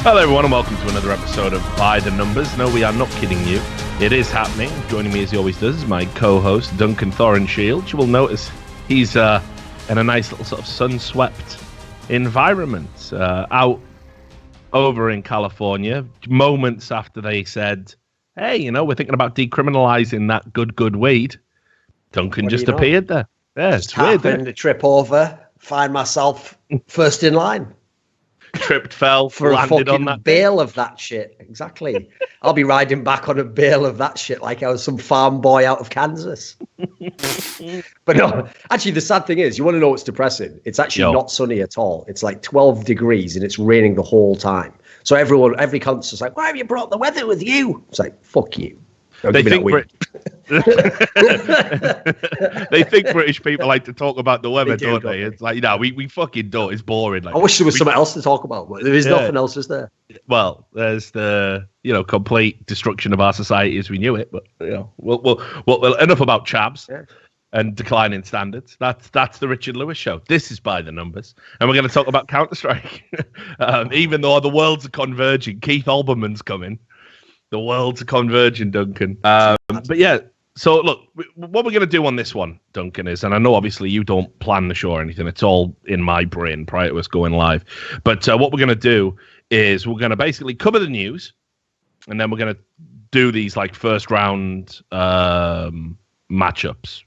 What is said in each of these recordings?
Hello everyone and welcome to another episode of By the Numbers. No, we are not kidding you. It is happening. Joining me as he always does is my co-host Duncan Thorenshield. You will notice he's in a nice little sort of sun-swept environment out over in California, moments after they said, hey, you know, we're thinking about decriminalizing that good weed. Duncan just appeared there. Yeah, it's weird. Happened to trip over, find myself first in line. Tripped, fell, for landed a on that bale of that shit. Exactly. I'll be riding back on a bale of that shit like I was some farm boy out of Kansas. But no, actually, the sad thing is, you want to know what's depressing? It's actually not sunny at all. It's like 12 degrees and it's raining the whole time. So every concert's like, why have you brought the weather with you? It's like, fuck you. They think they think British people like to talk about the weather, don't they? It's like, we fucking don't. It's boring. Like, I wish there was something else to talk about, but there is nothing else, is there? Well, there's the complete destruction of our society as we knew it. But we'll enough about chabs and declining standards. That's the Richard Lewis show. This is By the Numbers, and we're going to talk about Counter-Strike. Even though the worlds are converging, Keith Olbermann's coming. The worlds are converging, Duncan. But yeah, so look, what we're going to do on this one, Duncan, is, and I know obviously you don't plan the show or anything, it's all in my brain prior to us going live. But what we're going to do is we're going to basically cover the news, and then we're going to do these like first round matchups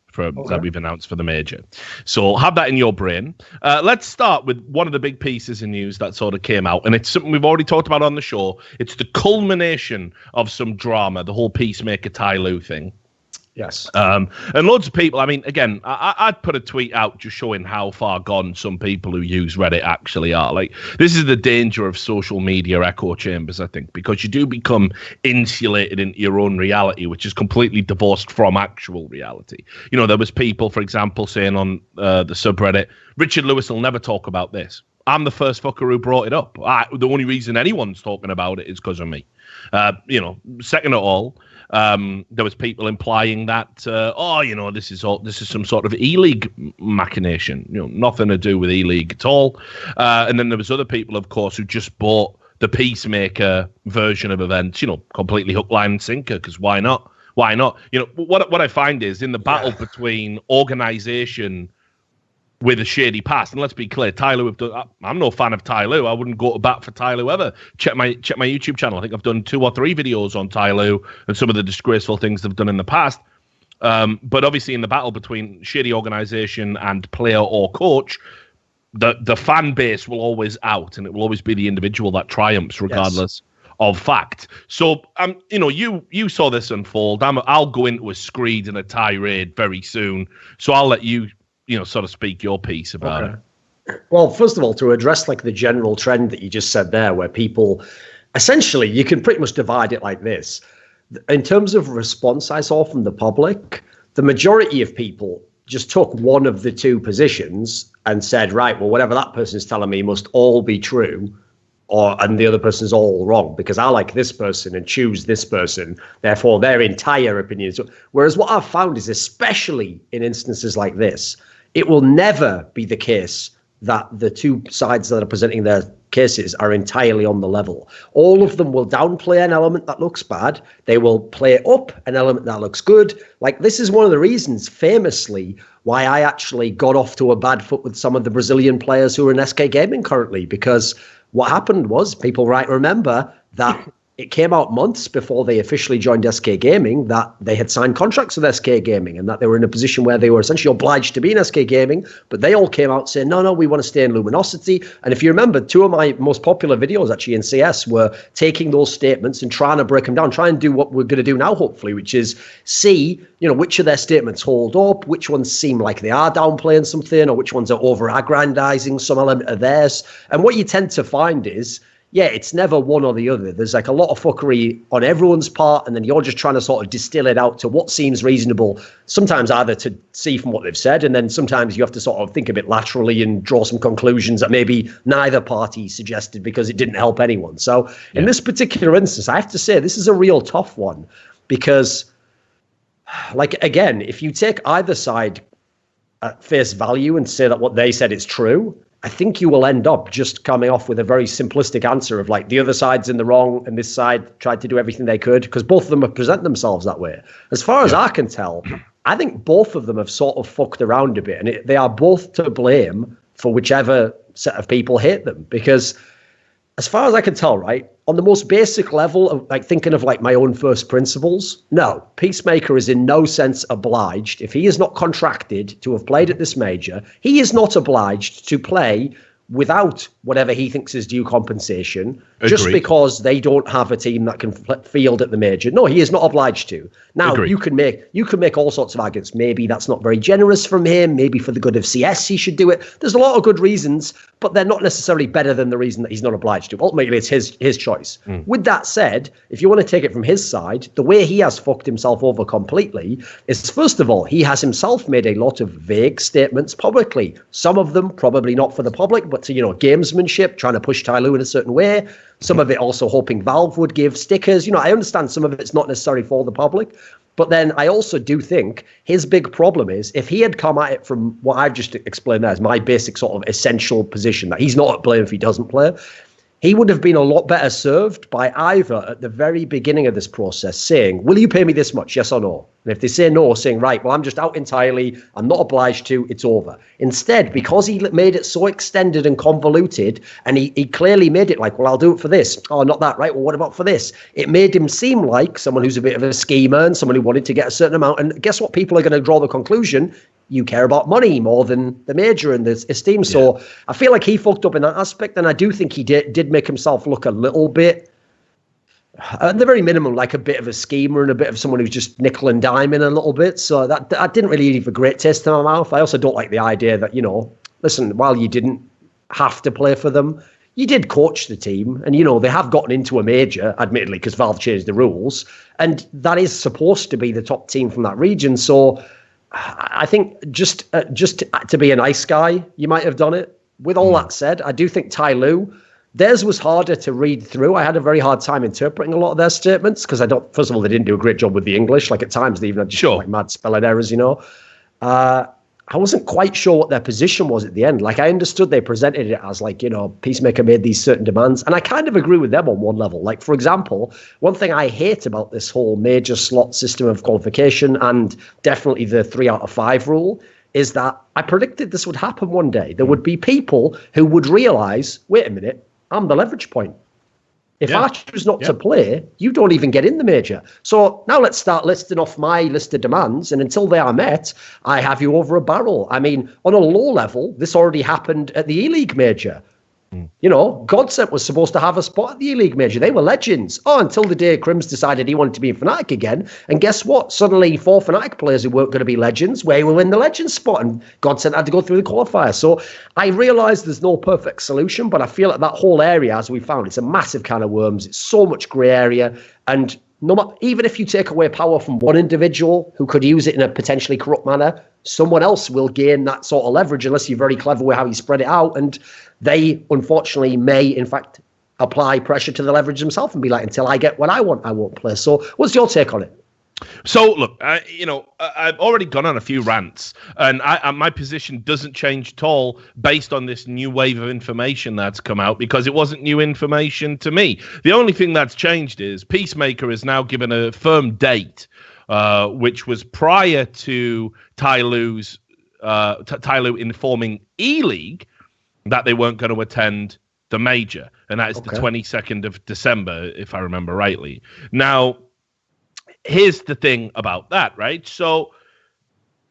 that we've announced for the major. So have that in your brain. Let's start with one of the big pieces of news that sort of came out, and it's something we've already talked about on the show. It's the culmination of some drama, the whole Peacemaker TyLoo thing. Yes. And loads of people, I mean, again, I'd put a tweet out just showing how far gone some people who use Reddit actually are. Like, this is the danger of social media echo chambers, I think, because you do become insulated into your own reality, which is completely divorced from actual reality. You know, there was people, for example, saying on the subreddit, Richard Lewis will never talk about this. I'm the first fucker who brought it up. The only reason anyone's talking about it is because of me. Second of all, there was people implying that, this is some sort of E-League machination, nothing to do with E-League at all. And then there was other people, of course, who just bought the Peacemaker version of events, completely hook, line, and sinker, because why not? Why not? What I find is in the battle between organization with a shady past, and let's be clear, TyLoo, I'm no fan of TyLoo. I wouldn't go to bat for TyLoo ever. Check my YouTube channel. I think I've done 2 or 3 videos on TyLoo and some of the disgraceful things they've done in the past. But obviously, in the battle between shady organization and player or coach, the fan base will always out, and it will always be the individual that triumphs, regardless of fact. So, you saw this unfold. I'll go into a screed and a tirade very soon. So I'll let you sort of speak your piece about it. Well, first of all, to address like the general trend that you just said there, where people, essentially, you can pretty much divide it like this. In terms of response I saw from the public, the majority of people just took one of the two positions and said, right, well, whatever that person's telling me must all be true, and the other person's all wrong, because I like this person and choose this person, therefore their entire opinion. So, whereas what I've found is, especially in instances like this, it will never be the case that the two sides that are presenting their cases are entirely on the level. All of them will downplay an element that looks bad. They will play up an element that looks good. Like, this is one of the reasons, famously, why I actually got off to a bad foot with some of the Brazilian players who are in SK Gaming currently, because what happened was, people might remember that it came out months before they officially joined SK Gaming that they had signed contracts with SK Gaming and that they were in a position where they were essentially obliged to be in SK Gaming, but they all came out saying, no, we want to stay in Luminosity. And if you remember, 2 of my most popular videos actually in CS were taking those statements and trying to break them down, trying to do what we're going to do now, hopefully, which is see, which of their statements hold up, which ones seem like they are downplaying something, or which ones are over-aggrandizing some element of theirs. And what you tend to find is, it's never one or the other. There's like a lot of fuckery on everyone's part, and then you're just trying to sort of distill it out to what seems reasonable, sometimes either to see from what they've said, and then sometimes you have to sort of think a bit laterally and draw some conclusions that maybe neither party suggested because it didn't help anyone. So in this particular instance, I have to say this is a real tough one, because, like, again, if you take either side at face value and say that what they said is true, I think you will end up just coming off with a very simplistic answer of like the other side's in the wrong and this side tried to do everything they could, because both of them have present themselves that way. As far as I can tell, I think both of them have sort of fucked around a bit, and they are both to blame for whichever set of people hate them, because as far as I can tell, right, on the most basic level of like thinking of like my own first principles, no, Peacemaker is in no sense obliged. If he is not contracted to have played at this major, he is not obliged to play without whatever he thinks is due compensation, just because they don't have a team that can field at the major. No, he is not obliged to. Now, you can make all sorts of arguments. Maybe that's not very generous from him. Maybe for the good of CS, he should do it. There's a lot of good reasons, but they're not necessarily better than the reason that he's not obliged to. Ultimately, it's his choice. With that said, if you want to take it from his side, the way he has fucked himself over completely is, first of all, he has himself made a lot of vague statements publicly. Some of them probably not for the public, but to, gamesmanship, trying to push TyLoo in a certain way. Some of it also hoping Valve would give stickers. I understand some of it's not necessarily for the public. But then I also do think his big problem is if he had come at it from what I've just explained there as my basic sort of essential position, that he's not at blame if he doesn't play, he would have been a lot better served by either at the very beginning of this process saying, will you pay me this much, yes or no? And if they say no, saying, right, well, I'm just out entirely, I'm not obliged to, it's over. Instead, because he made it so extended and convoluted, and he clearly made it like, well, I'll do it for this. Oh, not that, right? Well, what about for this? It made him seem like someone who's a bit of a schemer and someone who wanted to get a certain amount. And guess what? People are going to draw the conclusion, you care about money more than the major and the esteem. So I feel like he fucked up in that aspect. And I do think he did make himself look a little bit, at the very minimum, like a bit of a schemer and a bit of someone who's just nickel and diming a little bit. So that didn't really leave a great taste in my mouth. I also don't like the idea that, listen, while you didn't have to play for them, you did coach the team. And, they have gotten into a major, admittedly, because Valve changed the rules. And that is supposed to be the top team from that region. So I think just to be a nice guy, you might have done it. With all that said, I do think TyLoo, theirs was harder to read through. I had a very hard time interpreting a lot of their statements because first of all, they didn't do a great job with the English. Like at times they even had just like mad spelling errors, I wasn't quite sure what their position was at the end. Like I understood they presented it as like, Peacemaker made these certain demands. And I kind of agree with them on one level. Like, for example, one thing I hate about this whole major slot system of qualification and definitely the 3 out of 5 rule is that I predicted this would happen one day. There would be people who would realize, wait a minute, I'm the leverage point. If I choose not to play, you don't even get in the major. So now let's start listing off my list of demands. And until they are met, I have you over a barrel. I mean, on a low level, this already happened at the E-League major. Godsent was supposed to have a spot at the E-League major. They were legends. Oh, until the day Crims decided he wanted to be in Fnatic again. And guess what? Suddenly 4 Fnatic players who weren't going to be legends were in the legends spot. And Godsent had to go through the qualifier. So I realise there's no perfect solution, but I feel like that whole area, as we found, it's a massive can of worms. It's so much grey area. And even if you take away power from one individual who could use it in a potentially corrupt manner, someone else will gain that sort of leverage unless you're very clever with how you spread it out. And they, unfortunately, may, in fact, apply pressure to the leverage themselves and be like, until I get what I want, I won't play. So what's your take on it? So, look, I've already gone on a few rants, and my position doesn't change at all based on this new wave of information that's come out, because it wasn't new information to me. The only thing that's changed is Peacemaker is now given a firm date, which was prior to TyLoo informing E-League that they weren't going to attend the major, and that is the 22nd of December, if I remember rightly. Now, here's the thing about that, right? So,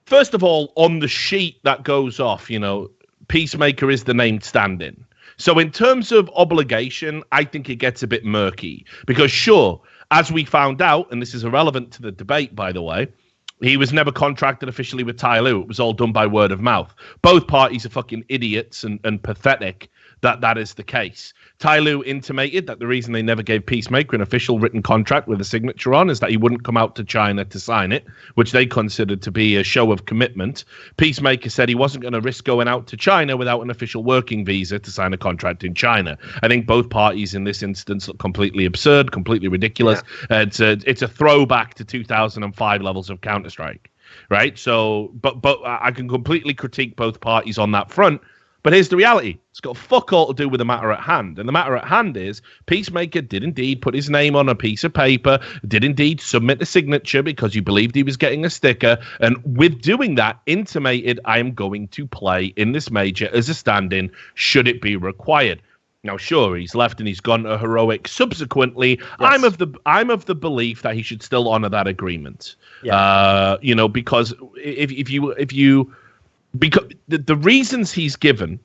first of all, on the sheet that goes off, Peacemaker is the named stand-in. So in terms of obligation, I think it gets a bit murky because sure, as we found out, and this is irrelevant to the debate, by the way, he was never contracted officially with TyLoo. It was all done by word of mouth. Both parties are fucking idiots and pathetic that is the case. TyLoo intimated that the reason they never gave Peacemaker an official written contract with a signature on is that he wouldn't come out to China to sign it, which they considered to be a show of commitment. Peacemaker said he wasn't going to risk going out to China without an official working visa to sign a contract in China. I think both parties in this instance look completely absurd, completely ridiculous. Yeah. It's a throwback to 2005 levels of Counter-Strike, right? So, but I can completely critique both parties on that front. But here's the reality. It's got fuck all to do with the matter at hand. And the matter at hand is Peacemaker did indeed put his name on a piece of paper, did indeed submit a signature because he believed he was getting a sticker. And with doing that, intimated, I am going to play in this major as a stand-in should it be required. Now, sure, he's left and he's gone to Heroic subsequently. Yes. I'm of the belief that he should still honor that agreement. Yeah. Because because the reasons he's given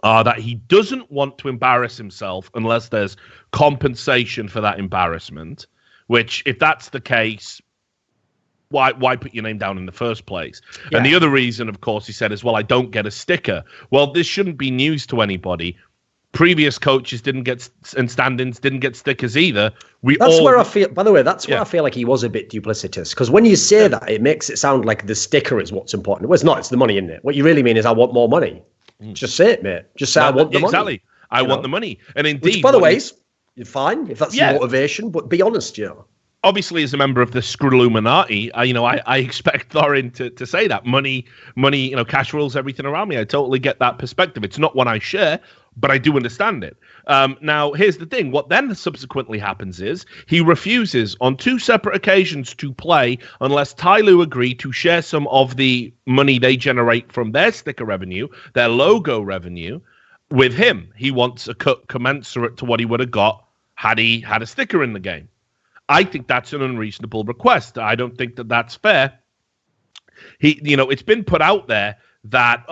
are that he doesn't want to embarrass himself unless there's compensation for that embarrassment, which if that's the case, why put your name down in the first place? Yeah. And the other reason, of course, he said is, well, I don't get a sticker. Well, this shouldn't be news to anybody. Previous coaches didn't get, and stand-ins didn't get stickers either. That's where I feel like he was a bit duplicitous, because when you say that, it makes it sound like the sticker is what's important. Well, it's not. It's the money, isn't it? What you really mean is, I want more money. Just say it, mate. Just say, I want the money. Exactly. I want the money. And indeed, which, by the way, you're fine if that's your motivation, but be honest, Obviously, as a member of the Screwluminati, I expect Thorin to say that money, cash rules everything around me. I totally get that perspective. It's not one I share, but I do understand it. Now, here's the thing. What then subsequently happens is he refuses on 2 separate occasions to play unless TyLoo agree to share some of the money they generate from their sticker revenue, their logo revenue, with him. He wants a cut commensurate to what he would have got had he had a sticker in the game. I think that's an unreasonable request. I don't think that that's fair. It's been put out there that,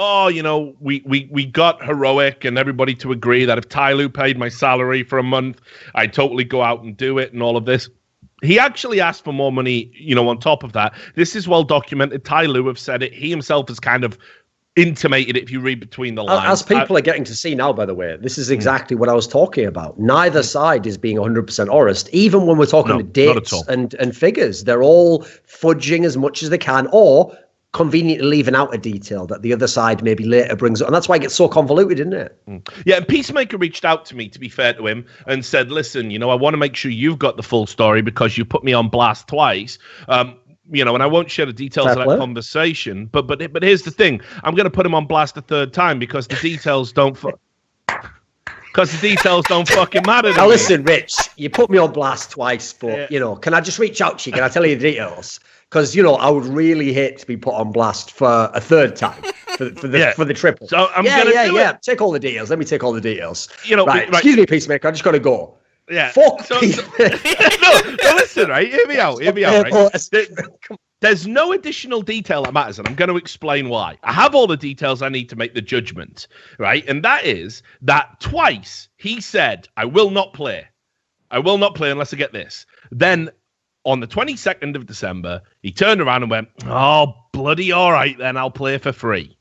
we got Heroic and everybody to agree that if TyLoo paid my salary for a month, I'd totally go out and do it and all of this. He actually asked for more money, on top of that. This is well documented. TyLoo have said it. He himself has kind of intimated it, if you read between the lines. As people are getting to see now, by the way, this is exactly what I was talking about. Neither side is being 100% honest, even when we're talking dates and figures. They're all fudging as much as they can, or conveniently leaving out a detail that the other side maybe later brings up. And that's why it gets so convoluted, isn't it? Yeah, and Peacemaker reached out to me, to be fair to him, and said, listen, I want to make sure you've got the full story because you put me on blast twice. And I won't share the details of that conversation, but here's the thing. I'm going to put him on blast a third time because the details don't fucking matter. Now listen, Rich, you put me on blast twice, but can I just reach out to you? Can I tell you the details? Because I would really hate to be put on blast for a third time for the triple. So I'm gonna do it. Take all the details. Let me take all the details. Right. Excuse me, Peacemaker. I just got to go. Yeah. Fuck. No, listen, right? Hear me out. Right? There's no additional detail that matters, and I'm going to explain why. I have all the details I need to make the judgment, right? And that is that twice he said, I will not play. I will not play unless I get this. Then on the 22nd of December, he turned around and went, oh, bloody all right, then I'll play for free.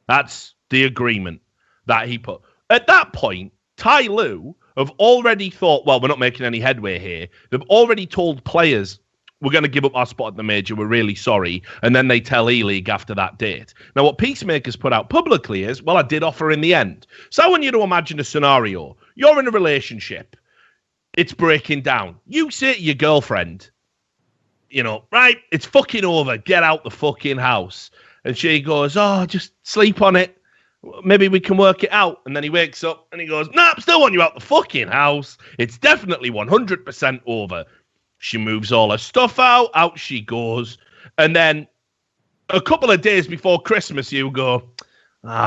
That's the agreement that he put. At that point, TyLoo have already thought, well, we're not making any headway here. They've already told players, we're going to give up our spot at the major. We're really sorry. And then they tell E-League after that date. Now, what Peacemaker's put out publicly is, well, I did offer in the end. So I want you to imagine a scenario. You're in a relationship. It's breaking down. You say to your girlfriend, right, it's fucking over. Get out the fucking house. And she goes, oh, just sleep on it. Maybe we can work it out. And then he wakes up and he goes, nah, I still want you out the fucking house. It's definitely 100% over. She moves all her stuff out she goes. And then a couple of days before Christmas, you go,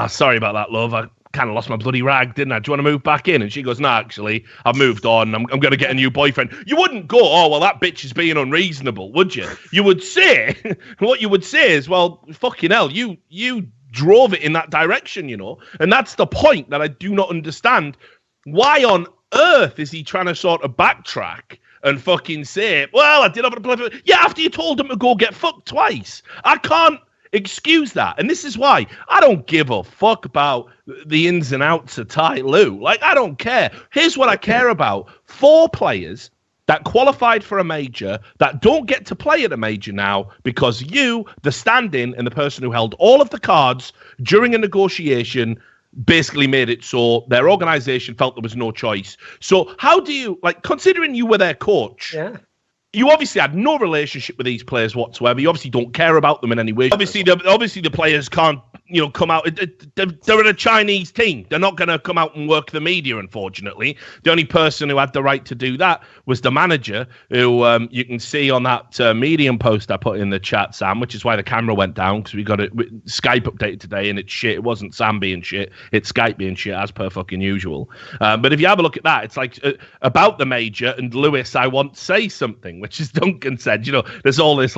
sorry about that, love. I kind of lost my bloody rag, didn't I? Do you want to move back in? And she goes, nah, actually, I've moved on. I'm going to get a new boyfriend. You wouldn't go, oh, well, that bitch is being unreasonable, would you? You would say, what you would say is, well, fucking hell, you drove it in that direction, and that's the point that I do not understand. Why on earth is he trying to sort of backtrack and fucking say, well, I did have a play for... Yeah, after you told him to go get fucked twice. I can't excuse that. And this is why I don't give a fuck about the ins and outs of TyLoo. Like, I don't care. Here's what I care about. 4 players that qualified for a major that don't get to play at a major now because you, the stand-in, and the person who held all of the cards during a negotiation basically made it so their organization felt there was no choice. So how do you, considering you were their coach, you obviously had no relationship with these players whatsoever. You obviously don't care about them in any way. Obviously the players can't come out. They're a Chinese team. They're not going to come out and work the media, unfortunately. The only person who had the right to do that was the manager, who you can see on that Medium post I put in the chat, Sam, which is why the camera went down, because we got Skype updated today, and it's shit. It wasn't Sam being shit. It's Skype being shit, as per fucking usual. But if you have a look at that, it's like about the major, and Lewis, I want to say something, which is Duncan said. There's all this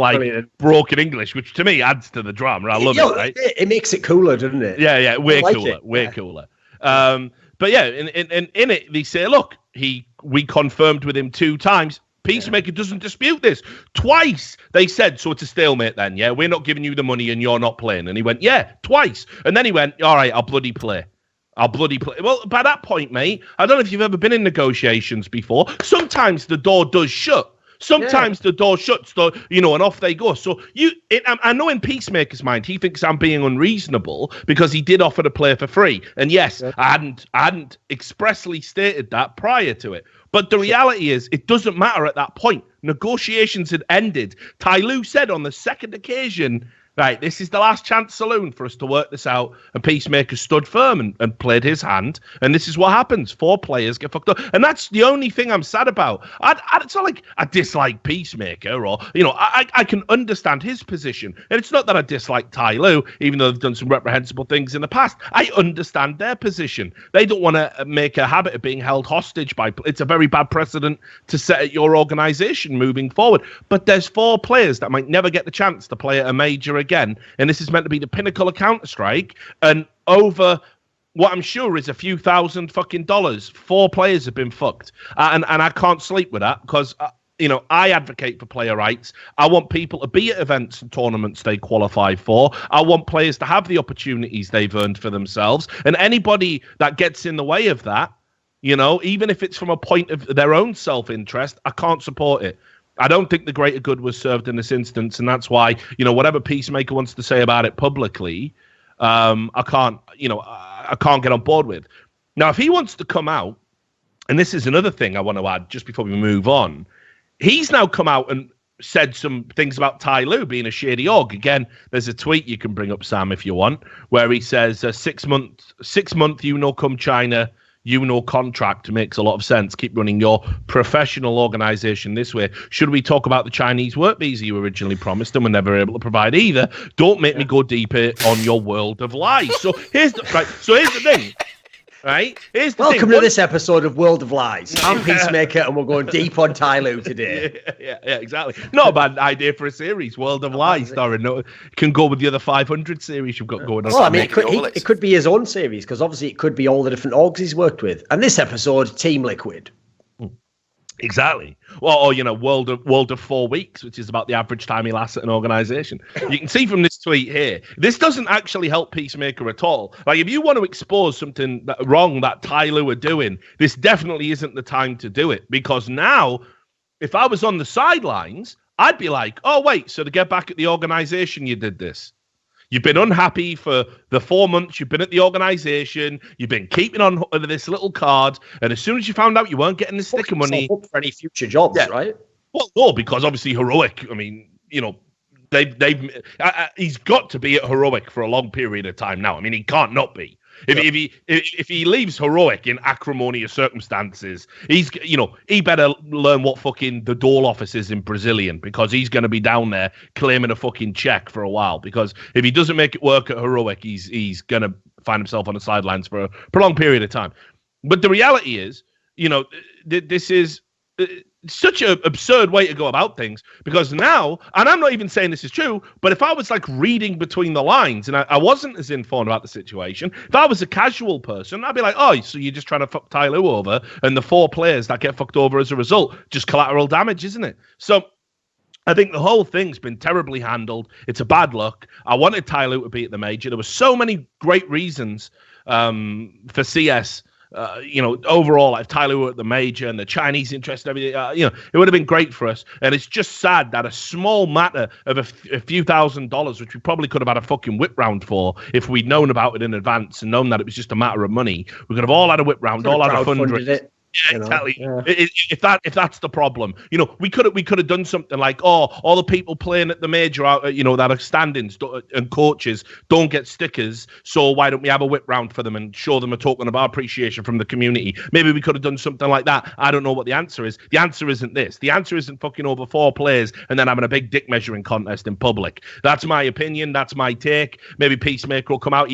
broken English, which to me adds to the drama. I love it, right? It makes it cooler, doesn't it? Yeah, way cooler. But yeah, in it they say, look, we confirmed with him 2 times. Peacemaker doesn't dispute this. Twice they said, so it's a stalemate then, yeah? We're not giving you the money and you're not playing. And he went, yeah, twice. And then he went, all right, I'll bloody play. Well, by that point, mate, I don't know if you've ever been in negotiations before. Sometimes the door does shut. Sometimes the door shuts, and off they go. So I know in Peacemaker's mind, he thinks I'm being unreasonable because he did offer to play for free. And yes, I hadn't expressly stated that prior to it. But the reality is, it doesn't matter at that point. Negotiations had ended. TyLoo said on the second occasion, right, this is the last chance saloon for us to work this out. And Peacemaker stood firm and played his hand. And this is what happens. 4 players get fucked up. And that's the only thing I'm sad about. It's not like I dislike Peacemaker or, I can understand his position. And it's not that I dislike TyLoo, even though they've done some reprehensible things in the past. I understand their position. They don't want to make a habit of being held hostage by... It's a very bad precedent to set at your organization moving forward. But there's 4 players that might never get the chance to play at a major again, and this is meant to be the pinnacle of Counter-Strike, and over what I'm sure is a few thousand fucking dollars, 4 players have been fucked, and I can't sleep with that because I advocate for player rights. I want people to be at events and tournaments they qualify for. I want players to have the opportunities they've earned for themselves, and anybody that gets in the way of that, even if it's from a point of their own self-interest, I can't support it. I don't think the greater good was served in this instance, and that's why, whatever Peacemaker wants to say about it publicly, I can't get on board with. Now, if he wants to come out, and this is another thing I want to add just before we move on, he's now come out and said some things about TyLoo being a shady org. Again, there's a tweet you can bring up, Sam, if you want, where he says 6 month, come China, contract makes a lot of sense. Keep running your professional organization this way. Should we talk about the Chinese work visa you originally promised and were never able to provide either? Don't make me go deeper on your world of lies. So here's the thing. Right? Welcome to this episode of World of Lies. I'm Peacemaker, and we're going deep on TyLoo today. Yeah, exactly. Not a bad idea for a series, World of Lies, starring. No, can go with the other 500 series you've got going on. Well, I mean, it could be his own series, because obviously it could be all the different orgs he's worked with. And this episode, Team Liquid. Exactly. Well, or, World of 4 weeks, which is about the average time he lasts at an organization. You can see from this tweet here, this doesn't actually help Peacemaker at all. Like, if you want to expose something wrong that TyLoo are doing, this definitely isn't the time to do it. Because now, if I was on the sidelines, I'd be like, oh, wait, so to get back at the organization, you did this. You've been unhappy for the 4 months you've been at the organization. You've been keeping on this little card. And as soon as you found out you weren't getting the sticker money... Up for any future jobs, right? Well, no, because obviously Heroic, I mean, he's got to be at Heroic for a long period of time now. I mean, he can't not be. If he leaves Heroic in acrimonious circumstances, he better learn what fucking the Dole office is in Brazilian, because he's going to be down there claiming a fucking check for a while. Because if he doesn't make it work at Heroic, he's going to find himself on the sidelines for a prolonged period of time. But the reality is, this is such an absurd way to go about things, because now, and I'm not even saying this is true, but if I was like reading between the lines and I wasn't as informed about the situation, if I was a casual person, I'd be like, oh, so you're just trying to fuck TyLoo over, and the 4 players that get fucked over as a result, just collateral damage, isn't it? So I think the whole thing's been terribly handled. It's a bad look. I wanted TyLoo to be at the major. There were so many great reasons for CS. Overall, if TyLoo were at the major and the Chinese interest and everything, it would have been great for us. And it's just sad that a small matter of a few $1,000s, which we probably could have had a fucking whip round for if we'd known about it in advance and known that it was just a matter of money, we could have all had a whip round, all had a fundraiser. Yeah, exactly. If that's the problem, we could have done something like, all the people playing at the major, that are standings and coaches don't get stickers, so why don't we have a whip round for them and show them a token of our appreciation from the community? Maybe we could have done something like that. I don't know what the answer is. The answer isn't this. The answer isn't fucking over 4 players and then having a big dick measuring contest in public. That's my opinion. That's my take. Maybe Peacemaker will come out.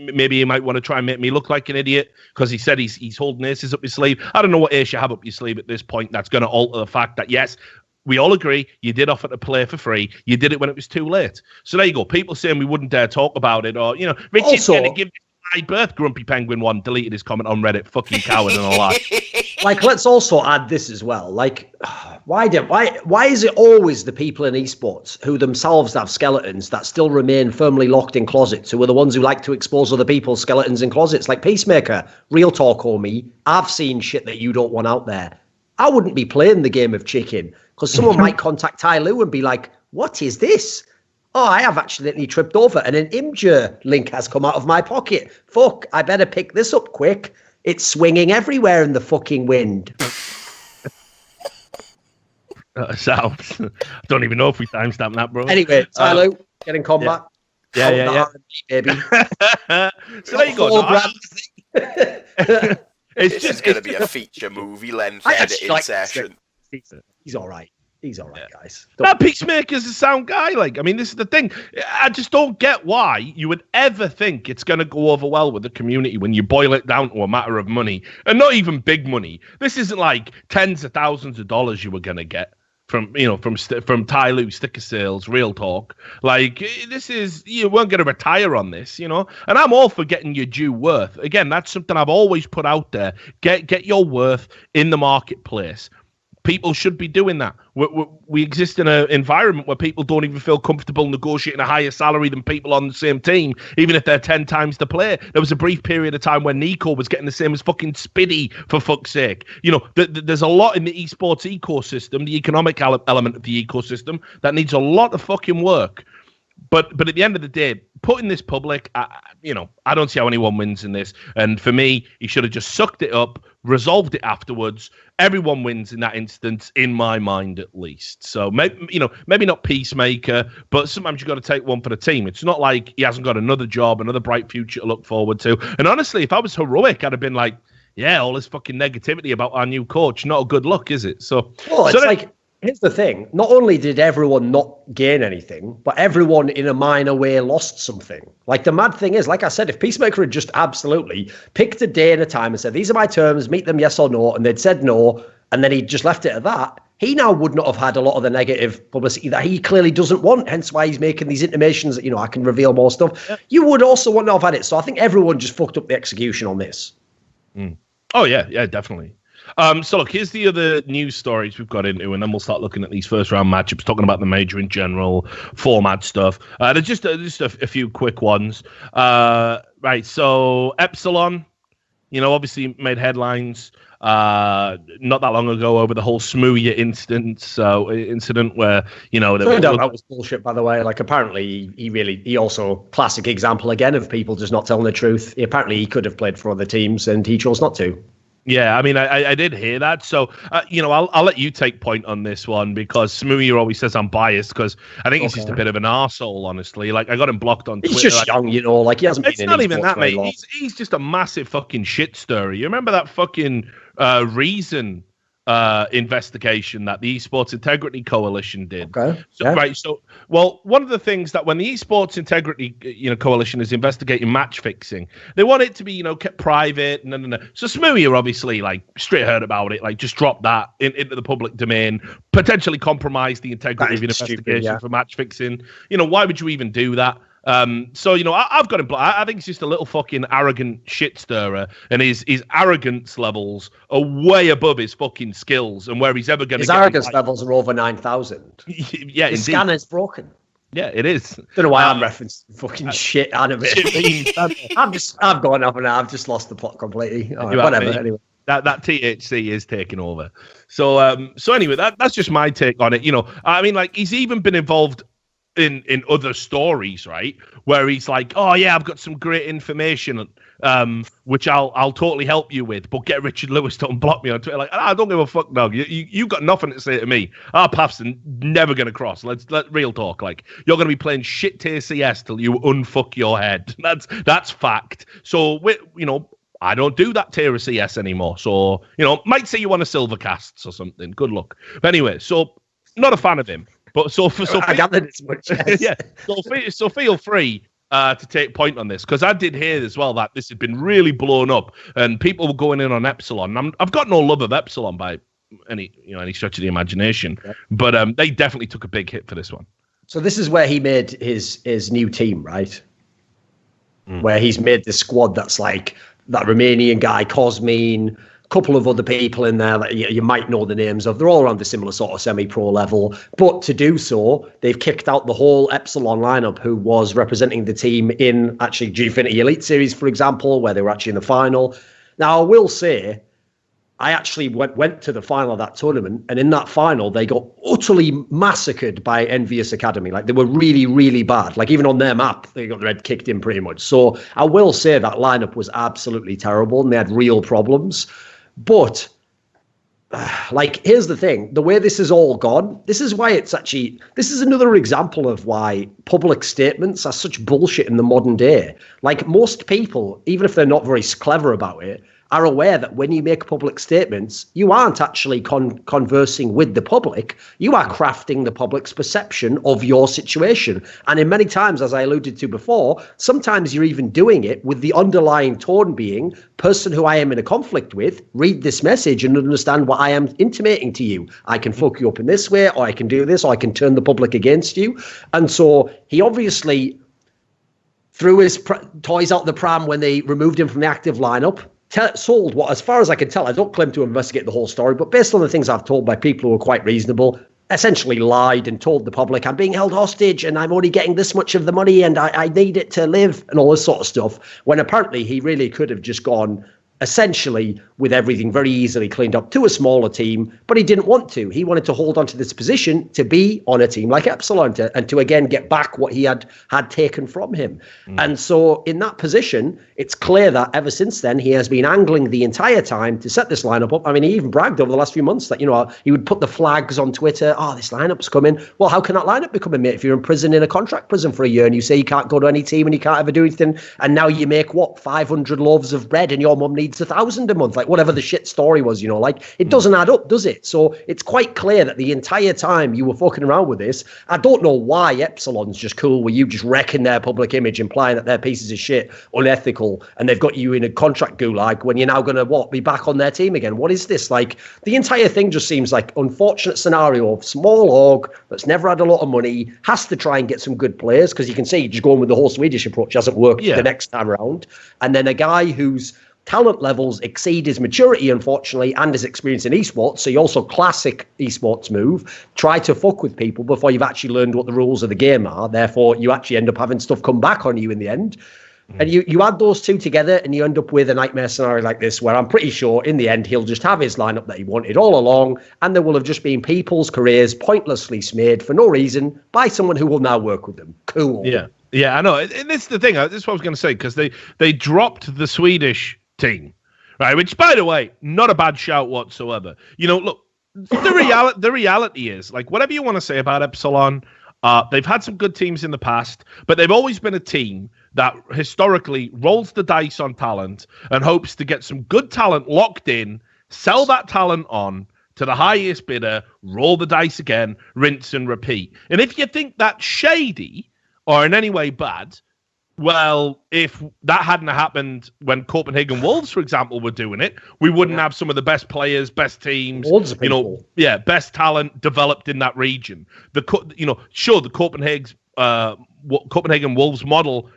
Maybe he might want to try and make me look like an idiot because he said he's holding aces up his sleeve. I don't know what ace you have up your sleeve at this point that's going to alter the fact that, yes, we all agree you did offer to play for free. You did it when it was too late. So there you go. People saying we wouldn't dare talk about it, or, Richard's going to give my birth, Grumpy Penguin 1 deleted his comment on Reddit, fucking coward and all that. Like, let's also add this as well. Like, why is it always the people in esports who themselves have skeletons that still remain firmly locked in closets, who are the ones who like to expose other people's skeletons in closets? Like Peacemaker, real talk, homie, I've seen shit that you don't want out there. I wouldn't be playing the game of chicken because someone might contact TyLoo and be like, what is this? Oh, I have accidentally tripped over and an Imgur link has come out of my pocket. Fuck, I better pick this up quick. It's swinging everywhere in the fucking wind. Sounds. I don't even know if we timestamped that, bro. Anyway, TyLoo, get in combat. Yeah. Baby. So there you go. It's just going to be a feature movie length editing session. He's all right. He's all right, guys. That Peacemaker's a sound guy. Like, I mean, this is the thing. I just don't get why you would ever think it's going to go over well with the community when you boil it down to a matter of money, and not even big money. This isn't like tens of thousands of dollars you were going to get from TyLoo sticker sales, real talk. Like, this is, you weren't going to retire on this, and I'm all for getting your due worth. Again, that's something I've always put out there. Get your worth in the marketplace. People should be doing that. We exist in an environment where people don't even feel comfortable negotiating a higher salary than people on the same team, even if they're 10 times the player. There was a brief period of time when Nico was getting the same as fucking Spiddy, for fuck's sake. There's a lot in the esports ecosystem, the economic element of the ecosystem, that needs a lot of fucking work. But at the end of the day, putting this public, I don't see how anyone wins in this. And for me, he should have just sucked it up, resolved it afterwards. Everyone wins in that instance, in my mind at least. So maybe not Peacemaker, but sometimes you've got to take one for the team. It's not like he hasn't got another job, another bright future to look forward to. And honestly, if I was heroic, I'd have been like, yeah, all this fucking negativity about our new coach, not a good look, is it? Here's the thing. Not only did everyone not gain anything, but everyone in a minor way lost something. Like, the mad thing is, like I said, if Peacemaker had just absolutely picked a day and a time and said, these are my terms, meet them yes or no, and they'd said no, and then he just left it at that, he now would not have had a lot of the negative publicity that he clearly doesn't want, hence why he's making these intimations that, I can reveal more stuff. Yeah. You would also want to have had it. So I think everyone just fucked up the execution on this. Oh, yeah, definitely. So look, here's the other news stories we've got into, and then we'll start looking at these first round matchups, talking about the major in general, format stuff. There's just a few quick ones. Right, so Epsilon, obviously made headlines not that long ago over the whole Smooya incident where, that was bullshit, by the way. Like, apparently he also, classic example again of people just not telling the truth. Apparently he could have played for other teams and he chose not to. Yeah, I mean, I did hear that. So, I'll let you take point on this one, because Smooya always says I'm biased because I think he's just a bit of an arsehole, honestly. Like, I got him blocked on Twitter. He's just young, he hasn't been in. It's not even that, mate. He's just a massive fucking shit stirrer. You remember that fucking Reason investigation that the Esports Integrity Coalition did? Okay. Well, one of the things that when the Esports Integrity Coalition is investigating match fixing, they want it to be kept private. No. So Smooya obviously straight heard about it, just dropped that into the public domain, potentially compromised the integrity of an investigation for match fixing. Why would you even do that? I've got him. I think he's just a little fucking arrogant shit stirrer, and his arrogance levels are way above his fucking skills and where he's ever going to. His arrogance levels are over 9,000. Yeah, the scanner's broken. Yeah, it is. Don't know why I'm referencing fucking shit anime. I've gone up and I've just lost the plot completely. Right, whatever. Anyway. That THC is taking over. So anyway, that's just my take on it. I mean, he's even been involved in other stories, right, where he's like, oh yeah, I've got some great information which I'll totally help you with, but get Richard Lewis to unblock me on Twitter. Like, I don't give a fuck, dog. You got nothing to say to me. Our paths are never going to cross. Let real talk. Like, you're going to be playing shit tier CS till you unfuck your head. That's fact. So, I don't do that tier of CS anymore. So, might see you on a silver casts or something. Good luck. But anyway, so not a fan of him. But I gathered it's much. Yes. Yeah. So feel free to take point on this, because I did hear as well that this had been really blown up and people were going in on Epsilon. I've got no love of Epsilon by any stretch of the imagination, but they definitely took a big hit for this one. So this is where he made his new team, right? Where he's made the squad that's like that Romanian guy, Cosmin, couple of other people in there that you might know the names of. They're all around the similar sort of semi-pro level. But to do so, they've kicked out the whole Epsilon lineup, who was representing the team in actually Gfinity Elite Series, for example, where they were actually in the final. Now, I will say, I actually went to the final of that tournament, and in that final, they got utterly massacred by Envious Academy. Like, they were really, really bad. Like, even on their map, they got their head kicked in pretty much. So I will say that lineup was absolutely terrible, and they had real problems. But, here's the thing. The way this is all gone, this is another example of why public statements are such bullshit in the modern day. Like, most people, even if they're not very clever about it, are aware that when you make public statements, you aren't actually conversing with the public. You are crafting the public's perception of your situation. And in many times, as I alluded to before, sometimes you're even doing it with the underlying tone being, person who I am in a conflict with, read this message and understand what I am intimating to you. I can fuck you up in this way, or I can do this, or I can turn the public against you. And so he obviously threw his toys out the pram when they removed him from the active lineup. Sold what, as far as I can tell, I don't claim to investigate the whole story, but based on the things I've told by people who are quite reasonable, essentially lied and told the public, I'm being held hostage and I'm only getting this much of the money and I need it to live and all this sort of stuff, when apparently he really could have just gone essentially with everything very easily cleaned up to a smaller team, but he didn't want to. He wanted to hold on to this position to be on a team like Epsilon and to again get back what he had taken from him. And so in that position, it's clear that ever since then, he has been angling the entire time to set this lineup up. I mean, he even bragged over the last few months that, he would put the flags on Twitter. Oh, this lineup's coming. Well, how can that lineup be coming, mate? If you're in prison, in a contract prison for a year, and you say you can't go to any team and you can't ever do anything, and now you make 500 loaves of bread and your mum needs 1,000 a month, like whatever the shit story was, it doesn't add up, does it? So it's quite clear that the entire time you were fucking around with this, I don't know why Epsilon's just cool with you just wrecking their public image, implying that they're pieces of shit, unethical, and they've got you in a contract gulag when you're now going to be back on their team again. What is this? Like, the entire thing just seems like unfortunate scenario of small org that's never had a lot of money, has to try and get some good players, because you can see just going with the whole Swedish approach hasn't worked the next time around. And then a guy whose talent levels exceed his maturity, unfortunately, and his experience in esports. So you also classic esports move, try to fuck with people before you've actually learned what the rules of the game are. Therefore, you actually end up having stuff come back on you in the end. And you add those two together and you end up with a nightmare scenario like this, where I'm pretty sure in the end he'll just have his lineup that he wanted all along, and there will have just been people's careers pointlessly smeared for no reason by someone who will now work with them. Cool. Yeah, I know. And this is the thing. This is what I was going to say, because they dropped the Swedish team, right? Which, by the way, not a bad shout whatsoever. Look, the reality is, like, whatever you want to say about Epsilon, they've had some good teams in the past, but they've always been a team that historically rolls the dice on talent and hopes to get some good talent locked in, sell that talent on to the highest bidder, roll the dice again, rinse and repeat. And if you think that's shady or in any way bad, well, if that hadn't happened when Copenhagen Wolves, for example, were doing it, we wouldn't have some of the best players, best teams, best talent developed in that region. The Copenhagen Wolves model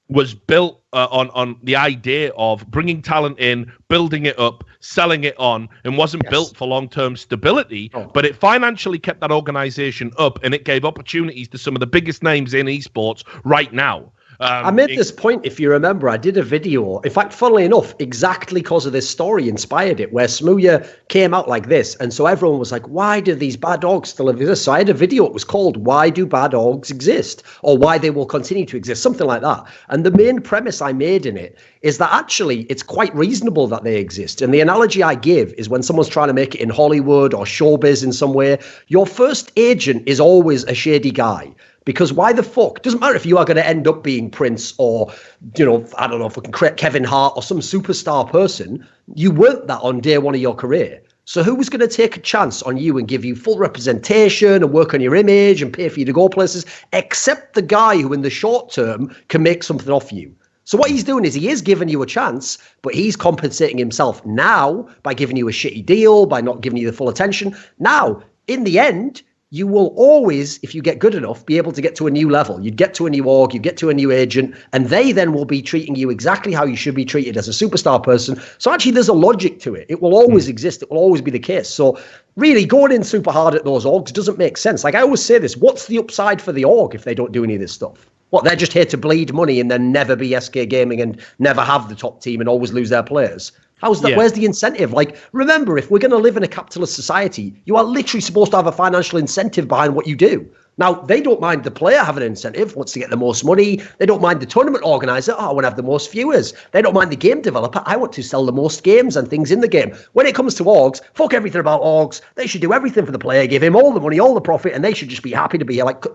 was built on the idea of bringing talent in, building it up, selling it on, and wasn't built for long-term stability, but it financially kept that organization up, and it gave opportunities to some of the biggest names in esports right now. I made this point, if you remember, I did a video. In fact, funnily enough, exactly because of this story inspired it, where Smooya came out like this. And so everyone was like, why do these bad dogs still exist? So I had a video. It was called Why Do Bad Dogs Exist? Or Why They Will Continue to Exist, something like that. And the main premise I made in it is that actually it's quite reasonable that they exist. And the analogy I give is when someone's trying to make it in Hollywood or showbiz in some way, your first agent is always a shady guy. Because why the fuck? Doesn't matter if you are going to end up being Prince or, I don't know, fucking Kevin Hart or some superstar person. You weren't that on day one of your career. So who was going to take a chance on you and give you full representation and work on your image and pay for you to go places, except the guy who in the short term can make something off you? So what he's doing is he is giving you a chance, but he's compensating himself now by giving you a shitty deal, by not giving you the full attention. Now, in the end, you will always, if you get good enough, be able to get to a new level. You'd get to a new org, you'd get to a new agent, and they then will be treating you exactly how you should be treated as a superstar person. So actually, there's a logic to it. It will always exist. It will always be the case. So really, going in super hard at those orgs doesn't make sense. Like I always say this, what's the upside for the org if they don't do any of this stuff? What, they're just here to bleed money and then never be SK Gaming and never have the top team and always lose their players? How's that? Yeah. Where's the incentive? Like, remember, if we're going to live in a capitalist society, you are literally supposed to have a financial incentive behind what you do. Now, they don't mind the player having an incentive, wants to get the most money. They don't mind the tournament organizer. I want to have the most viewers. They don't mind the game developer. I want to sell the most games and things in the game. When it comes to orgs, fuck everything about orgs. They should do everything for the player, give him all the money, all the profit, and they should just be happy to be here. Like,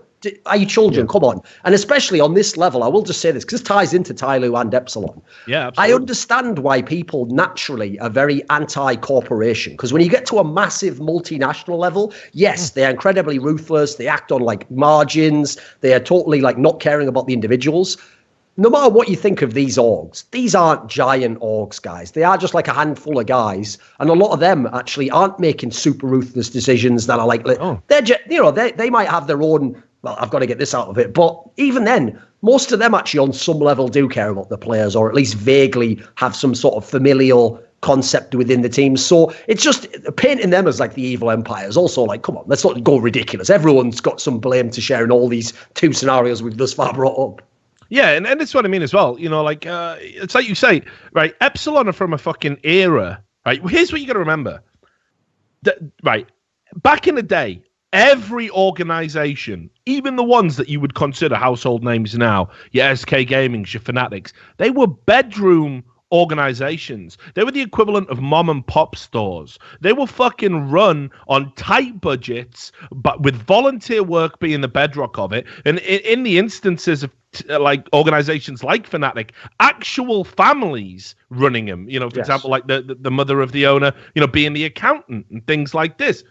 are you children? Yeah. Come on. And especially on this level, I will just say this, because this ties into TyLoo and Epsilon. Yeah, absolutely. I understand why people naturally are very anti-corporation, because when you get to a massive multinational level, yes, they're incredibly ruthless. They act on like margins. They are totally like not caring about the individuals. No matter what you think of these orgs, these aren't giant orgs, guys. They are just like a handful of guys, and a lot of them actually aren't making super ruthless decisions that are like, they're just, they might have their own. Well, I've got to get this out of it. But even then, most of them actually on some level do care about the players, or at least vaguely have some sort of familial concept within the team. So it's just painting them as like the evil empires. Also, like, come on, let's not go ridiculous. Everyone's got some blame to share in all these two scenarios we've thus far brought up. Yeah, and that's what I mean as well. It's like you say, right? Epsilon are from a fucking era, right? Here's what you got to remember. Right, back in the day, every organization, even the ones that you would consider household names now, your SK Gamings, your Fanatics, they were bedroom organizations. They were the equivalent of mom and pop stores. They were fucking run on tight budgets, but with volunteer work being the bedrock of it. And in the instances of like organizations like Fnatic, actual families running them, for example, like the mother of the owner, being the accountant and things like this.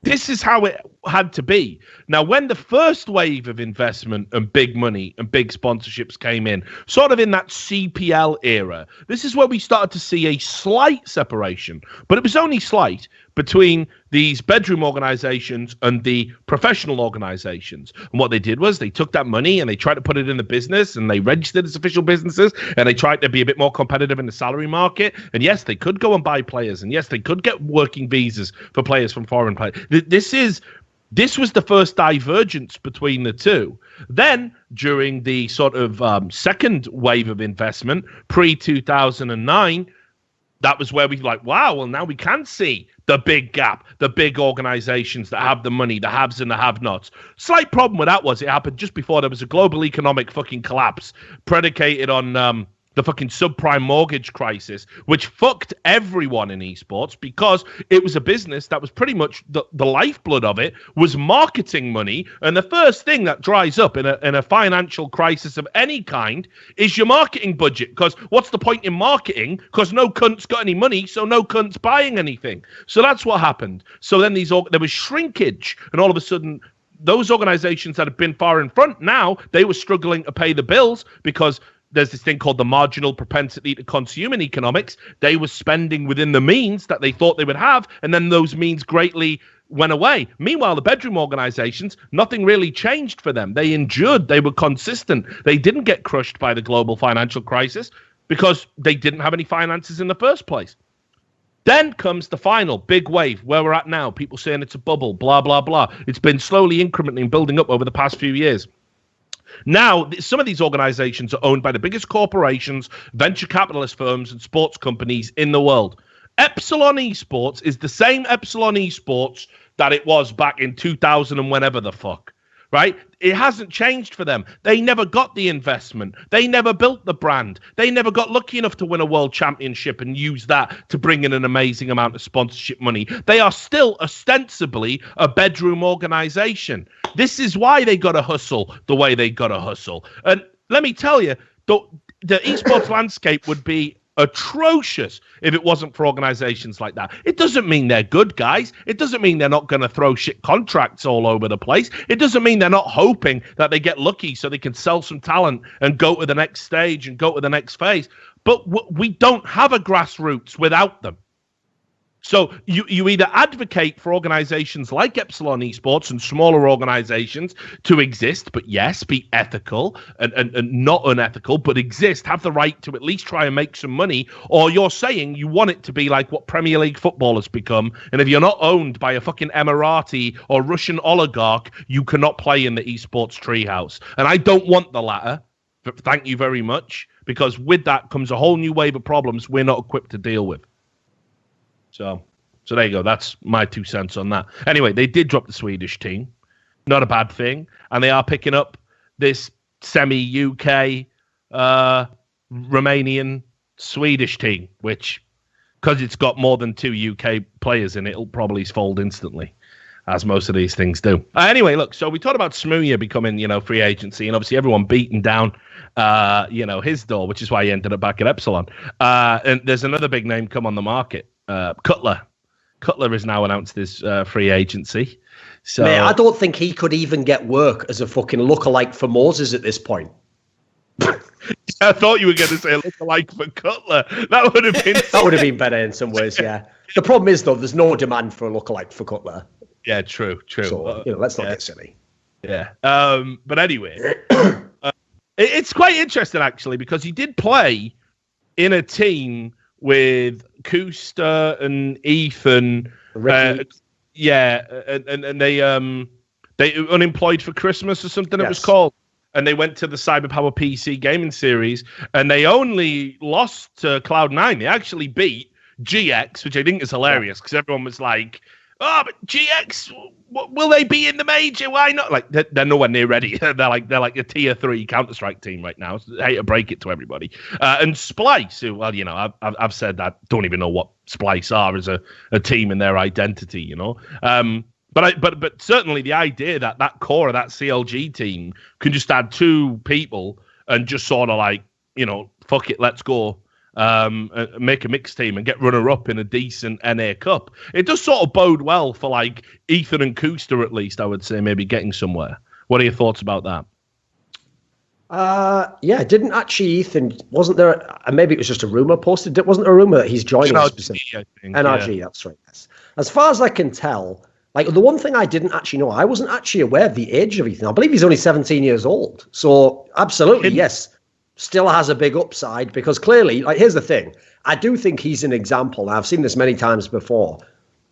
This is how it had to be. Now, when the first wave of investment and big money and big sponsorships came in, sort of in that CPL era, this is where we started to see a slight separation, but it was only slight, between these bedroom organizations and the professional organizations. And what they did was they took that money and they tried to put it in the business, and they registered as official businesses, and they tried to be a bit more competitive in the salary market. And yes, they could go and buy players, and yes, they could get working visas for players from foreign players. This was the first divergence between the two. Then, during the sort of second wave of investment, pre-2009, that was where we like, wow, well, now we can see the big gap, the big organizations that have the money, the haves and the have-nots. Slight problem with that was it happened just before there was a global economic fucking collapse predicated on the fucking subprime mortgage crisis, which fucked everyone in esports, because it was a business that was pretty much the lifeblood of it was marketing money. And the first thing that dries up in a financial crisis of any kind is your marketing budget. Because what's the point in marketing? Because no cunt's got any money, so no cunt's buying anything. So that's what happened. So then there was shrinkage, and all of a sudden, those organizations that have been far in front, now they were struggling to pay the bills, because there's this thing called the marginal propensity to consume in economics. They were spending within the means that they thought they would have, and then those means greatly went away. Meanwhile, the bedroom organizations, nothing really changed for them. They endured. They were consistent. They didn't get crushed by the global financial crisis because they didn't have any finances in the first place. Then comes the final big wave, where we're at now. People saying it's a bubble, blah, blah, blah. It's been slowly incrementally building up over the past few years. Now, some of these organizations are owned by the biggest corporations, venture capitalist firms, and sports companies in the world. Epsilon Esports is the same Epsilon Esports that it was back in 2000 and whenever the fuck, right? It hasn't changed for them. They never got the investment. They never built the brand. They never got lucky enough to win a world championship and use that to bring in an amazing amount of sponsorship money. They are still ostensibly a bedroom organization. This is why they got to hustle the way they got to hustle. And let me tell you, the esports landscape would be atrocious if it wasn't for organizations like that. It doesn't mean they're good guys. It doesn't mean they're not going to throw shit contracts all over the place. It doesn't mean they're not hoping that they get lucky so they can sell some talent and go to the next stage and go to the next phase. But we don't have a grassroots without them. So you either advocate for organizations like Epsilon Esports and smaller organizations to exist, but yes, be ethical and not unethical, but exist, have the right to at least try and make some money, or you're saying you want it to be like what Premier League football has become, and if you're not owned by a fucking Emirati or Russian oligarch, you cannot play in the esports treehouse. And I don't want the latter. Thank you very much, because with that comes a whole new wave of problems we're not equipped to deal with. So there you go. That's my 2 cents on that. Anyway, they did drop the Swedish team. Not a bad thing. And they are picking up this semi-UK, Romanian, Swedish team, which, because it's got more than 2 UK players in it, it'll probably fold instantly, as most of these things do. Anyway, look, so we talked about Smooya becoming, free agency, and obviously everyone beating down, his door, which is why he ended up back at Epsilon. And there's another big name come on the market. Cutler has now announced his free agency. So mate, I don't think he could even get work as a fucking lookalike for Moses at this point. I thought you were going to say lookalike for Cutler. That would have been that would have been better in some ways. Yeah. The problem is though, there's no demand for a lookalike for Cutler. Yeah, true. So let's not get silly. Yeah. But anyway, it's quite interesting actually, because he did play in a team with Kuster and Ethan, and they unemployed for Christmas or something. Yes. It was called, and they went to the Cyberpower PC gaming series, and they only lost to Cloud9. They actually beat GX, which I think is hilarious because everyone was like, "Oh, but GX, will they be in the major? Why not?" Like they're nowhere near ready. they're like a tier 3 Counter-Strike team right now. I hate to break it to everybody. And Splice, who, well, I've said that, don't even know what Splice are as a team and their identity. But certainly the idea that core of that CLG team can just add 2 people and just sort of like, fuck it, let's go. Make a mixed team and get runner-up in a decent NA Cup. It does sort of bode well for like Ethan and Kuster, at least, I would say, maybe getting somewhere. What are your thoughts about that? Didn't actually Ethan, wasn't there, maybe it was just a rumour posted, wasn't there a rumour that he's joining NRG, NRG, that's right. Yes. As far as I can tell, like the one thing I didn't actually know, I wasn't actually aware of the age of Ethan. I believe he's only 17 years old. So absolutely, yes. Still has a big upside because clearly, like, here's the thing. I do think he's an example. Now, I've seen this many times before.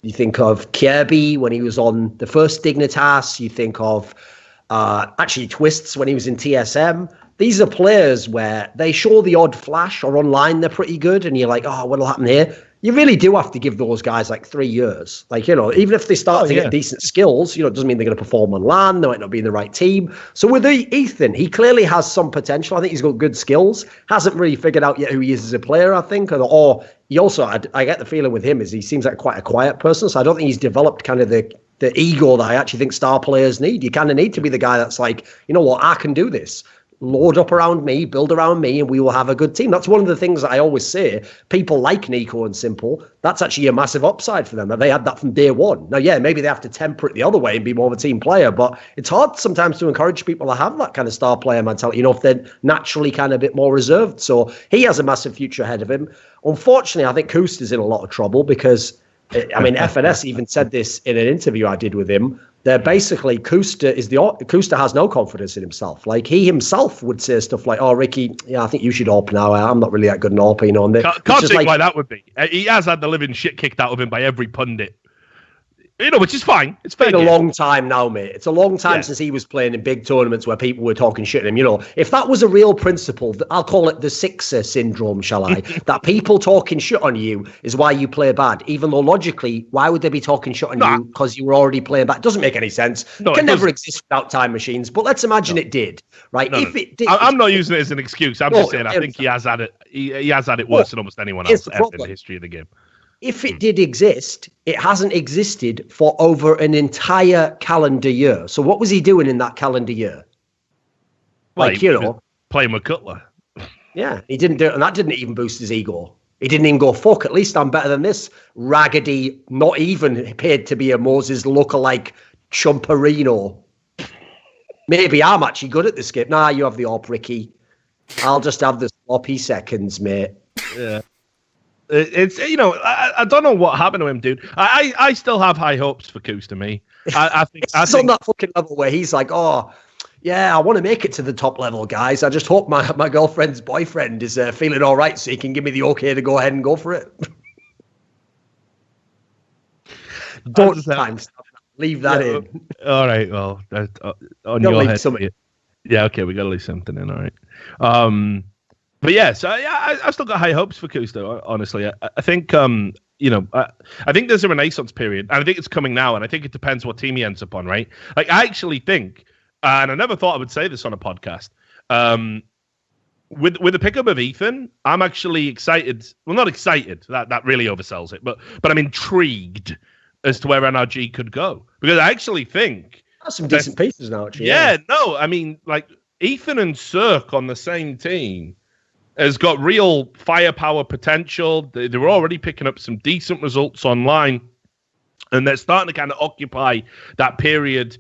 You think of Kirby when he was on the first Dignitas. You think of actually Twists when he was in TSM. These are players where they show the odd flash or online they're pretty good. And you're like, oh, what'll happen here? You really do have to give those guys like 3 years. Like, even if they start to get decent skills, it doesn't mean they're going to perform on LAN. They might not be in the right team. So with Ethan, he clearly has some potential. I think he's got good skills. Hasn't really figured out yet who he is as a player, I think. Or he also, I get the feeling with him is he seems like quite a quiet person. So I don't think he's developed kind of the ego that I actually think star players need. You kind of need to be the guy that's like, you know what, I can do this. Load up around me, build around me, and we will have a good team. That's one of the things that I always say. People like Nico and Simple. That's actually a massive upside for them. They had that from day one. Now, yeah, maybe they have to temper it the other way and be more of a team player, but it's hard sometimes to encourage people to have that kind of star player mentality, if they're naturally kind of a bit more reserved. So he has a massive future ahead of him. Unfortunately, I think Kuster's in a lot of trouble because, FNS even said this in an interview I did with him. They're basically Kuster has no confidence in himself. Like he himself would say stuff like, "Oh, Ricky, yeah, I think you should AWP now. I'm not really that good in AWP." And can't think why that would be. He has had the living shit kicked out of him by every pundit. Which is fine. It's been a long time now, mate. It's a long time since he was playing in big tournaments where people were talking shit to him. If that was a real principle, I'll call it the Sixer syndrome, shall I? That people talking shit on you is why you play bad. Even though logically, why would they be talking shit on you because you were already playing bad? It doesn't make any sense. No, it can never exist without time machines. But let's imagine it did, right? It did, I'm not using it as an excuse. I'm just saying I think he has had it. He has had it worse than almost anyone else ever in the history of the game. If it did exist, it hasn't existed for over an entire calendar year. So what was he doing in that calendar year? Playing with Cutler. Yeah, he didn't do it, and that didn't even boost his ego. He didn't even go, fuck, at least I'm better than this raggedy, not even paid to be a Moses lookalike Chumperino. Maybe I'm actually good at this game. Nah, you have the AWP, Ricky. I'll just have the sloppy seconds, mate. Yeah. It's I don't know what happened to him, dude. I still have high hopes for Coos to me. I think it's on that fucking level where he's like, oh yeah, I want to make it to the top level, guys. I just hope my girlfriend's boyfriend is feeling all right, so he can give me the okay to go ahead and go for it. Don't time stuff. Leave that in. All right. Well, on your head. Yeah. Okay. We got to leave something in. All right. But yeah, so I still got high hopes for Kusto, honestly. I think, I think there's a renaissance period, and I think it's coming now, and I think it depends what team he ends up on, right? Like, I actually think, and I never thought I would say this on a podcast, with the pickup of Ethan, I'm actually excited. Well, not excited, that really oversells it, but I'm intrigued as to where NRG could go. Because I actually think... That's some decent pieces now, actually. Yeah, no, I mean, like, Ethan and Cirque on the same team has got real firepower potential. They were already picking up some decent results online. And they're starting to kind of occupy that period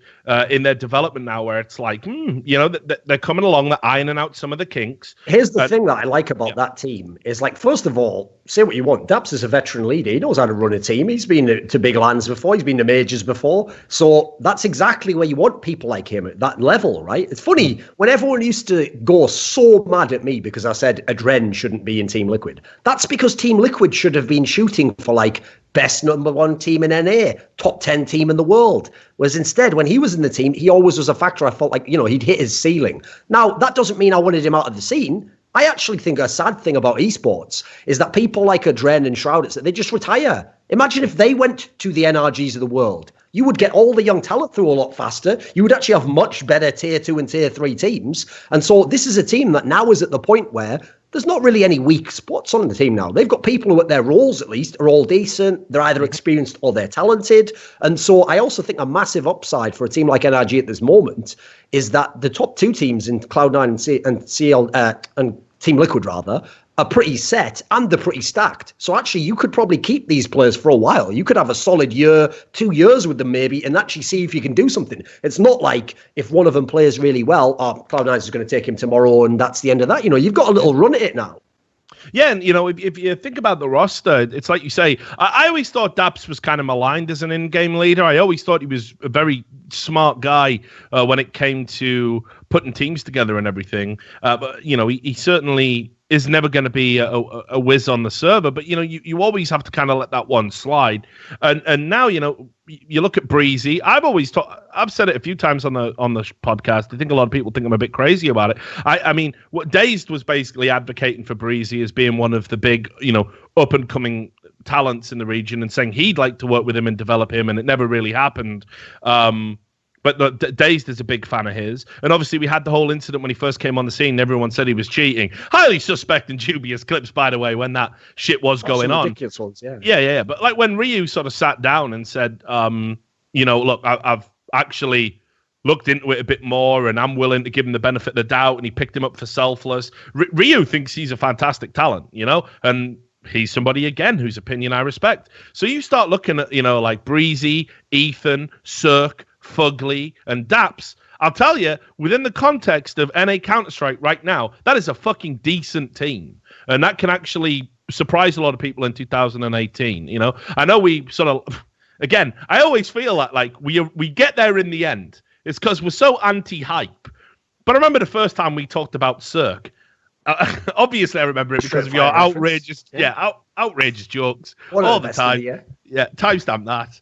in their development now where it's like, they're coming along, they're ironing out some of the kinks. Here's the thing that I like about that team is, like, first of all, say what you want. Daps is a veteran leader. He knows how to run a team. He's been to big lands before. He's been to majors before. So that's exactly where you want people like him at that level, right? It's funny, when everyone used to go so mad at me because I said Adren shouldn't be in Team Liquid, that's because Team Liquid should have been shooting for, like, best number one team in NA, top 10 team in the world. Whereas instead, when he was in the team, he always was a factor. I felt like, he'd hit his ceiling. Now, that doesn't mean I wanted him out of the scene. I actually think a sad thing about esports is that people like Adren and Shroud, it's that they just retire. Imagine if they went to the NRGs of the world. You would get all the young talent through a lot faster. You would actually have much better tier 2 and tier 3 teams. And so this is a team that now is at the point where there's not really any weak spots on the team now. They've got people who at their roles, at least, are all decent. They're either experienced or they're talented. And so I also think a massive upside for a team like NRG at this moment is that the top two teams in Cloud9 and CL and Team Liquid, rather, are pretty set and they're pretty stacked. So actually, you could probably keep these players for a while. You could have a solid year, 2 years with them maybe, and actually see if you can do something. It's not like if one of them plays really well, Cloud9 is going to take him tomorrow and that's the end of that. You've got a little run at it now. Yeah, and if you think about the roster, it's like you say, I always thought Daps was kind of maligned as an in-game leader. I always thought he was a very smart guy when it came to putting teams together and everything. But, he certainly is never going to be a whiz on the server. But, you always have to kind of let that one slide. And now, you look at Breezy. I've said it a few times on the podcast. I think a lot of people think I'm a bit crazy about it. I mean, what Dazed was basically advocating for Breezy as being one of the big, up and coming talents in the region and saying he'd like to work with him and develop him, and it never really happened. But Dazed is a big fan of his. And obviously we had the whole incident when he first came on the scene. Everyone said he was cheating. Highly suspect and dubious clips, by the way, when that shit was going on. Ridiculous ones, yeah. Yeah. But like when Ryu sort of sat down and said, look, I've actually looked into it a bit more and I'm willing to give him the benefit of the doubt, and he picked him up for Selfless. Ryu thinks he's a fantastic talent, and he's somebody, again, whose opinion I respect. So you start looking at, like Breezy, Ethan, Cirque, Fugly, and Daps. I'll tell you, within the context of NA Counter-Strike right now, that is a fucking decent team. And that can actually surprise a lot of people in 2018, I know we sort of... Again, I always feel like we get there in the end. It's because we're so anti-hype. But I remember the first time we talked about Cirque, Obviously, I remember it because of your outrageous, outrageous jokes all the time. Yeah, timestamp that.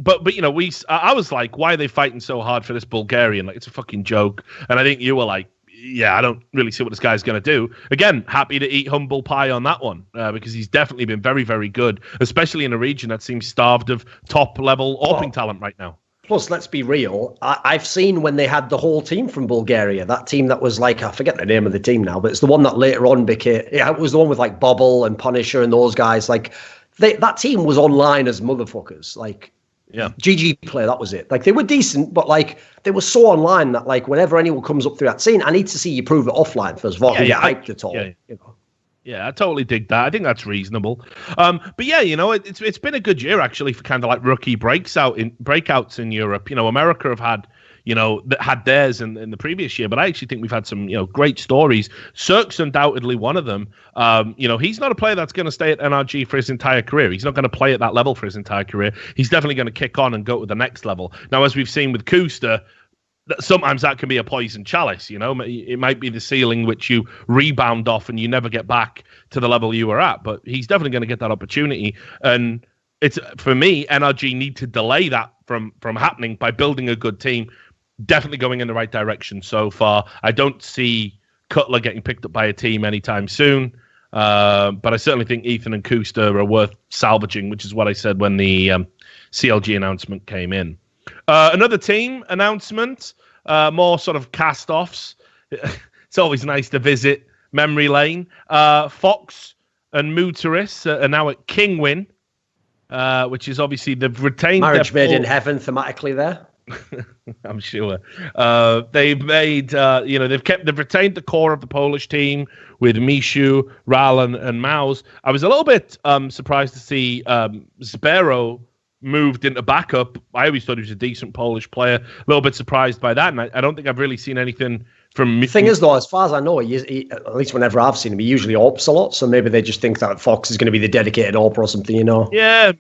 But you know, I was like, why are they fighting so hard for this Bulgarian? Like, it's a fucking joke. And I think you were like, yeah, I don't really see what this guy's going to do. Again, happy to eat humble pie on that one because he's definitely been very, very good, especially in a region that seems starved of top-level AWPing talent right now. Plus, let's be real. I've seen when they had the whole team from Bulgaria, that team that was like, I forget the name of the team now, but it's the one that later on became, it was the one with like Bobble and Punisher and those guys. Like, that team was online as motherfuckers. Like, GG play, that was it. Like, they were decent, but like, they were so online that like, whenever anyone comes up through that scene, I need to see you prove it offline first of all. Get hyped at all. You know? Yeah, I totally dig that. I think that's reasonable. But yeah, you know, it's been a good year actually for kind of like rookie breakouts in Europe. You know, America have had, you know, had theirs in the previous year, but I actually think we've had some, you know, great stories. Cirque's undoubtedly one of them. You know, he's not a player that's going to stay at NRG for his entire career. He's not going to play at that level for his entire career. He's definitely going to kick on and go to the next level. Now, as we've seen with Kuster, sometimes that can be a poison chalice, you know. It might be the ceiling which you rebound off and you never get back to the level you were at. But he's definitely going to get that opportunity. And it's, for me, NRG need to delay that from happening by building a good team. Definitely going in the right direction so far. I don't see Cutler getting picked up by a team anytime soon. But I certainly think Ethan and Kuster are worth salvaging, which is what I said when the CLG announcement came in. Another team announcement, more sort of cast-offs. It's always nice to visit memory lane. Fox and Mooteris are now at Kingwin, which is obviously they've retained marriage made in heaven thematically there. I'm sure. They've made, they've retained the core of the Polish team with Mishu, Ralan, and Maus. I was a little bit surprised to see Zbero moved into backup. I always thought he was a decent Polish player. A little bit surprised by that, and I don't think I've really seen anything from. The thing is, though, as far as I know, he, at least whenever I've seen him, he usually AWPs a lot. So maybe they just think that Fox is going to be the dedicated AWPer or something, you know? Yeah,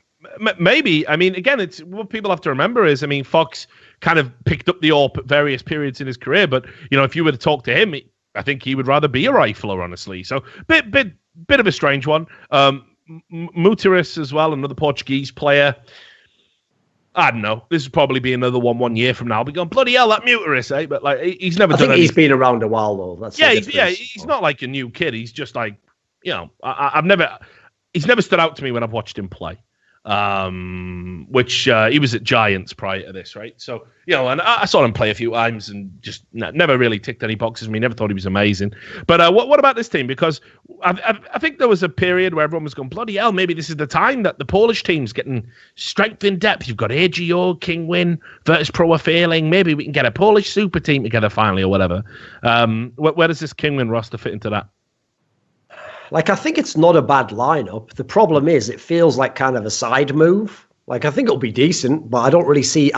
maybe. I mean, again, it's what people have to remember is, I mean, Fox kind of picked up the AWP at various periods in his career, but you know, if you were to talk to him, I think he would rather be a rifler, honestly. So bit of a strange one. Mooteris as well, another Portuguese player. I don't know. This will probably be another one year from now. I'll be going, bloody hell, that Mooteris, eh? But like, he's never done anything. He's been around a while, though. He's not like a new kid. He's just like, you know, he's never stood out to me when I've watched him play. Which he was at Giants prior to this, right? So, you know, and I saw him play a few times and just never really ticked any boxes. I mean, never thought he was amazing. But what about this team? Because I think there was a period where everyone was going, bloody hell, maybe this is the time that the Polish team's getting strength in depth. You've got AGO, Kingwin, Virtus.Pro are failing. Maybe we can get a Polish super team together finally or whatever. Where does this Kingwin roster fit into that? Like, I think it's not a bad lineup. The problem is it feels like kind of a side move. Like, I think it'll be decent, but I don't really see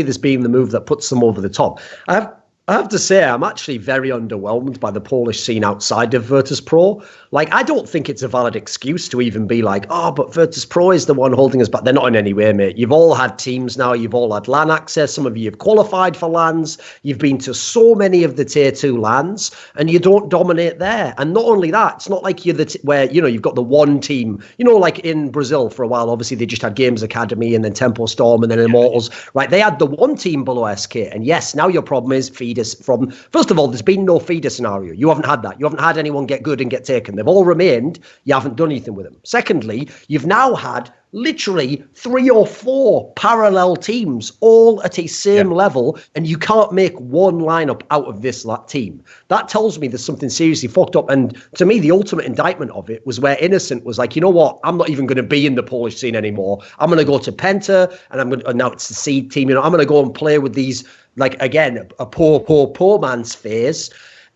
this being the move that puts them over the top. I have to say, I'm actually very underwhelmed by the Polish scene outside of Virtus.Pro. Like, I don't think it's a valid excuse to even be like, oh, but Virtus.Pro is the one holding us back. They're not in any way, mate. You've all had teams now. You've all had LAN access. Some of you have qualified for LANs. You've been to so many of the tier 2 LANs, and you don't dominate there. And not only that, it's not like you're where, you know, you've got the one team, you know, like in Brazil for a while, obviously they just had Games Academy and then Tempo Storm and then Immortals, right? They had the one team below SK. And yes, now your problem is feeders from, first of all, there's been no feeder scenario. You haven't had that. You haven't had anyone get good and get taken. They've all remained. You haven't done anything with them. Secondly, you've now had literally 3 or 4 parallel teams all at a same level, and you can't make one lineup out of this team. That tells me there's something seriously fucked up. And to me, the ultimate indictment of it was where Innocent was like, you know what? I'm not even going to be in the Polish scene anymore. I'm going to go to Penta, and now it's the seed team. You know, I'm going to go and play with these, like, again, a poor man's phase.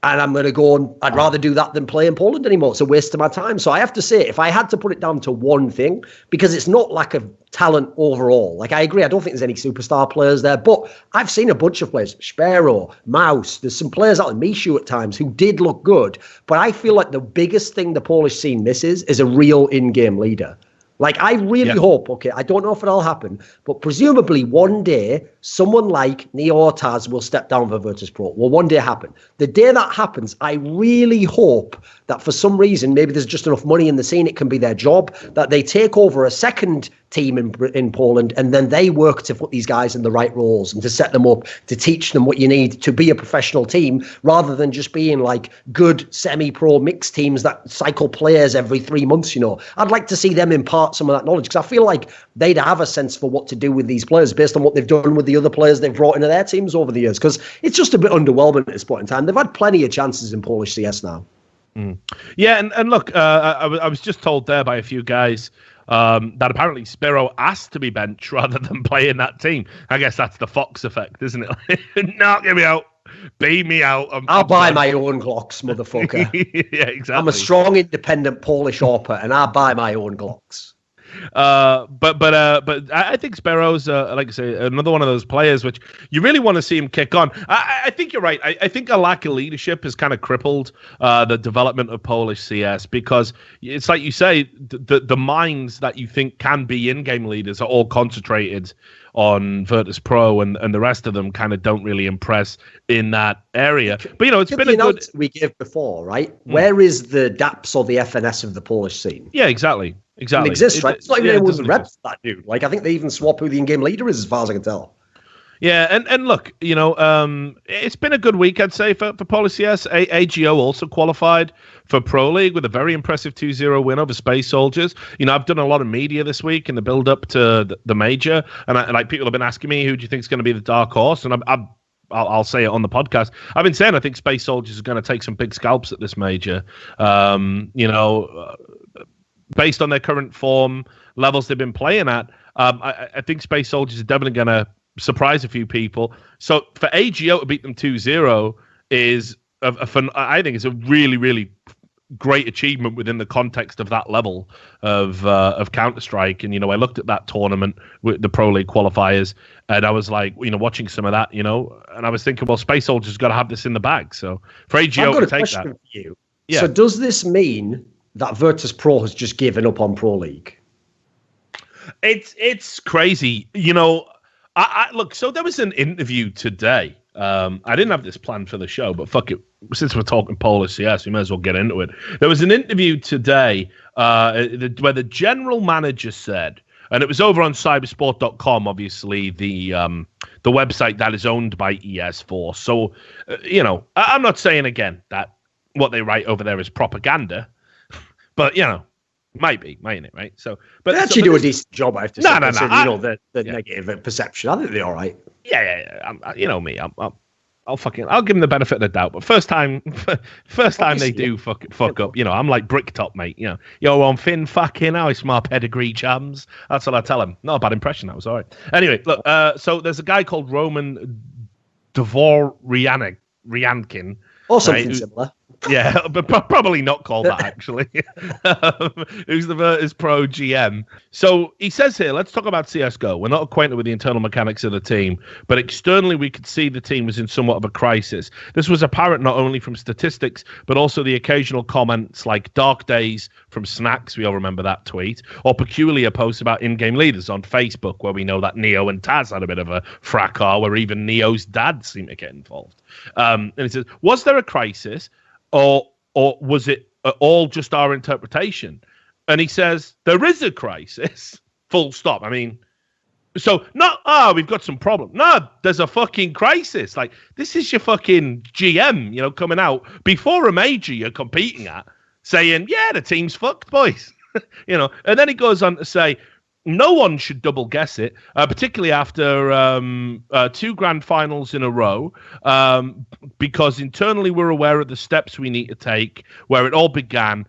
And I'm going to go and I'd rather do that than play in Poland anymore. It's a waste of my time. So I have to say, if I had to put it down to one thing, because it's not lack of talent overall. Like, I agree, I don't think there's any superstar players there, but I've seen a bunch of players, Spero, Maus, there's some players out in Mishu at times who did look good. But I feel like the biggest thing the Polish scene misses is a real in-game leader. Like, I really hope, okay, I don't know if it'll happen, but presumably one day, someone like Neo or Taz will step down for Virtus.Pro. Will one day happen. The day that happens, I really hope that for some reason, maybe there's just enough money in the scene, it can be their job, that they take over a second team in Poland, and then they work to put these guys in the right roles and to set them up, to teach them what you need to be a professional team, rather than just being like good semi-pro mixed teams that cycle players every 3 months, I'd like to see them impart some of that knowledge, because I feel like they'd have a sense for what to do with these players based on what they've done with the other players they've brought into their teams over the years, because it's just a bit underwhelming at this point in time. They've had plenty of chances in Polish CS now. Yeah, and look, I was just told there by a few guys that apparently Spiro asked to be benched rather than play in that team. I guess that's the Fox effect, isn't it? No, get me out. Beat me out. I'll buy my own Glocks, motherfucker. Yeah, exactly. I'm a strong, independent Polish AWPer, and I buy my own Glocks. But I think Sparrow's like I say, another one of those players which you really want to see him kick on. I think you're right. I think a lack of leadership has kind of crippled the development of Polish CS, because it's like you say, the minds that you think can be in-game leaders are all concentrated on Virtus.Pro, and the rest of them kind of don't really impress in that area. But it's been a good we gave before, right? Where is the DAPS or the FNS of the Polish scene? Yeah, exactly. It exists, right? It's not even anyone who reps that dude. Like, I think they even swap who the in-game leader is, as far as I can tell. Yeah, and look, it's been a good week, I'd say, for Polish CS. AGO also qualified for Pro League with a very impressive 2-0 win over Space Soldiers. I've done a lot of media this week in the build-up to the major, and people have been asking me, who do you think is going to be the dark horse? And I'll say it on the podcast. I've been saying I think Space Soldiers are going to take some big scalps at this major. Based on their current form, levels they've been playing at, I think Space Soldiers are definitely going to surprise a few people. So for AGO to beat them 2-0 is, I think it's a really, really great achievement within the context of that level of Counter-Strike. And, I looked at that tournament with the Pro League qualifiers, and I was like, watching some of that, and I was thinking, well, Space Soldiers got to have this in the bag. So for AGO to take that. For you. Yeah. So does this mean that Virtus.Pro has just given up on Pro League? It's crazy. I look, so there was an interview today. I didn't have this planned for the show, but fuck it. Since we're talking Polish CS, we may as well get into it. There was an interview today where the general manager said, and it was over on cybersport.com, obviously, the website that is owned by ES4. So, I'm not saying, again, that what they write over there is propaganda. But, might be, mightn't it, right? So, but they actually do a decent job, I have to say. No. The negative perception. I think they're all right. Yeah. Me. I'll give them the benefit of the doubt. But first time they do fuck up. I'm like Bricktop, mate. Yo, on Finn fucking how it's my pedigree chums. That's what I tell him. Not a bad impression. That was all right. Anyway, look. So there's a guy called Roman Dvoryankin. Or something similar. Yeah, but probably not called that, actually. Who's the Virtus.Pro GM. So he says here, let's talk about CSGO. We're not acquainted with the internal mechanics of the team, but externally we could see the team was in somewhat of a crisis. This was apparent not only from statistics, but also the occasional comments like Dark Days from Snacks, we all remember that tweet, or peculiar posts about in-game leaders on Facebook, where we know that Neo and Taz had a bit of a fracas, where even Neo's dad seemed to get involved. And he says, was there a crisis? Or was it all just our interpretation? And he says, there is a crisis, full stop. I mean, so not, we've got some problem. No, there's a fucking crisis. Like, this is your fucking GM, coming out before a major you're competing at, saying, yeah, the team's fucked, boys. And then he goes on to say, no one should double guess it, particularly after 2 grand finals in a row, because internally we're aware of the steps we need to take, where it all began,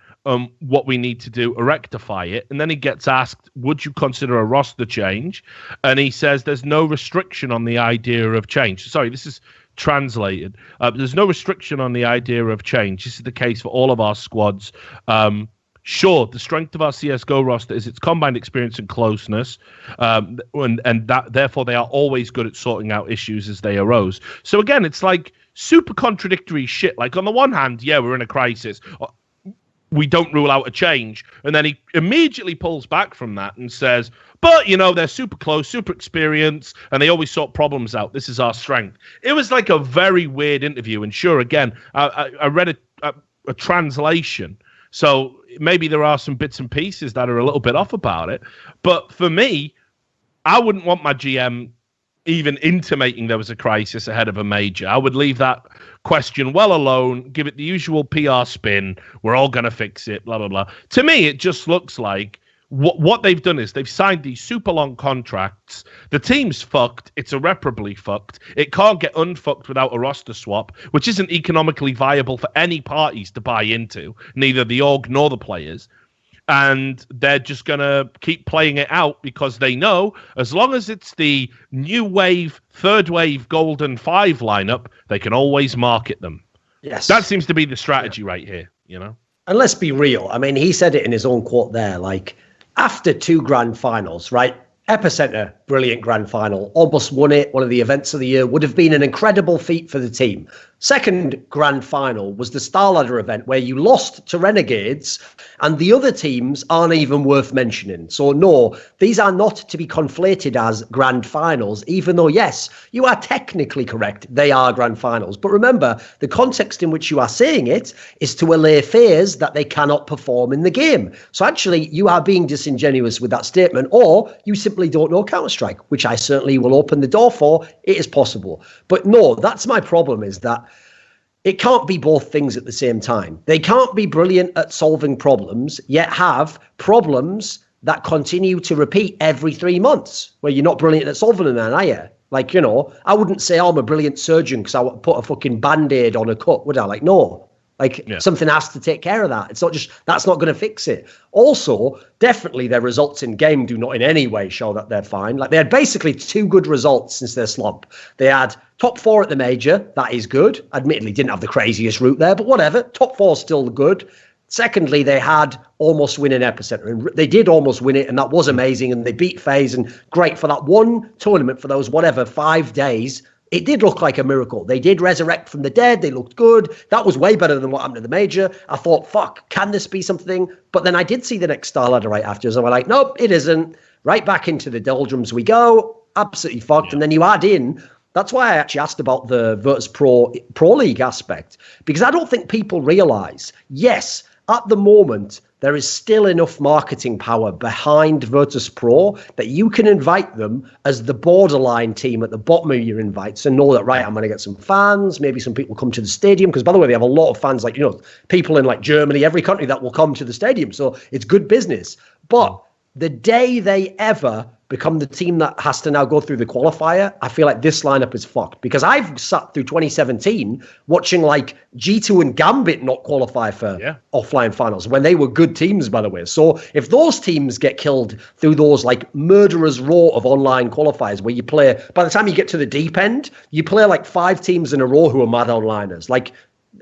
what we need to do to rectify it. And then he gets asked, would you consider a roster change? And he says there's no restriction on the idea of change. Sorry, this is translated. There's no restriction on the idea of change. This is the case for all of our squads. Sure, the strength of our CSGO roster is its combined experience and closeness, and that therefore they are always good at sorting out issues as they arose. So again, it's like super contradictory shit. Like, on the one hand, yeah, we're in a crisis. we don't rule out a change. And then he immediately pulls back from that and says, but, they're super close, super experienced, and they always sort problems out. This is our strength. It was like a very weird interview. And sure, again, I read a translation. So maybe there are some bits and pieces that are a little bit off about it. But for me, I wouldn't want my GM even intimating there was a crisis ahead of a major. I would leave that question well alone, give it the usual PR spin. We're all going to fix it, blah, blah, blah. To me, it just looks like what they've done is they've signed these super long contracts. The team's fucked. It's irreparably fucked. It can't get unfucked without a roster swap, which isn't economically viable for any parties to buy into, neither the org nor the players. And they're just going to keep playing it out because they know as long as it's the new wave, third wave, golden 5 lineup, they can always market them. Yes. That seems to be the strategy right here, And let's be real. I mean, he said it in his own quote there, like, after 2 grand finals, right? Epicenter, brilliant grand final, almost won it. One of the events of the year, would have been an incredible feat for the team. Second grand final was the Starladder event where you lost to Renegades and the other teams aren't even worth mentioning. So no, these are not to be conflated as grand finals, even though, yes, you are technically correct. They are grand finals. But remember, the context in which you are saying it is to allay fears that they cannot perform in the game. So actually, you are being disingenuous with that statement, or you simply don't know Counter-Strike, which I certainly will open the door for. It is possible. But no, that's my problem, is that it can't be both things at the same time. They can't be brilliant at solving problems, yet have problems that continue to repeat every 3 months, where you're not brilliant at solving them then, are you? Like, I wouldn't say, I'm a brilliant surgeon because I would put a fucking Band-Aid on a cut, would I? Like, no. Something has to take care of that. It's not just, that's not going to fix it. Also, definitely their results in game do not in any way show that they're fine. Like, they had basically 2 good results since their slump. They had top 4 at the major. That is good. Admittedly, didn't have the craziest route there, but whatever. Top 4 still good. Secondly, they had almost winning Epicenter, and they did almost win it, and that was amazing, and they beat FaZe, and great for that one tournament for those, 5 days. It did look like a miracle. They did resurrect from the dead. They looked good. That was way better than what happened to the major. I thought, fuck, can this be something? But then I did see the next Starladder right after. So I was like, nope, it isn't. Right back into the doldrums we go. Absolutely fucked. Yeah. And then you add in, that's why I actually asked about the Virtus.Pro League aspect, because I don't think people realize, yes, at the moment, there is still enough marketing power behind Virtus.Pro that you can invite them as the borderline team at the bottom of your invites and know that, right, I'm going to get some fans, maybe some people come to the stadium. Because, by the way, they have a lot of fans, like, people in, like, Germany, every country that will come to the stadium. So it's good business. But the day they ever become the team that has to now go through the qualifier, I feel like this lineup is fucked. Because I've sat through 2017 watching, like, G2 and Gambit not qualify for offline finals when they were good teams, by the way. So if those teams get killed through those, like, murderer's row of online qualifiers where you play, by the time you get to the deep end, you play like 5 teams in a row who are mad onliners. Like,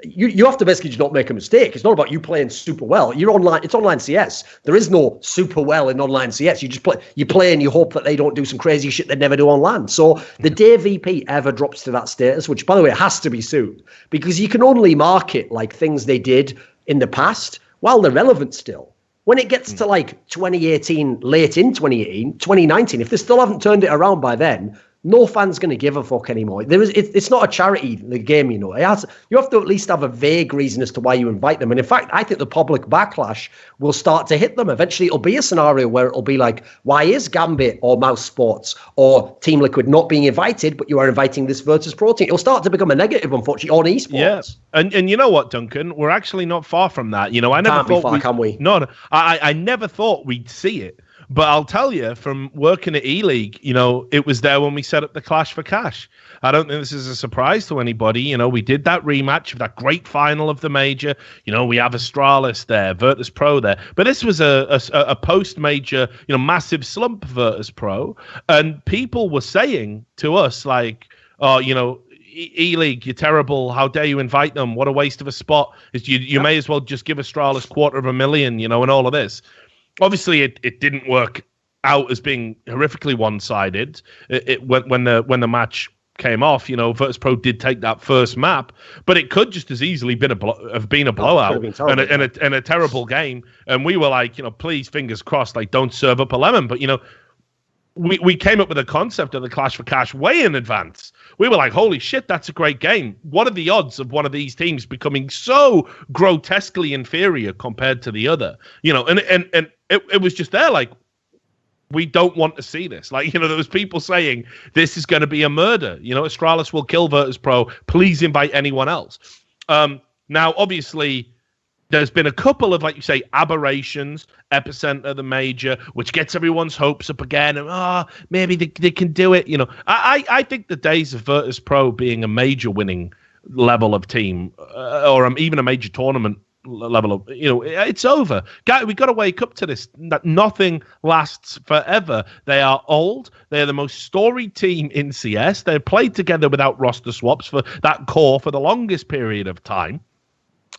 you have to basically just not make a mistake. It's not about you playing super well. You're online. It's online CS. There is no super well in online CS. You just play and you hope that they don't do some crazy shit they'd never do on LAN. So the day VP ever drops to that status, which, by the way, has to be soon, because you can only market like things they did in the past while they're relevant still. When it gets to like 2018, late in 2018, 2019, if they still haven't turned it around by then, no fan's going to give a fuck anymore. It's not a charity, the game, you have to at least have a vague reason as to why you invite them. And in fact, I think the public backlash will start to hit them. Eventually, it'll be a scenario where it'll be like, why is Gambit or Mouse Sports or Team Liquid not being invited, but you are inviting this Virtus.Pro team? It'll start to become a negative, unfortunately, on esports. Yeah. And you know what, Duncan? We're actually not far from that. I never thought can we? No, I never thought we'd see it. But I'll tell you, from working at E-League, it was there when we set up the Clash for Cash. I don't think this is a surprise to anybody. We did that rematch of that great final of the major. We have Astralis there, Virtus.Pro there. But this was a post-major, massive slump Virtus.Pro. And people were saying to us, like, oh, E-League, you're terrible. How dare you invite them? What a waste of a spot. You may as well just give Astralis $250,000, and all of this. Obviously, it didn't work out as being horrifically one-sided. When the match came off. Virtus.Pro did take that first map, but it could just as easily have been a blowout and a terrible game. And we were like, please, fingers crossed, like don't serve up a lemon. But we came up with a concept of the Clash for Cash way in advance. We were like, holy shit, that's a great game. What are the odds of one of these teams becoming so grotesquely inferior compared to the other? And it was just there, like, we don't want to see this. Like, there was people saying this is going to be a murder. Astralis will kill Virtus.Pro. Please invite anyone else. Now, obviously, there's been a couple of, like you say, aberrations, Epicenter, the major, which gets everyone's hopes up again. And, maybe they can do it. I think the days of Virtus.Pro being a major winning level of team or even a major tournament level of, it's over. We got to wake up to this, that nothing lasts forever. They are old. They're the most storied team in CS. They've played together without roster swaps for that core for the longest period of time.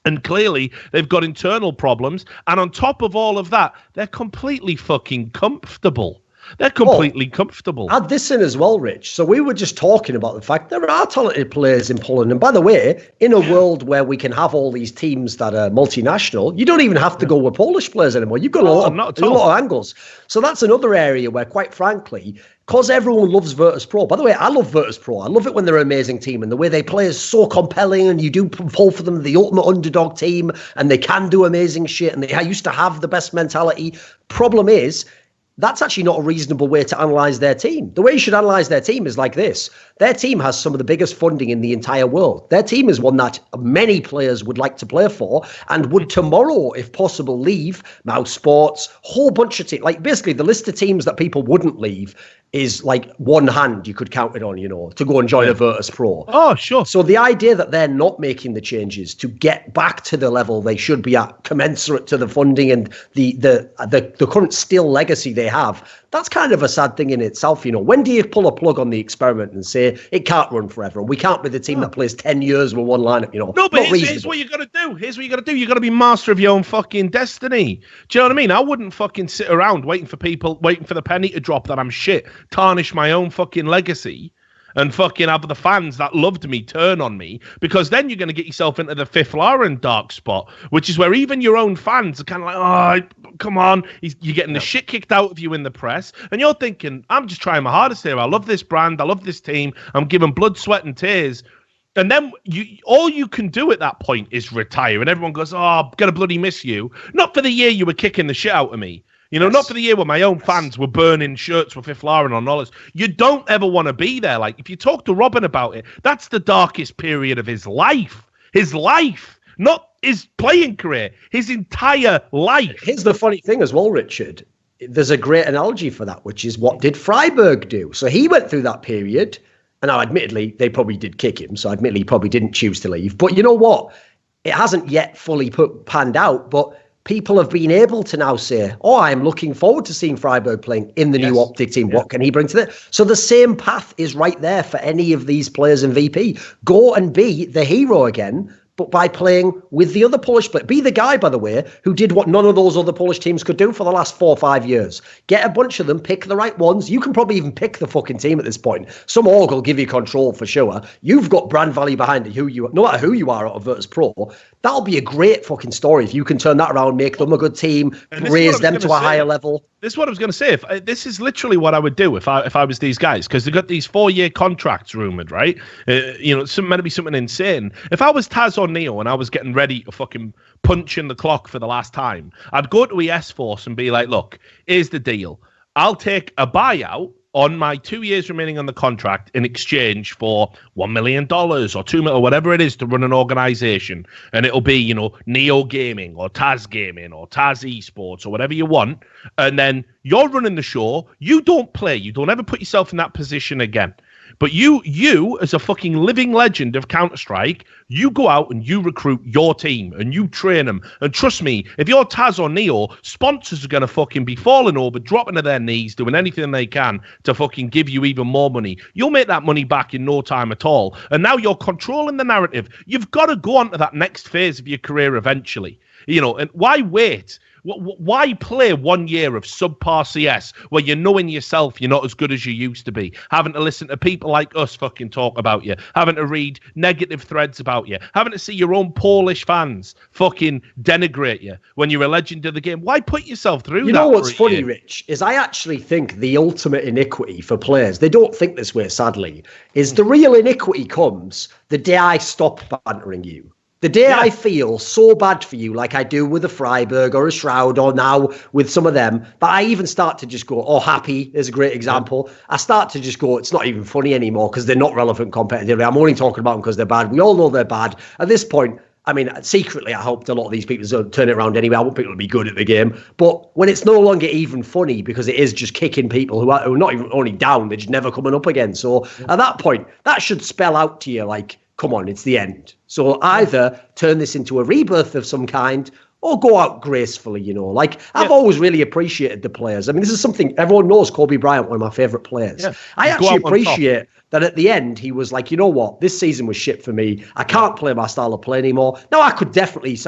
And clearly, they've got internal problems. And on top of all of that, they're completely fucking comfortable. They're completely comfortable. Add this in as well, Rich. So we were just talking about the fact there are talented players in Poland. And by the way, in a world where we can have all these teams that are multinational, you don't even have to go with Polish players anymore. You've got a lot of angles. So that's another area where, quite frankly, because everyone loves Virtus.Pro. By the way, I love Virtus.Pro. I love it when they're an amazing team, and the way they play is so compelling, and you do pull for them, the ultimate underdog team, and they can do amazing shit, and they used to have the best mentality. Problem is, that's actually not a reasonable way to analyze their team. The way you should analyze their team is like this. Their team has some of the biggest funding in the entire world. Their team is one that many players would like to play for and would tomorrow, if possible, leave. Mouse Sports, whole bunch of teams. Like, basically, the list of teams that people wouldn't leave is like one hand you could count it on, to go and join a Virtus.Pro. Oh, sure. So the idea that they're not making the changes to get back to the level they should be at, commensurate to the funding and the current still legacy they have, that's kind of a sad thing in itself. When do you pull a plug on the experiment and say it can't run forever? We can't be the team that plays 10 years with one lineup, No, but here's what you got to do. You got to be master of your own fucking destiny. Do you know what I mean? I wouldn't fucking sit around waiting for the penny to drop that I'm shit, tarnish my own fucking legacy, and fucking have the fans that loved me turn on me, because then you're going to get yourself into the Fifth Lauren dark spot, which is where even your own fans are kind of like, oh, come on. You're getting the shit kicked out of you in the press, and you're thinking, I'm just trying my hardest here. I love this brand. I love this team. I'm giving blood, sweat, and tears. And then all you can do at that point is retire, and everyone goes, oh, I'm going to bloody miss you. Not for the year you were kicking the shit out of me. Not for the year where my own fans were burning shirts with Fifth Lauren on all this. You don't ever want to be there. Like, if you talk to Robin about it, that's the darkest period of his life. His life, not his playing career, his entire life. Here's the funny thing as well, Richard. There's a great analogy for that, which is what did Freiburg do? So he went through that period, and now admittedly, they probably did kick him, so admittedly, he probably didn't choose to leave. But you know what? It hasn't yet fully panned out, but people have been able to now say, oh, I'm looking forward to seeing Freiburg playing in the new Optic team. Yeah. What can he bring to that? So the same path is right there for any of these players in VP. Go and be the hero again, but by playing with the other Polish player. Be the guy, by the way, who did what none of those other Polish teams could do for the last 4 or 5 years. Get a bunch of them, pick the right ones. You can probably even pick the fucking team at this point. Some org will give you control for sure. You've got brand value behind it, no matter who you are out of Virtus.Pro. That'll be a great fucking story if you can turn that around, make them a good team, raise them to a higher level. This is what I was going to say. This is literally what I would do if I was these guys, because they've got these 4-year contracts rumored, right? It's meant to be something insane. If I was Taz or Neo and I was getting ready to fucking punch in the clock for the last time, I'd go to ES Force and be like, look, here's the deal. I'll take a buyout on my 2 years remaining on the contract in exchange for $1 million or $2 million or whatever it is to run an organization. And it'll be, Neo Gaming or Taz Gaming or Taz Esports or whatever you want. And then you're running the show. You don't play. You don't ever put yourself in that position again. But you as a fucking living legend of Counter-Strike, you go out and you recruit your team and you train them. And trust me, if you're Taz or Neo, sponsors are going to fucking be falling over, dropping to their knees, doing anything they can to fucking give you even more money. You'll make that money back in no time at all. And now you're controlling the narrative. You've got to go on to that next phase of your career eventually. And why wait? Why play 1 year of subpar CS where you know in yourself you're not as good as you used to be, having to listen to people like us fucking talk about you, having to read negative threads about you, having to see your own Polish fans fucking denigrate you when you're a legend of the game? Why put yourself through that? You know what's funny, Rich, is I actually think the ultimate iniquity for players, they don't think this way, sadly, is the real iniquity comes the day I stop bantering you. The day I feel so bad for you, like I do with a Freiburg or a Shroud, or now with some of them, that I even start to just go, Happy is a great example. I start to just go, it's not even funny anymore because they're not relevant competitively. I'm only talking about them because they're bad. We all know they're bad. At this point, I mean, secretly, I hoped a lot of these people would turn it around anyway. I want people to be good at the game. But when it's no longer even funny because it is just kicking people who are not even only down, they're just never coming up again. So at that point, that should spell out to you like, come on, it's the end. So either turn this into a rebirth of some kind or go out gracefully, Like, I've always really appreciated the players. I mean, this is something everyone knows. Kobe Bryant, one of my favourite players. Yeah. I actually appreciate that at the end, he was like, you know what? This season was shit for me. I can't play my style of play anymore. Now, I could definitely,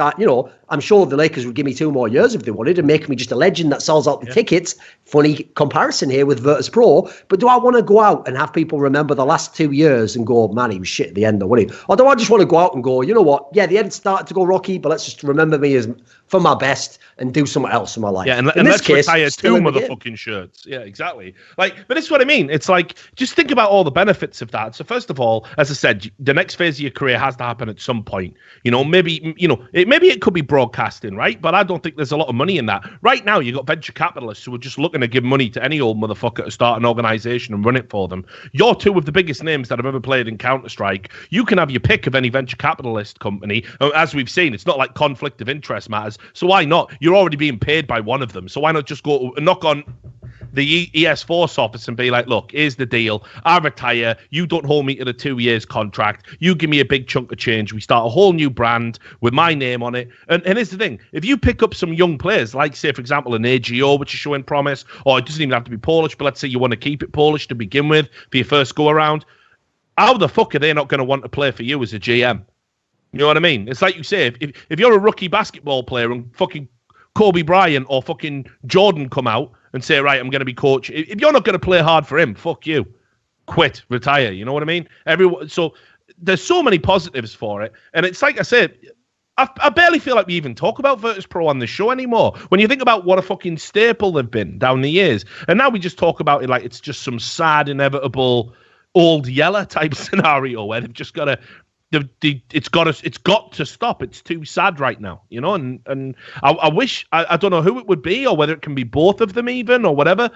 I'm sure the Lakers would give me 2 more years if they wanted and make me just a legend that sells out the tickets. Funny comparison here with Virtus.Pro. But do I want to go out and have people remember the last 2 years and go, man, he was shit at the end, though, wasn't he? Or do I just want to go out and go, you know what? Yeah, the end started to go rocky, but let's just remember me as for my best and do something else in my life. Yeah, and let's retire 2 motherfucking shirts. Yeah, exactly. Like, but it's what I mean. It's like, just think about all the benefits of that. So first of all, as I said, the next phase of your career has to happen at some point. Maybe it could be broadcasting, right? But I don't think there's a lot of money in that. Right now, you've got venture capitalists who are just looking to give money to any old motherfucker to start an organization and run it for them. You're 2 of the biggest names that have ever played in Counter-Strike. You can have your pick of any venture capitalist company. As we've seen, it's not like conflict of interest matters. So why not? You're already being paid by one of them. So why not just go knock on the ES Force office and be like, look, here's the deal. I retire. You don't hold me to the 2 years contract. You give me a big chunk of change. We start a whole new brand with my name on it. And here's the thing. If you pick up some young players, like, say, for example, an AGO, which is showing promise, or it doesn't even have to be Polish, but let's say you want to keep it Polish to begin with for your first go-around, how the fuck are they not going to want to play for you as a GM? You know what I mean? It's like you say, if you're a rookie basketball player and fucking Kobe Bryant or fucking Jordan come out and say, right, I'm going to be coach. If you're not going to play hard for him, fuck you. Quit, retire. You know what I mean? So there's so many positives for it. And it's like I said, I barely feel like we even talk about Virtus.Pro on the show anymore. When you think about what a fucking staple they've been down the years. And now we just talk about it like it's just some sad, inevitable, old Yeller type scenario where they've just got to... It's got to stop. It's too sad right now, and I wish I don't know who it would be or whether it can be both of them even or whatever.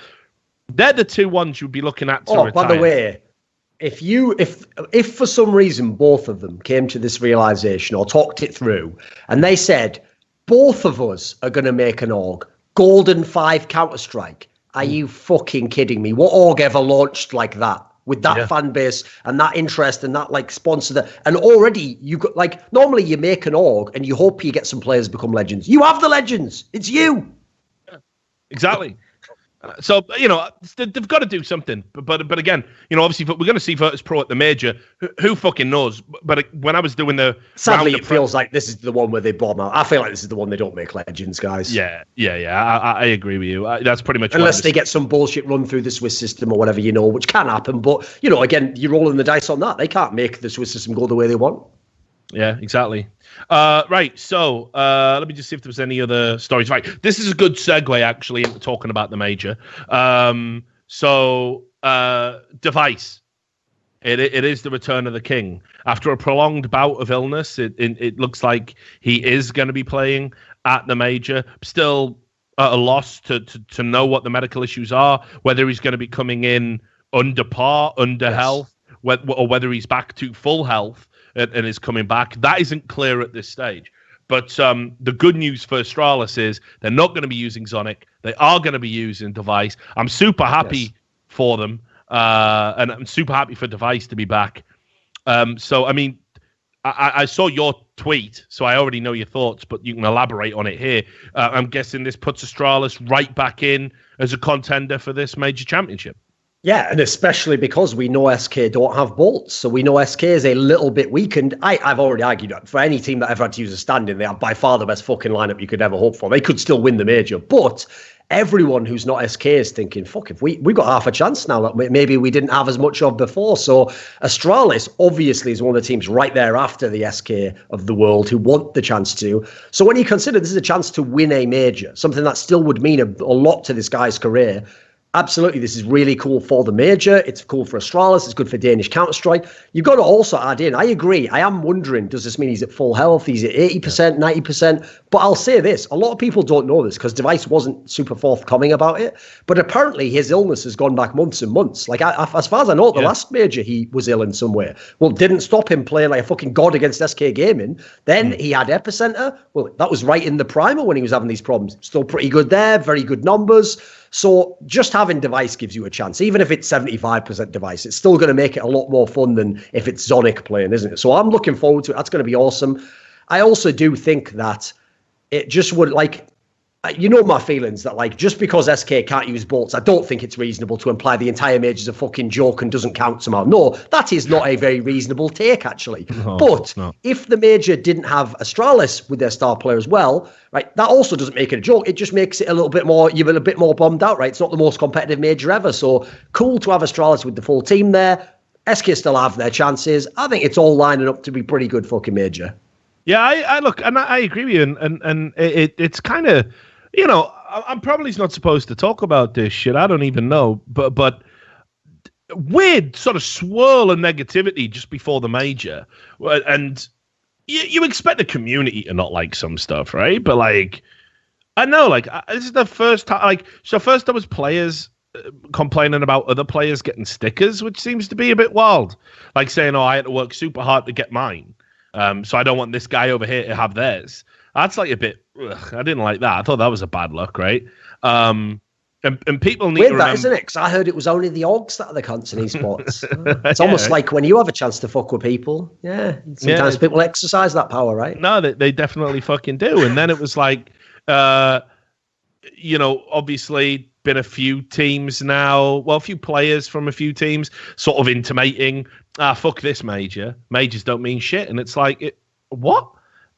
They're the 2 ones you'd be looking at to retire. By the way, if for some reason both of them came to this realization or talked it through and they said both of us are going to make an org, Golden 5 Counter-Strike, are you fucking kidding me? What org ever launched like that? With that fan base and that interest and that like sponsor that, and already you got like normally you make an org and you hope you get some players become legends. You have the legends. It's you. Exactly. So they've got to do something. But again, obviously we're going to see Virtus.Pro at the major. Who fucking knows? But when I was doing the sadly, it feels like this is the one where they bomb out. I feel like this is the one they don't make legends, guys. Yeah. I agree with you. That's pretty much unless they get some bullshit run through the Swiss system or whatever, which can happen. But again, you're rolling the dice on that. They can't make the Swiss system go the way they want. Yeah, exactly. Right, so let me just see if there was any other stories. Right, this is a good segue, actually, into talking about the major. Device. It is the return of the king. After a prolonged bout of illness, it looks like he is going to be playing at the major. Still at a loss to know what the medical issues are, whether he's going to be coming in under par, under health, or whether he's back to full health and is coming back. That isn't clear at this stage. But the good news for Astralis is they're not going to be using Zonic. They are going to be using Device. I'm super happy for them. And I'm super happy for Device to be back. I saw your tweet, so I already know your thoughts, but you can elaborate on it here. I'm guessing this puts Astralis right back in as a contender for this major championship. Yeah, and especially because we know SK don't have bolts, so we know SK is a little bit weakened. I've already argued that for any team that ever had to use a stand-in, they have by far the best fucking lineup you could ever hope for. They could still win the major, but everyone who's not SK is thinking, fuck, if we got half a chance now that maybe we didn't have as much of before. So Astralis obviously is one of the teams right there after the SK of the world who want the chance to. So when you consider this is a chance to win a major, something that still would mean a lot to this guy's career, absolutely, this is really cool for the major. It's cool for Astralis. It's good for Danish Counter-Strike. You've got to also add in, I agree, I am wondering, does this mean he's at full health? He's at 80%, 90%? But I'll say this, a lot of people don't know this because Device wasn't super forthcoming about it. But apparently his illness has gone back months and months. Like, as far as I know, the last major he was ill in some way. Well, didn't stop him playing like a fucking god against SK Gaming. Then he had Epicenter. Well, that was right in the primer when he was having these problems. Still pretty good there, very good numbers. So just having Device gives you a chance. Even if it's 75% Device, it's still going to make it a lot more fun than if it's Zonic playing, isn't it? So I'm looking forward to it. That's going to be awesome. I also do think that it just would, like, you know my feelings that, like, just because SK can't use bolts, I don't think it's reasonable to imply the entire major is a fucking joke and doesn't count somehow. No, that is not a very reasonable take, actually. No, but if the major didn't have Astralis with their star player as well, right, that also doesn't make it a joke. It just makes it a little bit more, you're a bit more bummed out, right? It's not the most competitive major ever. So cool to have Astralis with the full team there. SK still have their chances. I think it's all lining up to be pretty good fucking major. Yeah, I look, and I agree with you, and it's kind of, you know, I'm probably not supposed to talk about this shit. I don't even know, but weird sort of swirl of negativity just before the major, and you expect the community to not like some stuff, right? But like, I know, like, this is the first time, like, so first there was players complaining about other players getting stickers, which seems to be a bit wild, like saying, "Oh, I had to work super hard to get mine, so I don't want this guy over here to have theirs." That's like a bit. Ugh, I didn't like that. I thought that was a bad look, right? And people need to remember, isn't it? Because I heard it was only the orgs that are the cunts in esports. It's almost like when you have a chance to fuck with people. Yeah, sometimes people exercise that power, right? No, they definitely fucking do. And then it was like, you know, obviously been a few teams now, well, a few players from a few teams sort of intimating, fuck this major. Majors don't mean shit. And it's like, what?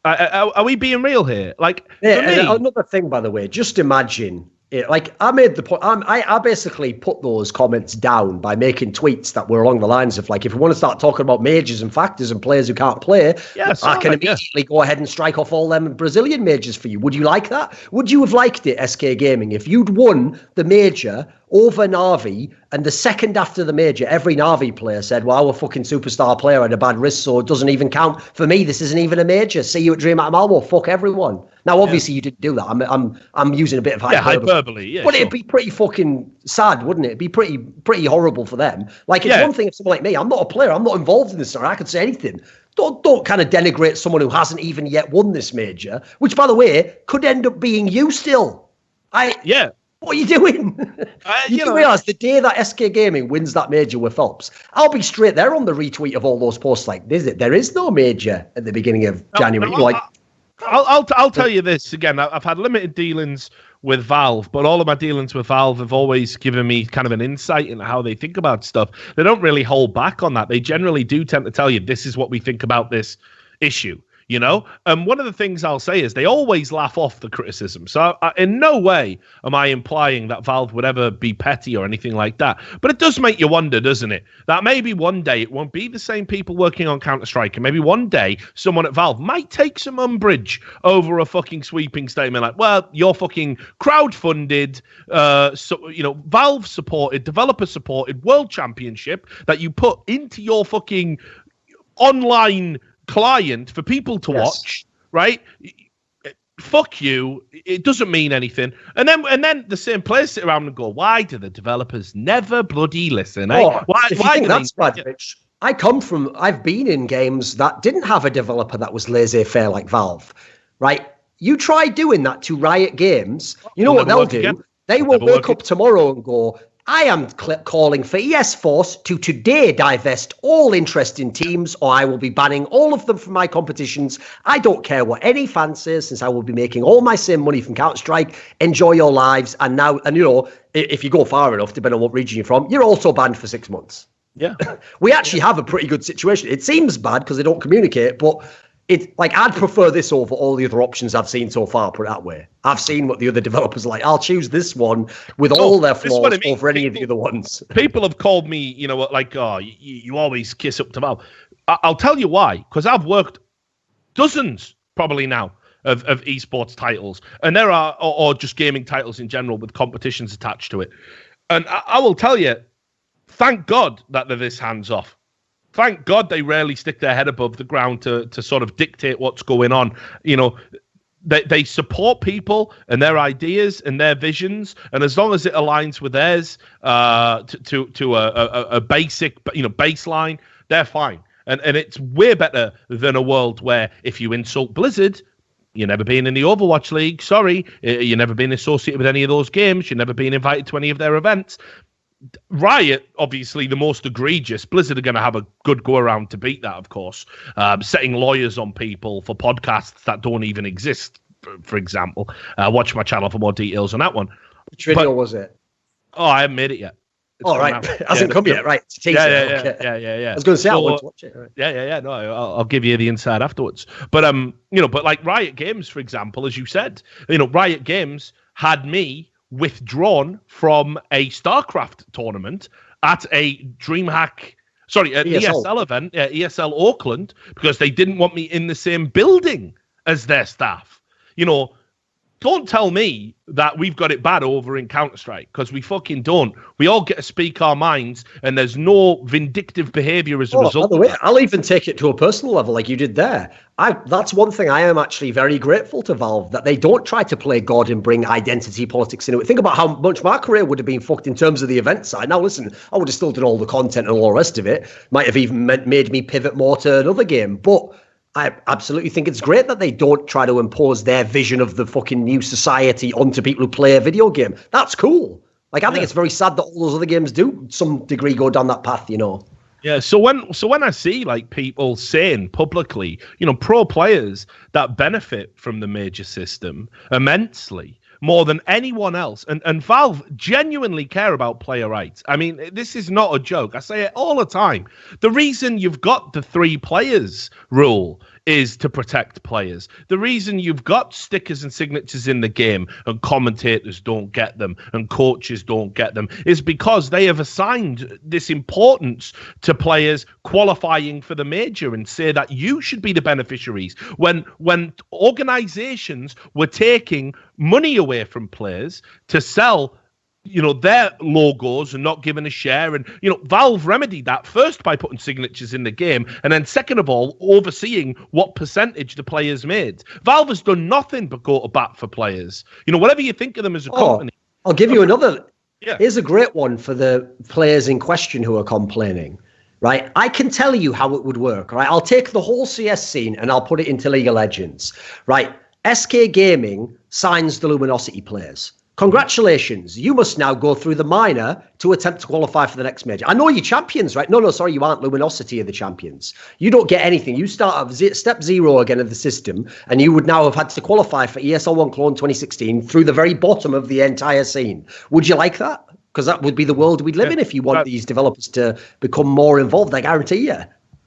Are we being real here? Like, yeah, and another thing, by the way, just imagine it. Like, I made the point. I basically put those comments down by making tweets that were along the lines of, like, if we want to start talking about majors and factors and players who can't play, I can immediately go ahead and strike off all them Brazilian majors for you. Would you like that? Would you have liked it, SK Gaming, if you'd won the major over Na'Vi, and the second after the major, every Na'Vi player said, "Well, our fucking superstar player had a bad wrist, so it doesn't even count for me. This isn't even a major. See you at Dream at Malmo. Fuck everyone." Now, obviously, you didn't do that. I'm using a bit of hyperbole. Yeah, but it'd be pretty fucking sad, wouldn't it? It'd be pretty horrible for them. Like, it's one thing if someone like me, I'm not a player, I'm not involved in this story, I could say anything. Don't kind of denigrate someone who hasn't even yet won this major, which, by the way, could end up being you still. What are you doing? You realise the day that SK Gaming wins that major with Phelps, I'll be straight there on the retweet of all those posts like, there is no major at the beginning of January. I'll tell you this again. I've had limited dealings with Valve, but all of my dealings with Valve have always given me kind of an insight into how they think about stuff. They don't really hold back on that. They generally do tend to tell you, this is what we think about this issue. You know, one of the things I'll say is they always laugh off the criticism. So in no way am I implying that Valve would ever be petty or anything like that. But it does make you wonder, doesn't it? That maybe one day it won't be the same people working on Counter-Strike. And maybe one day someone at Valve might take some umbrage over a fucking sweeping statement like, well, you're fucking crowdfunded, Valve-supported, developer-supported World Championship that you put into your fucking online client for people to watch, right? Fuck you. It doesn't mean anything. And then the same players sit around and go, why do the developers never bloody listen? Why do that's bad, Rich? I've been in games that didn't have a developer that was laissez-faire like Valve, right? You try doing that to Riot Games, you know what they'll do? They will wake up tomorrow and go, I am calling for ES Force to today divest all interest in teams, or I will be banning all of them from my competitions. I don't care what any fan says, since I will be making all my same money from Counter-Strike. Enjoy your lives. And if you go far enough, depending on what region you're from, you're also banned for 6 months. Yeah. We actually have a pretty good situation. It seems bad because they don't communicate, but I'd prefer this over all the other options I've seen so far, put it that way. I've seen what the other developers are like. I'll choose this one with all their flaws over any of the other ones. People have called me, you always kiss up to Valve. I'll tell you why. Because I've worked dozens, probably now, of esports titles. And there are, or just gaming titles in general with competitions attached to it. And I will tell you, thank God that they're this hands-off. Thank God they rarely stick their head above the ground to sort of dictate what's going on. They support people and their ideas and their visions, and as long as it aligns with theirs to a basic, baseline, they're fine. And it's way better than a world where if you insult Blizzard, you've never been in the Overwatch League. Sorry, you've never been associated with any of those games. You've never been invited to any of their events. Riot, obviously the most egregious. Blizzard are going to have a good go around to beat that, of course. Setting lawyers on people for podcasts that don't even exist, for example. Watch my channel for more details on that one. Which video was it? Oh, I haven't made it yet. All right, it hasn't come yet, right? Yeah. I was going to say, I want to watch it. Right. Yeah. No, I'll give you the inside afterwards. But but like Riot Games, for example, as you said, Riot Games had me withdrawn from a StarCraft tournament at a DreamHack, at ESL event, ESL Auckland, because they didn't want me in the same building as their staff. Don't tell me that we've got it bad over in Counter-Strike, because we fucking don't. We all get to speak our minds, and there's no vindictive behavior as a result. By the way, I'll even take it to a personal level like you did there. That's one thing I am actually very grateful to Valve, that they don't try to play God and bring identity politics into it. Think about how much my career would have been fucked in terms of the event side. Now, listen, I would have still done all the content and all the rest of it. Might have even made me pivot more to another game, but I absolutely think it's great that they don't try to impose their vision of the fucking new society onto people who play a video game. That's cool. I think it's very sad that all those other games do, some degree, go down that path, Yeah, so when I see people saying publicly, pro players that benefit from the major system immensely, more than anyone else. And Valve genuinely care about player rights. I mean, this is not a joke. I say it all the time. The reason you've got the 3 players rule is to protect players. The reason you've got stickers and signatures in the game and commentators don't get them and coaches don't get them is because they have assigned this importance to players qualifying for the major and say that you should be the beneficiaries. When organizations were taking money away from players to sell their logos and not giving a share. And, Valve remedied that first by putting signatures in the game. And then second of all, overseeing what percentage the players made. Valve has done nothing but go to bat for players. Whatever you think of them as a company. I'll give you another. Yeah. Here's a great one for the players in question who are complaining, right? I can tell you how it would work, right? I'll take the whole CS scene and I'll put it into League of Legends, right? SK Gaming signs the Luminosity players. Congratulations, you must now go through the minor to attempt to qualify for the next major. I know you're champions, right? No, sorry, you aren't. Luminosity are the champions. You don't get anything. You start at step 0 again of the system, and you would now have had to qualify for ESL 1 Clone 2016 through the very bottom of the entire scene. Would you like that? Because that would be the world we'd live in if you want these developers to become more involved, I guarantee you.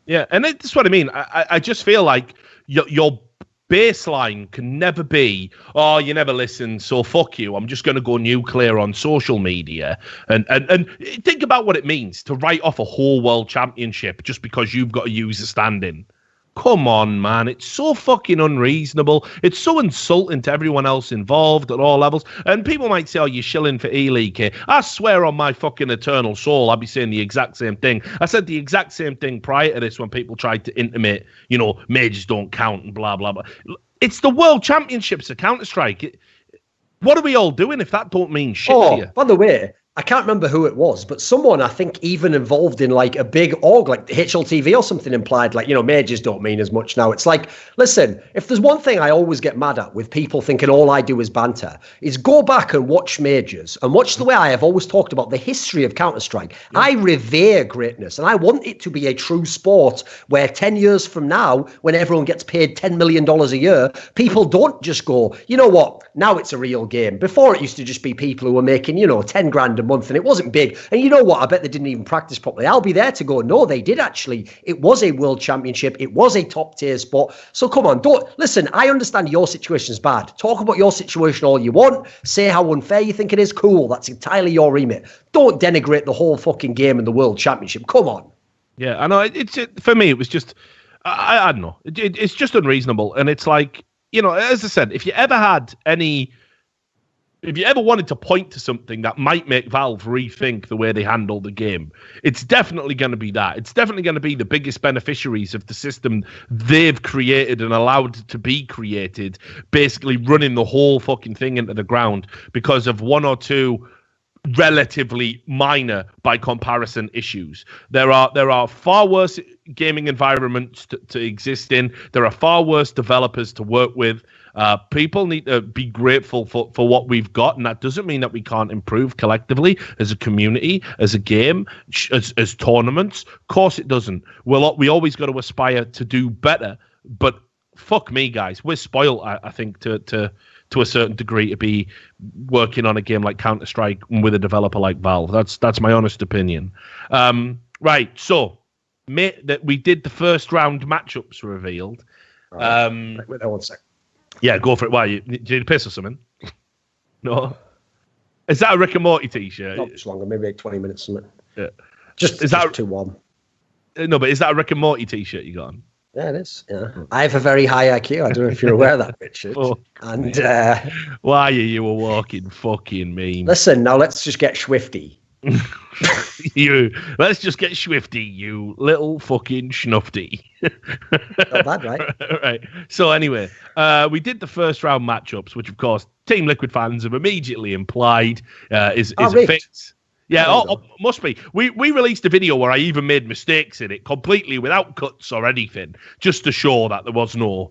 Yeah, and that's what I mean. I just feel like you're baseline can never be, oh, you never listen, so fuck you. I'm just going to go nuclear on social media. And think about what it means to write off a whole world championship just because you've got a user stand-in. Come on, man. It's so fucking unreasonable. It's so insulting to everyone else involved at all levels. And people might say, oh, you're shilling for E-League here. I swear on my fucking eternal soul, I'll be saying the exact same thing. I said the exact same thing prior to this when people tried to intimate, majors don't count and blah, blah, blah. It's the World Championships of Counter-Strike. What are we all doing if that don't mean shit to you? By the way, I can't remember who it was, but someone I think even involved in like a big org, like HLTV or something, implied like, majors don't mean as much now. It's like, listen, if there's one thing I always get mad at with people thinking all I do is banter, is go back and watch majors and watch the way I have always talked about the history of Counter-Strike. Yeah. I revere greatness and I want it to be a true sport where 10 years from now, when everyone gets paid $10 million a year, people don't just go, you know what, now it's a real game. Before it used to just be people who were making, 10 grand a month and it wasn't big. And you know what? I bet they didn't even practice properly. I'll be there to go, no, they did actually. It was a world championship. It was a top tier sport. So come on, listen, I understand your situation's bad. Talk about your situation all you want. Say how unfair you think it is. Cool. That's entirely your remit. Don't denigrate the whole fucking game and the world championship. Come on. Yeah, I know. For me, it was just, I don't know. It's just unreasonable. And it's like, as I said, if you ever wanted to point to something that might make Valve rethink the way they handle the game, it's definitely going to be that. It's definitely going to be the biggest beneficiaries of the system they've created and allowed to be created, basically running the whole fucking thing into the ground because of one or two relatively minor by comparison issues. There are far worse gaming environments to exist in. There are far worse developers to work with. People need to be grateful for what we've got, and that doesn't mean that we can't improve collectively as a community, as a game, as tournaments. Of course it doesn't. We always got to aspire to do better, but fuck me, guys. We're spoiled, I think, to a certain degree to be working on a game like Counter-Strike with a developer like Valve. That's my honest opinion. Right, so that we did the first round matchups revealed. Right. Wait there 1 sec. Yeah, go for it. Why? Did you need a piss or something? No. Is that a Rick and Morty t-shirt? Not much longer, maybe like 20 minutes something. Yeah. Just too warm. No, but is that a Rick and Morty t-shirt you got on? Yeah, it is. Yeah. I have a very high IQ. I don't know if you're aware of that, Richard. And why are you a walking fucking meme? Listen, now let's just get swifty. Let's just get swifty, you little fucking schnufty. Not bad, right? Right. So anyway, we did the first round matchups, which of course Team Liquid fans have immediately implied is a fix. Yeah, must be. We released a video where I even made mistakes in it completely without cuts or anything, just to show that there was no,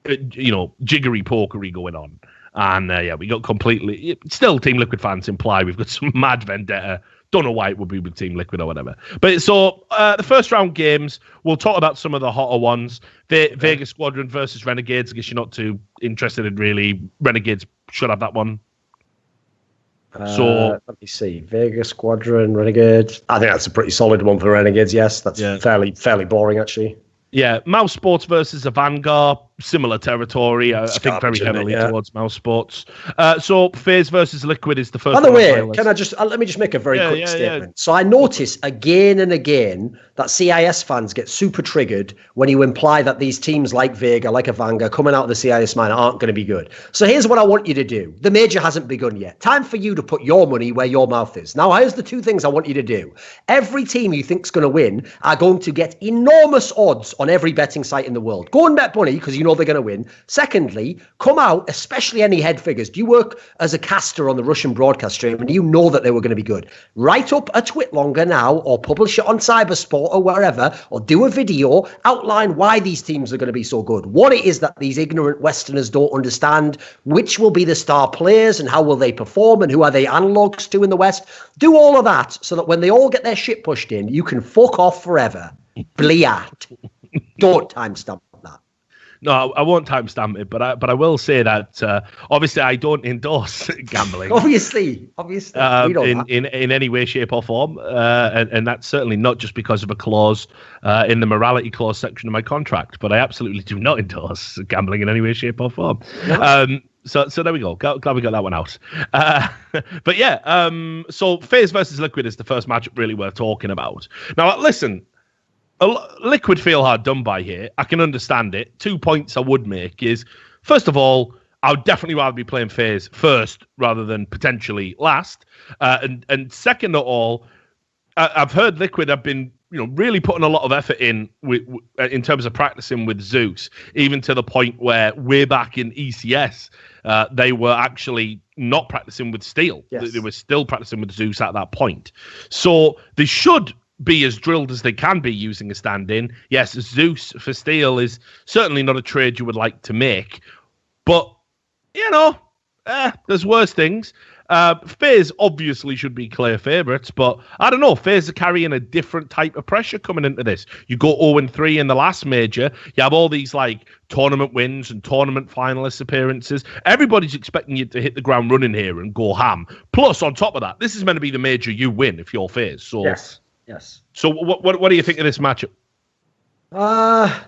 jiggery pokery going on. And we got completely. Still, Team Liquid fans imply we've got some mad vendetta. Don't know why it would be with Team Liquid or whatever. But so the first round games, we'll talk about some of the hotter ones. Vegas Squadron versus Renegades. I guess you're not too interested in really. Renegades should have that one. So let me see. Vegas Squadron, Renegades. I think that's a pretty solid one for Renegades. Yes, that's fairly boring actually. Yeah, Mouse Sports versus a Vanguard, similar territory. I think very heavily towards Mouse Sports. So FaZe versus Liquid is the first. By the way, can I just let me just make a very quick statement? Yeah. So I notice again and again that CIS fans get super triggered when you imply that these teams like Vega, like a Vanguard, coming out of the CIS mine aren't going to be good. So here's what I want you to do. The major hasn't begun yet. Time for you to put your money where your mouth is. Now, here's the two things I want you to do. Every team you think's going to win are going to get enormous odds on every betting site in the world. Go and bet money because you know they're going to win. Secondly, come out, especially any head figures. Do you work as a caster on the Russian broadcast stream and you know that they were going to be good? Write up a tweet longer now or publish it on Cybersport or wherever, or do a video, outline why these teams are going to be so good, what it is that these ignorant Westerners don't understand, which will be the star players and how will they perform and who are they analogues to in the West. Do all of that so that when they all get their shit pushed in, you can fuck off forever. Bliat. Don't timestamp that. No, I won't timestamp it, but I will say that obviously I don't endorse gambling. Obviously, in any way, shape, or form, and that's certainly not just because of a clause in the morality clause section of my contract. But I absolutely do not endorse gambling in any way, shape, or form. No. So there we go. Glad we got that one out. But yeah, so FaZe versus Liquid is the first matchup really worth talking about. Now, listen. Liquid feel hard done by here. I can understand it. 2 points I would make is, first of all, I would definitely rather be playing FaZe first rather than potentially last. And second of all, I've heard Liquid have been, really putting a lot of effort in terms of practicing with Zeus, even to the point where way back in ECS, they were actually not practicing with Steel. Yes. They were still practicing with Zeus at that point. So they should be as drilled as they can be using a stand-in. Yes, Zeus for Steel is certainly not a trade you would like to make, but, there's worse things. FaZe obviously should be clear favourites, but I don't know. FaZe are carrying a different type of pressure coming into this. You go 0-3 in the last major. You have all these tournament wins and tournament finalist appearances. Everybody's expecting you to hit the ground running here and go ham. Plus, on top of that, this is meant to be the major you win if you're FaZe. So yes. So what do you think of this matchup?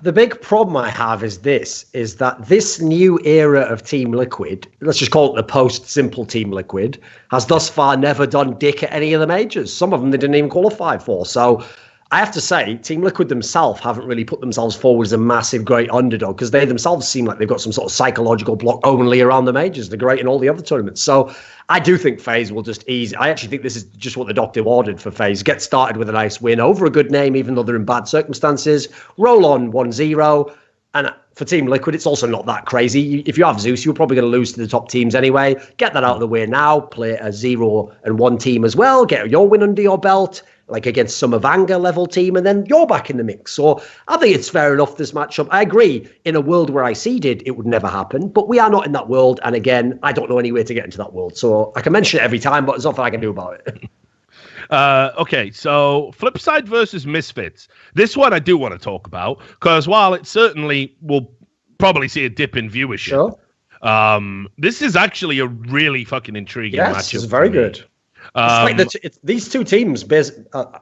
The big problem I have is that this new era of Team Liquid, let's just call it the post-simple Team Liquid, has thus far never done dick at any of the majors. Some of them they didn't even qualify for. So I have to say, Team Liquid themselves haven't really put themselves forward as a massive, great underdog, because they themselves seem like they've got some sort of psychological block only around the majors. They're great in all the other tournaments. So I do think FaZe will just ease. I actually think this is just what the doctor ordered for FaZe. Get started with a nice win over a good name, even though they're in bad circumstances. Roll on 1-0. And for Team Liquid, it's also not that crazy. If you have Zeus, you're probably going to lose to the top teams anyway. Get that out of the way now. Play a 0-1 team as well. Get your win under your belt, like against some Avanga level team, and then you're back in the mix. So I think it's fair enough, this matchup. I agree, in a world where I seeded, it would never happen, but we are not in that world. And again, I don't know any way to get into that world. So I can mention it every time, but there's nothing I can do about it. Okay, so Flipside versus Misfits. This one I do want to talk about, because while it certainly will probably see a dip in viewership, this is actually a really fucking intriguing matchup. Yes, it's very good. These two teams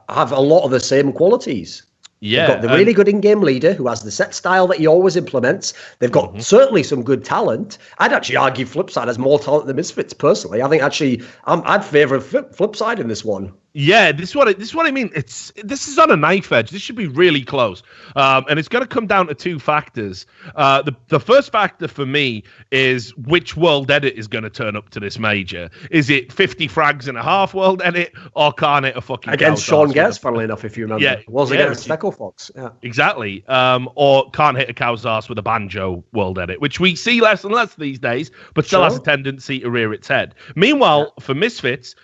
have a lot of the same qualities. Yeah, they've got the really good in-game leader who has the set style that he always implements. They've got certainly some good talent. I'd actually argue Flipside has more talent than Misfits, personally. I think actually I'd favour Flipside in this one. Yeah, this is what I mean. This is on a knife edge. This should be really close, and it's going to come down to two factors. The first factor for me is which world edit is going to turn up to this major. Is it 50 frags and a half world edit, or can't it a fucking against Sean Guess? Funnily enough, if you remember, yeah, against Echo Fox. Yeah, exactly. Or can't hit a cow's arse with a banjo world edit, which we see less and less these days, but still has a tendency to rear its head. Meanwhile, for Misfits,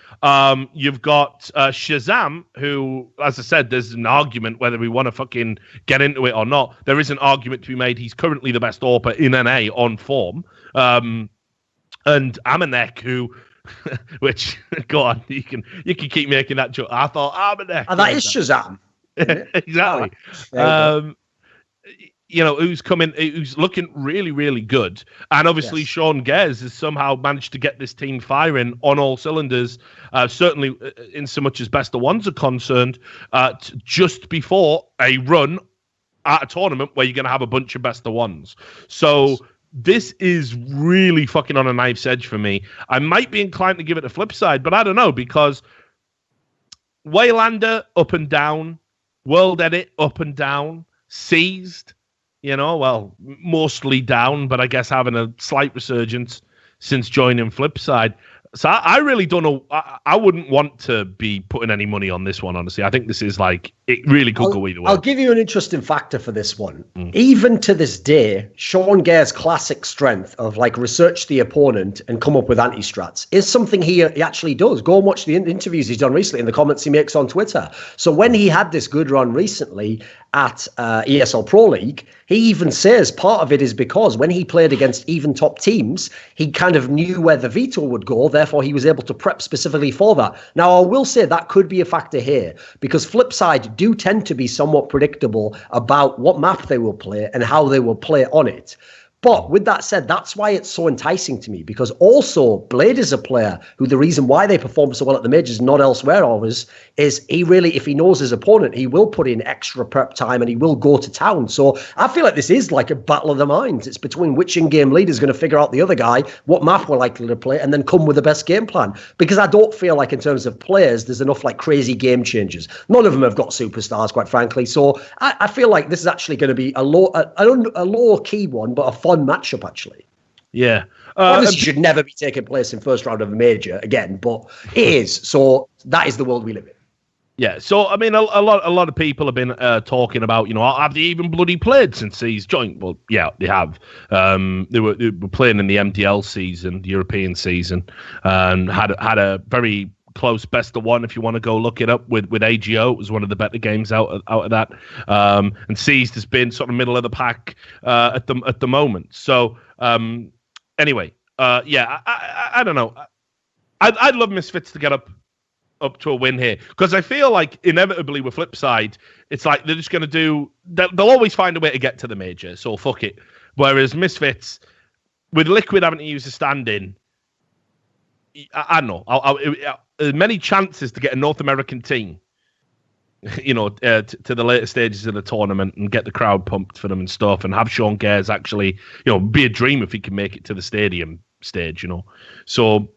you've got Shazam, who, as I said, there's an argument whether we want to fucking get into it or not. There is an argument to be made. He's currently the best AWPer in NA on form. And Amanek, who, which, go on, you can keep making that joke. I thought Amanek. And that is Shazam. Exactly. Who's looking really, really good. And obviously Sean Gez has somehow managed to get this team firing on all cylinders, certainly in so much as best of ones are concerned, just before a run at a tournament where you're going to have a bunch of best of ones. So this is really fucking on a knife's edge for me. I might be inclined to give it a flip side, but I don't know, because Waylander up and down, World Edit up and down, Seized, mostly down, but I guess having a slight resurgence since joining Flipside. So I really don't know. I wouldn't want to be putting any money on this one, honestly. I think this is it really could go either way. I'll give you an interesting factor for this one. Even to this day, Sean Gare's classic strength of research the opponent and come up with anti-strats is something he actually does. Go and watch the interviews he's done recently and the comments he makes on Twitter. So when he had this good run recently at ESL Pro League, he even says part of it is because when he played against even top teams, he kind of knew where the veto would go. Therefore, he was able to prep specifically for that. Now, I will say that could be a factor here, because Flipside do tend to be somewhat predictable about what map they will play and how they will play on it. But with that said, that's why it's so enticing to me, because also Blade is a player who the reason why they perform so well at the majors, not elsewhere always, is he really, if he knows his opponent, he will put in extra prep time and he will go to town. So I feel like this is like a battle of the minds. It's between which in-game leader is going to figure out the other guy, what map we're likely to play, and then come with the best game plan. Because I don't feel like in terms of players, there's enough crazy game changers. None of them have got superstars, quite frankly. So I feel like this is actually going to be a low-key one, but a fun matchup, actually. Yeah. Obviously, should never be taking place in first round of a major again, but it is. So that is the world we live in. Yeah, so I mean, a lot of people have been talking about, have they even bloody played since he's joined? Well, yeah, they have. They were playing in the MDL season, the European season, and had a very close best of one. If you want to go look it up with AGO, it was one of the better games out of that. And Seized has been sort of middle of the pack at the moment. So anyway, I don't know. I'd love Misfits to get up to a win here, because I feel like inevitably with Flipside, it's like they're just going to they'll always find a way to get to the major, so fuck it. Whereas Misfits, with Liquid having to use a stand-in, I don't know, there's many chances to get a North American team, to the later stages of the tournament and get the crowd pumped for them and stuff, and have Sean Gares actually, be a dream if he can make it to the stadium stage, So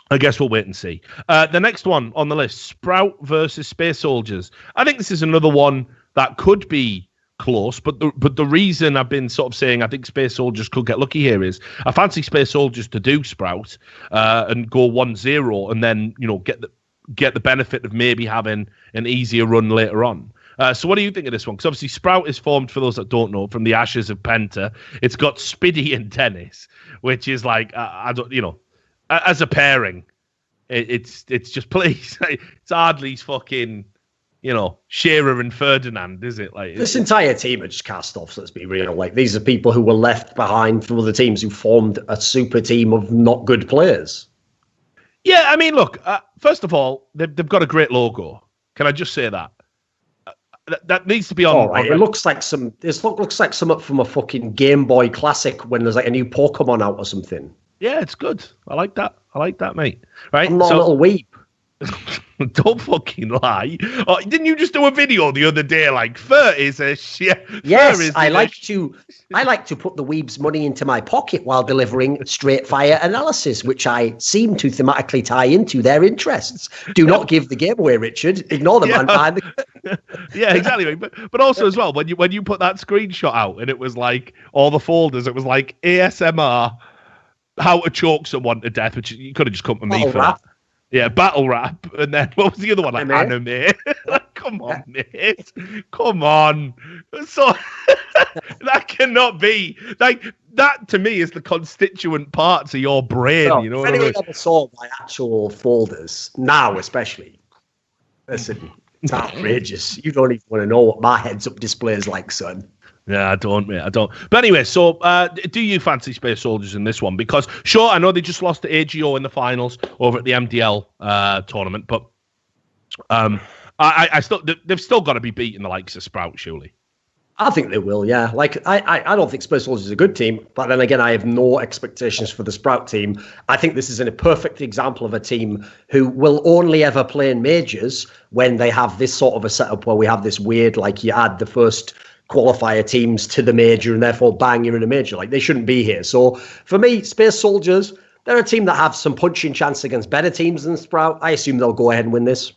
I guess we'll wait and see. The next one on the list, Sprout versus Space Soldiers. I think this is another one that could be close, but the reason I've been sort of saying I think Space Soldiers could get lucky here is I fancy Space Soldiers to do Sprout and go 1-0 and then, get the benefit of maybe having an easier run later on. So what do you think of this one? Because obviously Sprout is formed, for those that don't know, from the ashes of Penta. It's got Spiddy and Dennis, which is like, I don't, as a pairing, it's just please. It's hardly fucking, Shearer and Ferdinand, is it? Like this entire team are just cast offs. Let's be real. Like these are people who were left behind from other teams who formed a super team of not good players. Yeah, I mean, look. First of all, they've got a great logo. Can I just say that? That needs to be on. All right. It looks like some. This looks like some up from a fucking Game Boy Classic when there's like a new Pokemon out or something. Yeah, it's good. I like that, mate. Right? I'm not a little weep. Don't fucking lie. Oh, didn't you just do a video the other day? Like, fur is a shit. Yes, I like to put the weeb's money into my pocket while delivering straight fire analysis, which I seem to thematically tie into their interests. Do not give the game away, Richard. Ignore the man behind the. Yeah, exactly. But also as well, when you put that screenshot out and it was like all the folders, it was like ASMR. How to choke someone to death, which you could have just come to me for that. Yeah, battle rap. And then what was the other one? Like anime. Come on, mate. Come on. So that cannot be. Like, that to me is the constituent parts of your brain. So, you know if what I mean? ever saw my actual folders, now especially, listen, it's outrageous. You don't even want to know what my heads-up display is like, son. Yeah, I don't, mate. I don't. But anyway, so do you fancy Space Soldiers in this one? Because, sure, I know they just lost to AGO in the finals over at the MDL tournament, but they've still got to be beating the likes of Sprout, surely. I think they will, yeah. Like, I don't think Space Soldiers is a good team, but then again, I have no expectations for the Sprout team. I think this is a perfect example of a team who will only ever play in majors when they have this sort of a setup where we have this weird, like, you add the first qualifier teams to the major and therefore bang, you're in a major. Like, they shouldn't be here. So for me, Space Soldiers, they're a team that have some punching chance against better teams than Sprout. I assume they'll go ahead and win this.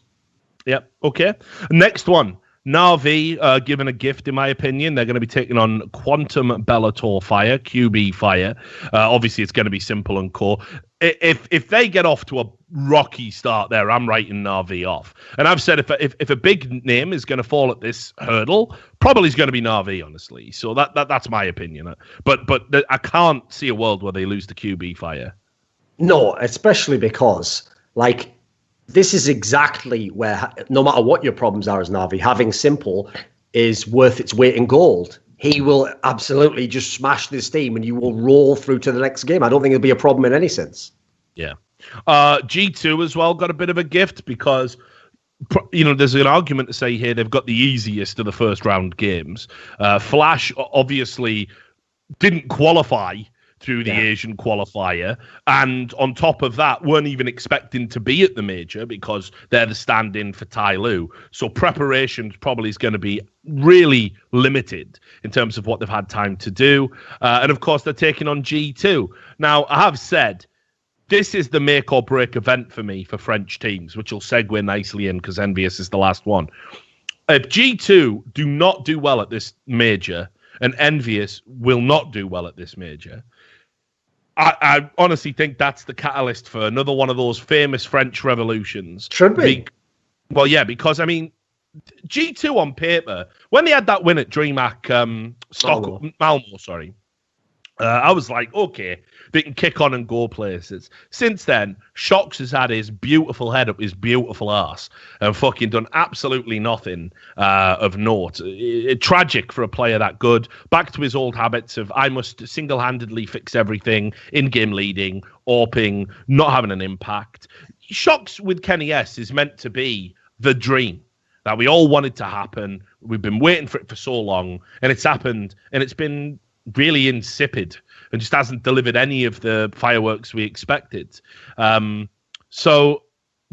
Yep. Okay. Next one. Na'Vi given a gift, in my opinion. They're going to be taking on Quantum Bellator Fire, QB Fire. Obviously, it's going to be simple and core. If they get off to a rocky start there, I'm writing Na'Vi off. And I've said if a big name is going to fall at this hurdle, probably is going to be Na'Vi, honestly. So that's my opinion. But I can't see a world where they lose to QB Fire. No, especially because, like, this is exactly where, no matter what your problems are as Na'Vi, having Simple is worth its weight in gold. He will absolutely just smash this team and you will roll through to the next game. I don't think it'll be a problem in any sense. Yeah. G2 as well got a bit of a gift because, there's an argument to say here they've got the easiest of the first round games. Flash obviously didn't qualify through the Asian qualifier, and on top of that, weren't even expecting to be at the major because they're the stand-in for TyLoo. So preparation probably is going to be really limited in terms of what they've had time to do. And of course, they're taking on G2. Now, I have said, this is the make or break event for me for French teams, which will segue nicely in because Envious is the last one. If G2 do not do well at this major, and Envious will not do well at this major, I honestly think that's the catalyst for another one of those famous French revolutions. Should be. Well, yeah, because I mean, G2 on paper, when they had that win at DreamHack Malmo, sorry, I was like, okay, they can kick on and go places. Since then, Shocks has had his beautiful head up his beautiful ass and fucking done absolutely nothing of note. Tragic for a player that good. Back to his old habits of I must single-handedly fix everything, in-game leading, AWPing, not having an impact. Shocks with Kenny S is meant to be the dream that we all wanted to happen. We've been waiting for it for so long, and it's happened, and it's been really insipid and just hasn't delivered any of the fireworks we expected. So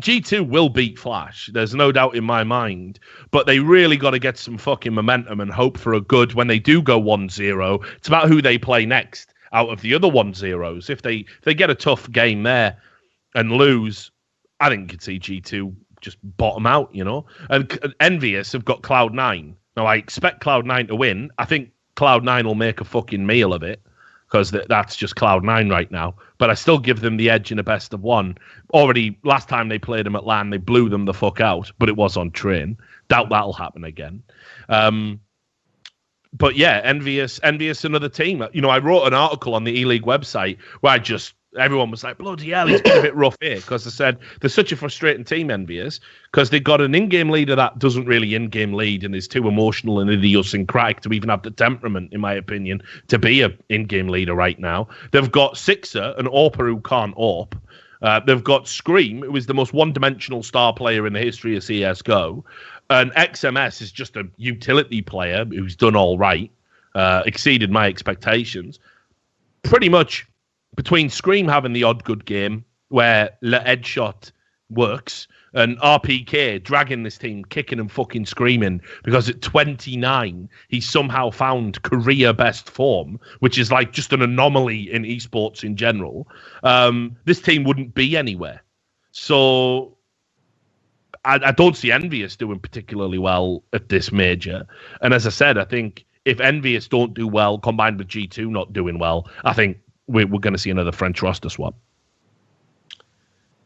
G2 will beat Flash. There's no doubt in my mind, but they really got to get some fucking momentum and hope for a good when they do go 1-0. It's about who they play next out of the other 1-0s. If they get a tough game there and lose, I think you could see G2 just bottom out, you know. And Envious have got Cloud9. Now, I expect Cloud9 to win. I think Cloud9 will make a fucking meal of it because that's just Cloud9 right now. But I still give them the edge in a best of one. Already, last time they played them at LAN, they blew them the fuck out, but it was on train. Doubt that'll happen again. But yeah, Envious, another team. You know, I wrote an article on the E-League website where everyone was like, bloody hell, he's been a bit rough here. Because I said, they're such a frustrating team, Envious, because they've got an in-game leader that doesn't really in-game lead and is too emotional and idiosyncratic to even have the temperament, in my opinion, to be an in-game leader right now. They've got Sixer, an AWPer who can't AWP. They've got Scream, who is the most one-dimensional star player in the history of CSGO. And XMS is just a utility player who's done all right, exceeded my expectations. Pretty much between Scream having the odd good game where the headshot works and RPK dragging this team, kicking and fucking screaming because at 29, he somehow found career best form, which is like just an anomaly in esports in general. This team wouldn't be anywhere. So I don't see Envious doing particularly well at this major. And as I said, I think if Envious don't do well, combined with G2 not doing well, I think we're going to see another French roster swap.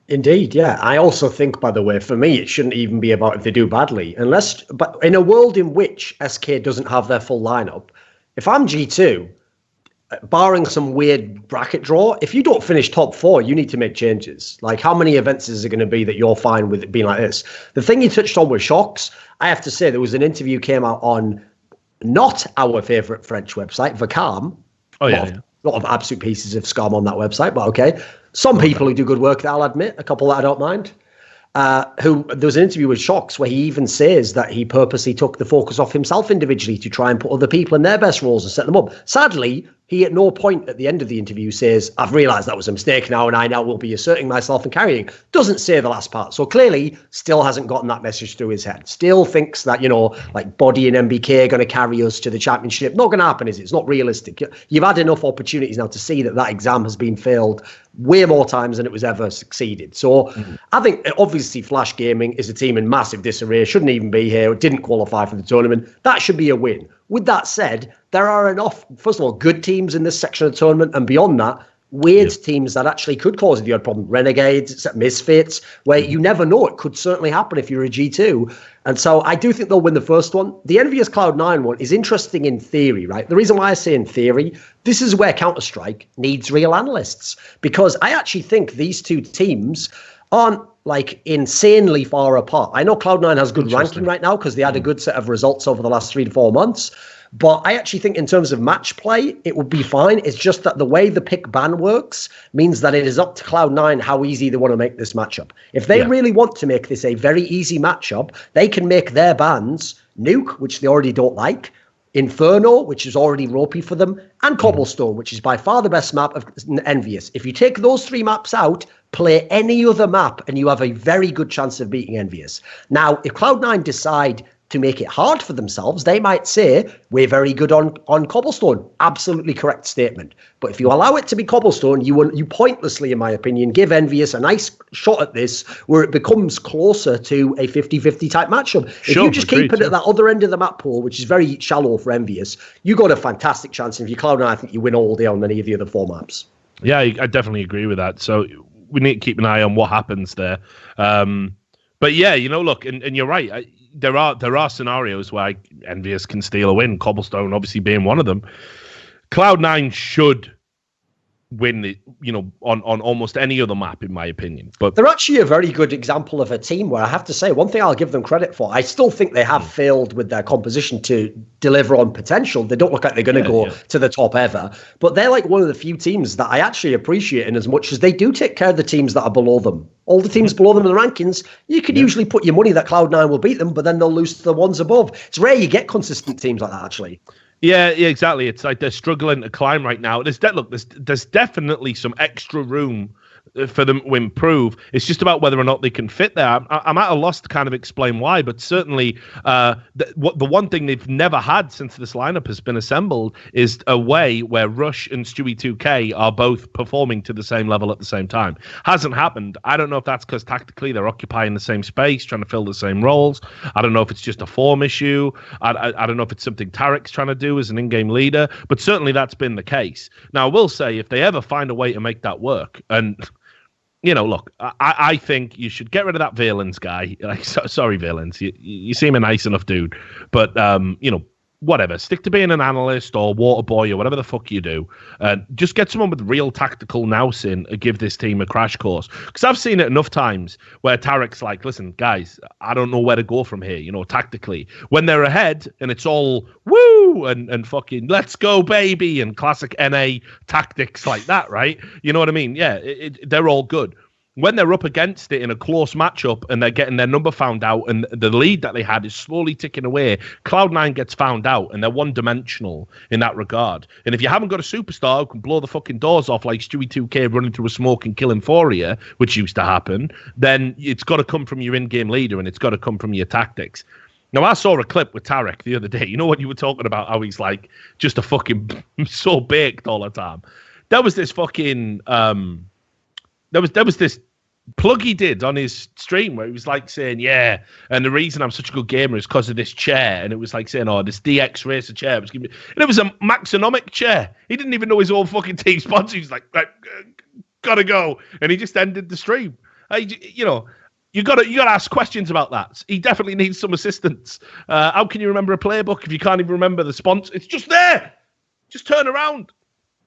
Indeed, yeah. I also think, by the way, for me, it shouldn't even be about if they do badly. But in a world in which SK doesn't have their full lineup, if I'm G2, barring some weird bracket draw, if you don't finish top 4, you need to make changes. Like, how many events is it going to be that you're fine with it being like this? The thing you touched on with Shocks, I have to say, there was an interview came out on not our favourite French website, Vacam. Oh, yeah. A lot of absolute pieces of scum on that website, but okay. Some people who do good work, I'll admit, a couple that I don't mind. There was an interview with Shocks where he even says that he purposely took the focus off himself individually to try and put other people in their best roles and set them up. Sadly, he at no point at the end of the interview says, I've realised that was a mistake now and I now will be asserting myself and carrying. Doesn't say the last part. So clearly still hasn't gotten that message through his head. Still thinks that, you know, like Body and MBK are going to carry us to the championship. Not going to happen, is it? It's not realistic. You've had enough opportunities now to see that exam has been failed way more times than it was ever succeeded. So I think obviously Flash Gaming is a team in massive disarray, shouldn't even be here, didn't qualify for the tournament. That should be a win. With that said, there are enough, first of all, good teams in this section of the tournament, and beyond that, weird teams that actually could cause the odd problem. Renegades, Misfits, where you never know. It could certainly happen if you're a G2. And so I do think they'll win the first one. The Envious Cloud9 one is interesting in theory, right? The reason why I say in theory, this is where Counter-Strike needs real analysts. Because I actually think these two teams aren't like insanely far apart. I know Cloud9 has good ranking right now because they had a good set of results over the last 3 to 4 months. But I actually think in terms of match play, it would be fine. It's just that the way the pick ban works means that it is up to Cloud9 how easy they want to make this matchup. If they really want to make this a very easy matchup, they can make their bans Nuke, which they already don't like, Inferno, which is already ropey for them, and Cobblestone, which is by far the best map of Envious. If you take those 3 maps out, play any other map, and you have a very good chance of beating Envious. Now, if Cloud9 decide to make it hard for themselves, they might say, we're very good on Cobblestone. Absolutely correct statement. But if you allow it to be Cobblestone, you pointlessly, in my opinion, give Envious a nice shot at this where it becomes closer to a 50-50 type matchup. If you just keep it at that other end of the map pool, which is very shallow for Envious, you got a fantastic chance. And if you Cloud9, I think you win all day on any of the other 4 maps. Yeah, I definitely agree with that. So we need to keep an eye on what happens there. But yeah, look, and you're right. There are scenarios where Envious can steal a win. Cobblestone obviously being one of them. Cloud9 should win the, on almost any other map, in my opinion. But they're actually a very good example of a team where I have to say, one thing I'll give them credit for, I still think they have failed with their composition to deliver on potential. They don't look like they're going to go to the top ever, but they're like one of the few teams that I actually appreciate in as much as they do take care of the teams that are below them. All the teams below them in the rankings, you could usually put your money that Cloud9 will beat them, but then they'll lose to the ones above. It's rare you get consistent teams like that, actually. Yeah, exactly. It's like they're struggling to climb right now. There's definitely some extra room for them to improve. It's just about whether or not they can fit there. I'm at a loss to kind of explain why, but certainly the one thing they've never had since this lineup has been assembled is a way where Rush and Stewie 2K are both performing to the same level at the same time. Hasn't happened. I don't know if that's because tactically they're occupying the same space, trying to fill the same roles. I don't know if it's just a form issue. I don't know if it's something Tarek's trying to do as an in-game leader, but certainly that's been the case. Now, I will say, if they ever find a way to make that work, and look, I think you should get rid of that Valence guy. Like, sorry, Valence, you seem a nice enough dude, but whatever. Stick to being an analyst or water boy or whatever the fuck you do. Just get someone with real tactical nous in and give this team a crash course. Because I've seen it enough times where Tarek's like, listen, guys, I don't know where to go from here, tactically. When they're ahead and it's all woo and fucking let's go, baby, and classic NA tactics like that, right? You know what I mean? Yeah, they're all good. When they're up against it in a close matchup and they're getting their number found out and the lead that they had is slowly ticking away, Cloud9 gets found out and they're one-dimensional in that regard. And if you haven't got a superstar who can blow the fucking doors off like Stewie 2K running through a smoke and killing Foria, which used to happen, then it's got to come from your in-game leader and it's got to come from your tactics. Now, I saw a clip with Tarek the other day. You know what you were talking about, how he's like just a fucking so baked all the time. There was this fucking... There was this plug he did on his stream where he was like saying, yeah, and the reason I'm such a good gamer is because of this chair. And it was like saying, oh, this DX Racer chair. And it was a Maxonomic chair. He didn't even know his own fucking team sponsor. He was like gotta go. And he just ended the stream. You gotta ask questions about that. He definitely needs some assistance. How can you remember a playbook if you can't even remember the sponsor? It's just there. Just turn around.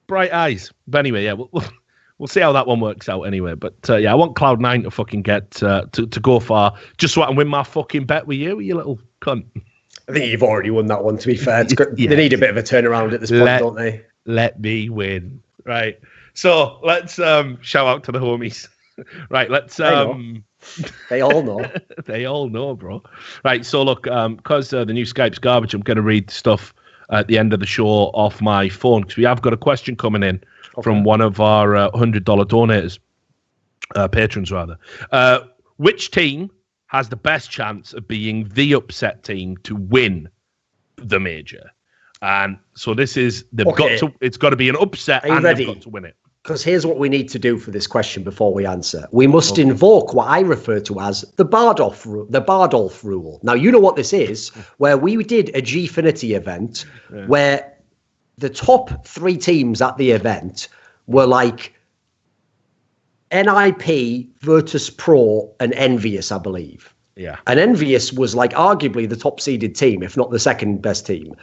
Bright eyes. But anyway, yeah, we'll see how that one works out anyway. But yeah, I want Cloud9 to fucking get to go far just so I can win my fucking bet with you little cunt. I think you've already won that one, to be fair. They need a bit of a turnaround at this point, don't they? Let me win. Right. So let's shout out to the homies. Right, let's... They all know. They all know, bro. Right, so look, because the new Skype's garbage, I'm going to read stuff at the end of the show off my phone because we have got a question coming in from one of our $100 donators, patrons rather. Which team has the best chance of being the upset team to win the major? And so this is, it's got to be an upset and they've got to win it. Because here's what we need to do for this question before we answer. We must invoke what I refer to as the Bardolph rule. Now, you know what this is, where we did a Gfinity event where the top 3 teams at the event were like NIP, Virtus.Pro, and Envious, I believe. Yeah. And Envious was like arguably the top seeded team, if not the second best team.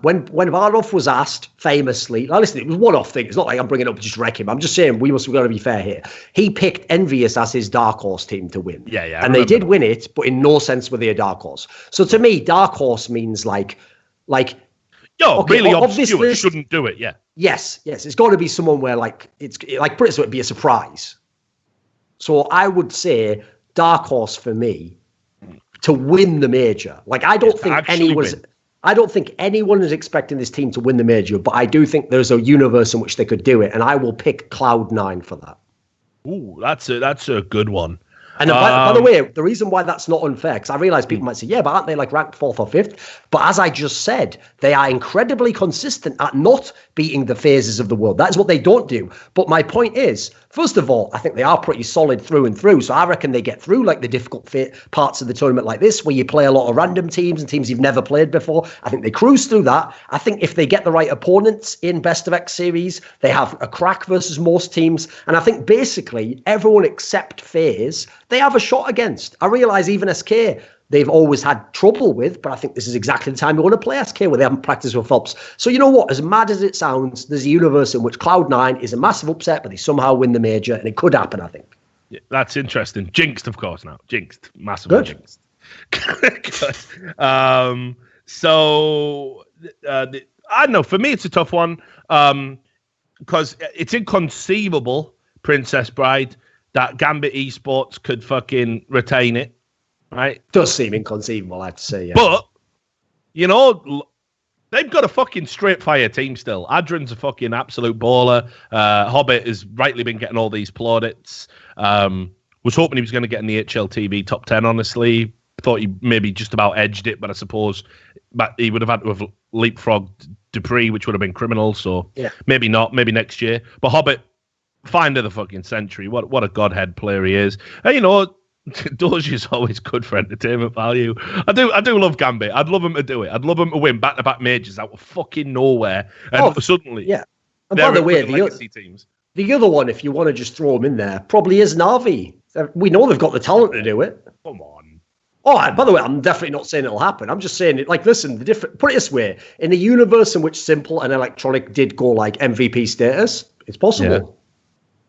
When Bardolph was asked famously, now listen, it was a one-off thing. It's not like I'm bringing it up to just wreck him. I'm just saying we've got to be fair here. He picked Envious as his dark horse team to win. Yeah. And they did win it, but in no sense were they a dark horse. So to me, dark horse means like really obscure, shouldn't do it, yeah. Yes. It's got to be someone where it's like Brits would be a surprise. So I would say dark horse for me to win the major. Like I don't think anyone is expecting this team to win the major, but I do think there's a universe in which they could do it, and I will pick Cloud9 for that. Ooh, that's a good one. And by the way, the reason why that's not unfair, because I realize people might say, yeah, but aren't they like ranked 4th or 5th? But as I just said, they are incredibly consistent at not beating the phases of the world. That's what they don't do. But my point is, first of all, I think they are pretty solid through and through. So I reckon they get through like the difficult parts of the tournament like this, where you play a lot of random teams and teams you've never played before. I think they cruise through that. I think if they get the right opponents in Best of X series, they have a crack versus most teams. And I think basically everyone except FaZe, they have a shot against. I realise even SK, they've always had trouble with, but I think this is exactly the time you want to play SK where they haven't practiced with Phelps. So you know what? As mad as it sounds, there's a universe in which Cloud9 is a massive upset, but they somehow win the major, and it could happen, I think. Yeah, that's interesting. Jinxed, of course, now. Jinxed. Massively jinxed. I don't know. For me, it's a tough one because it's inconceivable, Princess Bride, that Gambit Esports could fucking retain it, right? Does seem inconceivable, I have to say, yeah. But, you know, they've got a fucking straight fire team still. Adrian's a fucking absolute baller. Hobbit has rightly been getting all these plaudits. Was hoping he was going to get in the HLTV top 10, honestly. Thought he maybe just about edged it, but I suppose he would have had to have leapfrogged Dupree, which would have been criminal. So maybe not, maybe next year. But Hobbit, find of the fucking century. What a godhead player he is. And you know, Doge is always good for entertainment value. I do love Gambit. I'd love him to do it. I'd love him to win back-to-back majors out of fucking nowhere. And suddenly, yeah. And by the way, teams. The other one, if you want to just throw him in there, probably is Navi. We know they've got the talent to do it. Come on. Oh, by the way, I'm definitely not saying it'll happen. I'm just saying it. Like, listen, put it this way: in a universe in which Simple and Electronic did go like MVP status, it's possible. Yeah.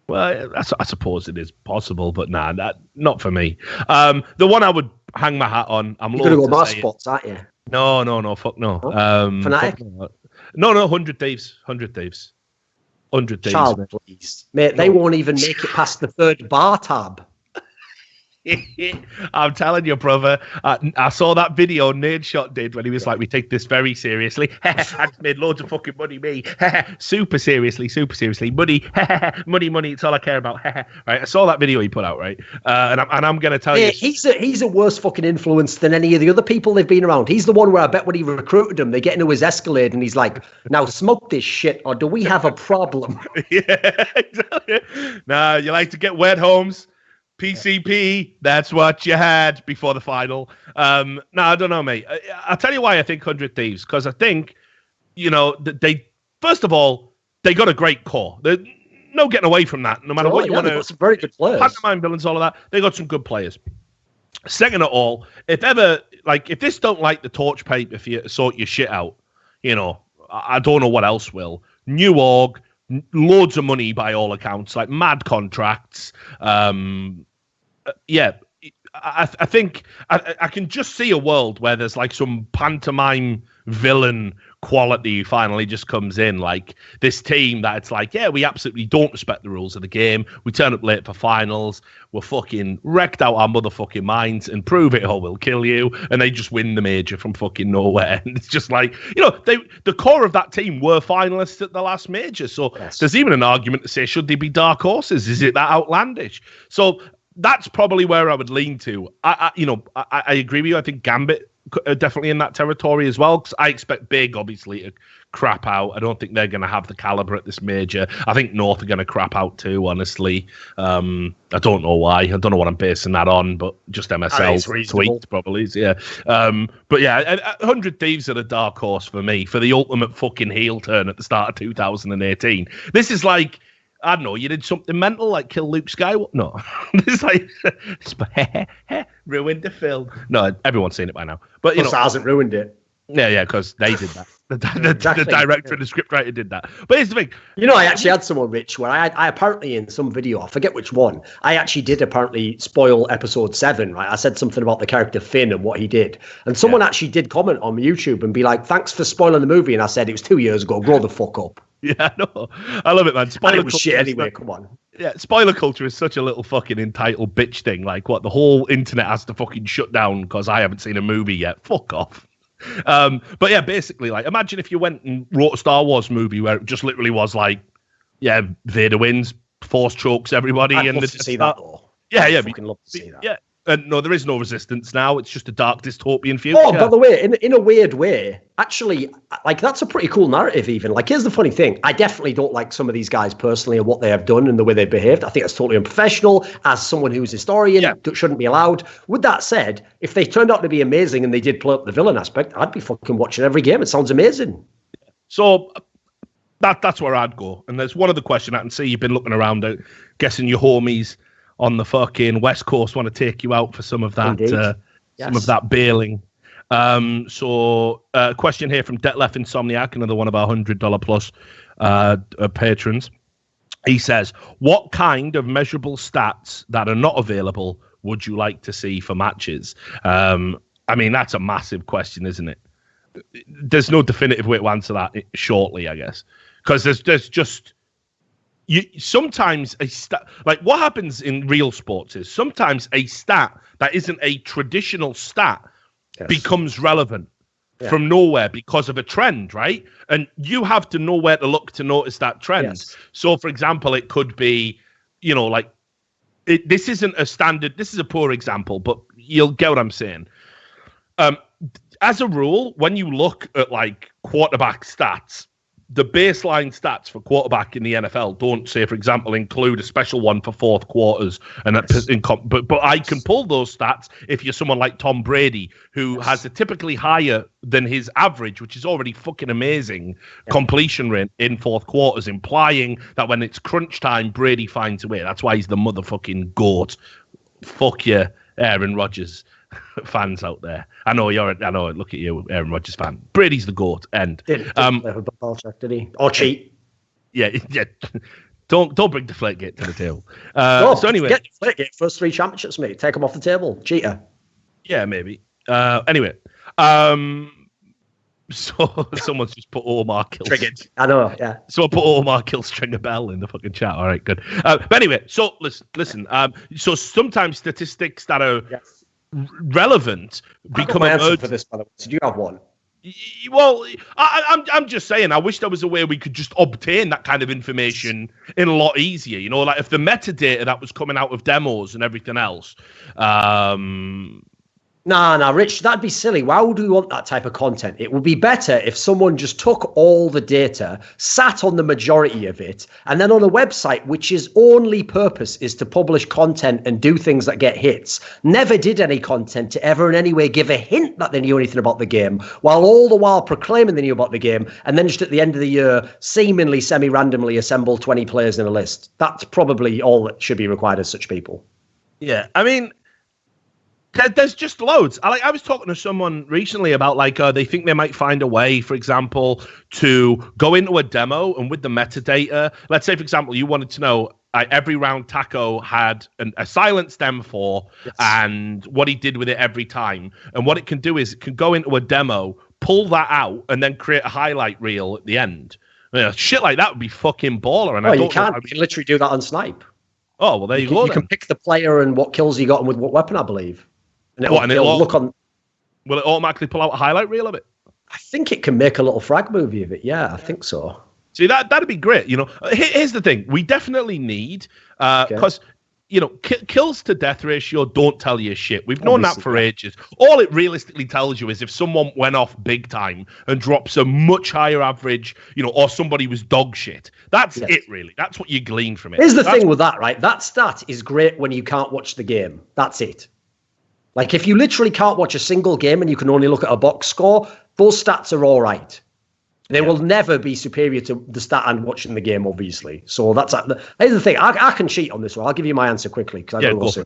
Well, I suppose it is possible, but not for me. The one I would hang my hat on. I'm going to go my spots, aren't you? No, fuck no. Oh, Fnatic? No, 100 Thieves. 100 Thieves. 100 Thieves. Child, please. Mate, they won't even make it past the third bar tab. I'm telling you, brother. I saw that video Nadeshot did when he was like, "We take this very seriously. I've made loads of fucking money, me. super seriously. Money, money. It's all I care about." Right? I saw that video he put out, right? And I'm going to tell you, he's a worse fucking influence than any of the other people they've been around. He's the one where I bet when he recruited him, they get into his Escalade and he's like, "Now smoke this shit, or do we have a problem?" Yeah, exactly. Nah, you like to get wet, Holmes. PCP, that's what you had before the final. No, I don't know, mate. I'll tell you why I think 100 Thieves, because I think, you know, they, first of all, they got a great core. There's no getting away from that, no matter what you want to. Some very good players. Pantomime villains, all of that. They got some good players. Second of all, if this don't like the torch pipe, if you sort your shit out, you know, I don't know what else will. New org, loads of money by all accounts, like mad contracts. I think I can just see a world where there's like some pantomime villain quality finally just comes in, like this team that it's like, yeah, we absolutely don't respect the rules of the game. We turn up late for finals. We're fucking wrecked out our motherfucking minds and prove it or we'll kill you. And they just win the major from fucking nowhere. And it's just like, you know, the core of that team were finalists at the last major. So there's even an argument to say, should they be dark horses? Is it that outlandish? So that's probably where I would lean to. I agree with you. I think Gambit are definitely in that territory as well, because I expect Big, obviously, to crap out. I don't think they're going to have the caliber at this major. I think North are going to crap out too, honestly. I don't know why. I don't know what I'm basing that on, but just MSL tweets probably. Yeah. But yeah, 100 Thieves are the dark horse for me, for the ultimate fucking heel turn at the start of 2018. This is like, I don't know, you did something mental like kill Luke Skywalker. No, it's like ruined the film. No, everyone's seen it by now. But you know, hasn't ruined it. Yeah, because they did that. The director and the scriptwriter did that. But here's the thing. You know, I actually had someone, Rich, where I apparently in some video, I forget which one, I actually did apparently spoil episode 7, right? I said something about the character Finn and what he did. And someone actually did comment on YouTube and be like, thanks for spoiling the movie. And I said, it was 2 years ago. Grow the fuck up. Yeah, no, I love it, man. Spoiler was shit anyway. Come on. Yeah, spoiler culture is such a little fucking entitled bitch thing. Like, what, the whole internet has to fucking shut down because I haven't seen a movie yet. Fuck off. But yeah, basically, like, imagine if you went and wrote a Star Wars movie where it just literally was like, yeah, Vader wins, Force chokes everybody, I'd love to see that. Though. Yeah, I'd fucking love to see that. Yeah. No, there is no resistance now. It's just a dark dystopian future. Oh, by the way, in a weird way, actually, like, that's a pretty cool narrative even. Like, here's the funny thing. I definitely don't like some of these guys personally and what they have done and the way they've behaved. I think that's totally unprofessional. As someone who's a historian, shouldn't be allowed. With that said, if they turned out to be amazing and they did play up the villain aspect, I'd be fucking watching every game. It sounds amazing. So that's where I'd go. And there's one other question I can see. You've been looking around, guessing your homies on the fucking West Coast want to take you out for some of that, some of that bailing. So question here from Detlef Insomniac, another one of our $100 plus patrons. He says, what kind of measurable stats that are not available would you like to see for matches? I mean, that's a massive question, isn't it? There's no definitive way to answer that shortly, I guess, because there's just sometimes a stat, like what happens in real sports is sometimes a stat that isn't a traditional stat becomes relevant from nowhere because of a trend, right? And you have to know where to look to notice that trend. Yes. So, for example, it could be, like this isn't a standard. This is a poor example, but you'll get what I'm saying. As a rule, when you look at like quarterback stats, the baseline stats for quarterback in the NFL don't, say, for example, include a special one for fourth quarters. And but I can pull those stats if you're someone like Tom Brady, who has a typically higher than his average, which is already fucking amazing, completion rate in fourth quarters, implying that when it's crunch time, Brady finds a way. That's why he's the motherfucking GOAT. Fuck you, Aaron Rodgers fans out there. I know, look at you, Aaron Rodgers fan. Brady's the GOAT. And did he? Or cheat? Yeah. Don't bring Deflategate to the table. So anyway, get Deflategate first 3 championships, mate. Take them off the table. Cheater. Yeah, maybe. Anyway, so someone's just put Omar kills. Triggered. I know. Yeah. So I put Omar kills Stringer Bell in the fucking chat. All right, good. But anyway, so listen. So sometimes statistics that are relevant become answer for this, by the way. So do you have one? Well, I'm just saying, I wish there was a way we could just obtain that kind of information in a lot easier. Like if the metadata that was coming out of demos and everything else. Nah, Rich, that'd be silly. Why would we want that type of content? It would be better if someone just took all the data, sat on the majority of it, and then on a website which is only purpose is to publish content and do things that get hits, never did any content to ever in any way give a hint that they knew anything about the game, while all the while proclaiming they knew about the game, and then just at the end of the year, seemingly semi-randomly assemble 20 players in a list. That's probably all that should be required of such people. Yeah, I mean, there's just loads. I was talking to someone recently about they think they might find a way, for example, to go into a demo and with the metadata, let's say, for example, you wanted to know every round Taco had a silent stem for and what he did with it every time. And what it can do is it can go into a demo, pull that out, and then create a highlight reel at the end. Shit like that would be fucking baller. And you can literally do that on Snipe. Oh, well, there you go. You can pick the player and what kills he got and with what weapon, I believe. And it'll look on. Will it automatically pull out a highlight reel of it? I think it can make a little frag movie of it. Yeah, I think so. See, that'd be great. Here's the thing: we definitely need because kills to death ratio don't tell you shit. We've known that for ages. All it realistically tells you is if someone went off big time and drops a much higher average, or somebody was dog shit. That's it, really. That's what you glean from it. Here's the thing with that, right? That stat is great when you can't watch the game. That's it. Like if you literally can't watch a single game and you can only look at a box score, those stats are all right. They will never be superior to the stat and watching the game, obviously. So here's the thing. I can cheat on this one. I'll give you my answer quickly because I don't know.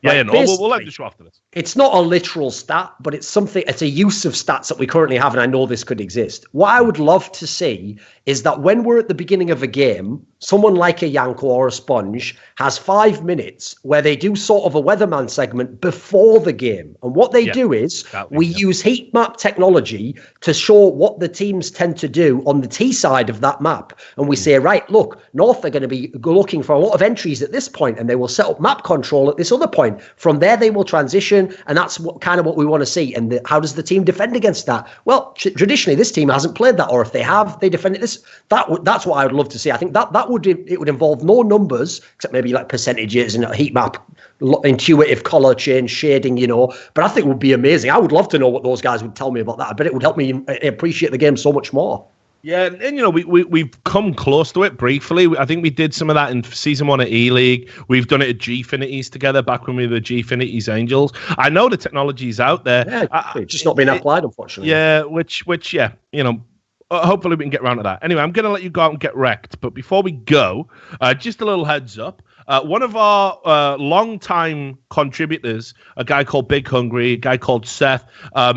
We'll let you show after this. It's not a literal stat, but it's a use of stats that we currently have, and I know this could exist. What I would love to see is that when we're at the beginning of a game, someone like a Yanko or a Sponge has 5 minutes where they do sort of a weatherman segment before the game. And what they do is we use heat map technology to show what the teams tend to do on the T side of that map. And we say, right, look, North are going to be looking for a lot of entries at this point, and they will set up map control at this other point. From there, they will transition, and that's what we want to see. And how does the team defend against that? Well, traditionally, this team hasn't played that, or if they have, they defend it this. That's what I would love to see. I think that would involve no numbers, except maybe like percentages and a heat map, intuitive color change, shading, But I think it would be amazing. I would love to know what those guys would tell me about that. I bet it would help me appreciate the game so much more. Yeah, and we've come close to it briefly. I think we did some of that in season 1 at E-League. We've done it at G-Finities together back when we were G-Finities Angels. I know the technology's out there. Yeah, it's just not being applied, unfortunately. Yeah, which hopefully we can get around to that. Anyway, I'm going to let you go out and get wrecked. But before we go, just a little heads up. One of our long-time contributors, a guy called Big Hungry, a guy called Seth,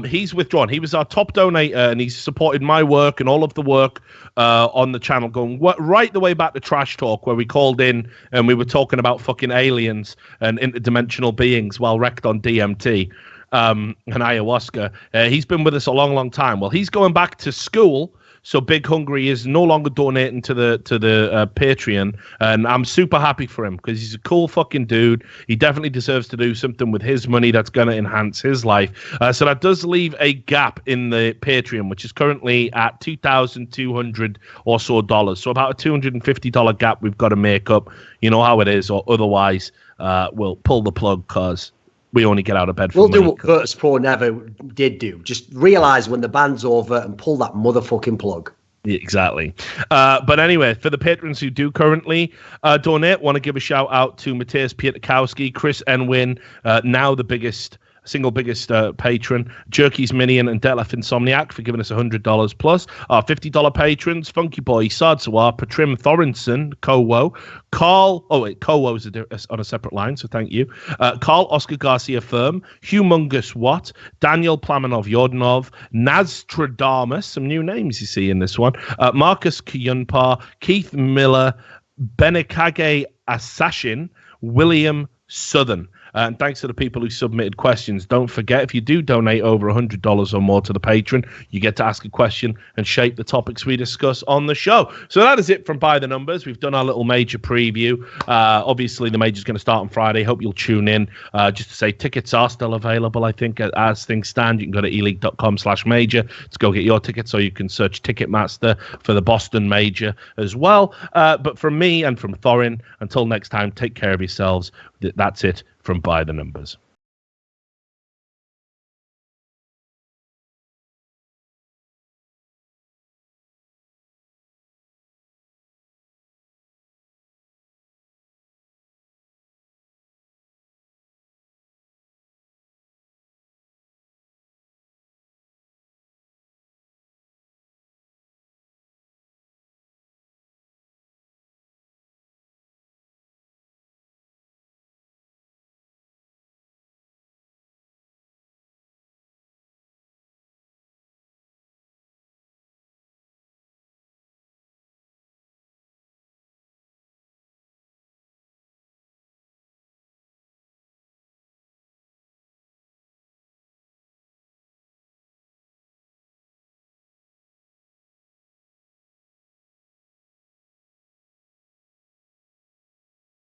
he's withdrawn. He was our top donator, and he's supported my work and all of the work on the channel, going right the way back to Trash Talk, where we called in and we were talking about fucking aliens and interdimensional beings while wrecked on DMT and ayahuasca. He's been with us a long, long time. Well, he's going back to school. So Big Hungry is no longer donating to the Patreon, and I'm super happy for him because he's a cool fucking dude. He definitely deserves to do something with his money that's going to enhance his life. So that does leave a gap in the Patreon, which is currently at $2,200 or so dollars. So about a $250 gap we've got to make up. You know how it is, or otherwise we'll pull the plug because we only get out of bed for money. We'll do what Virtus.Pro never did do. Just realise when the band's over and pull that motherfucking plug. Yeah, exactly. But anyway, for the patrons who do currently donate, want to give a shout out to Matthias Pietkowski, Chris Enwin, now the single biggest patron, Jerky's Minion, and Detlef Insomniac for giving us $100 plus. Our $50 patrons, Funky Boy, Sadsawar, Patrim Thorinson, Kowo, Carl, Kowo's on a separate line, so thank you. Carl Oscar Garcia Firm, Humongous Watt, Daniel Plamanov Yordanov, Nastradamus, some new names you see in this one, Marcus Kiyunpar, Keith Miller, Benikage Assassin, William Southern. And thanks to the people who submitted questions. Don't forget, if you do donate over $100 or more to the patron, you get to ask a question and shape the topics we discuss on the show. So that is it from By the Numbers. We've done our little major preview. Obviously, the major's going to start on Friday. Hope you'll tune in. Just to say, tickets are still available, I think, as things stand. You can go to eleague.com/major to go get your tickets, or you can search Ticketmaster for the Boston Major as well. But from me and from Thorin, until next time, take care of yourselves. That's it from By the Numbers.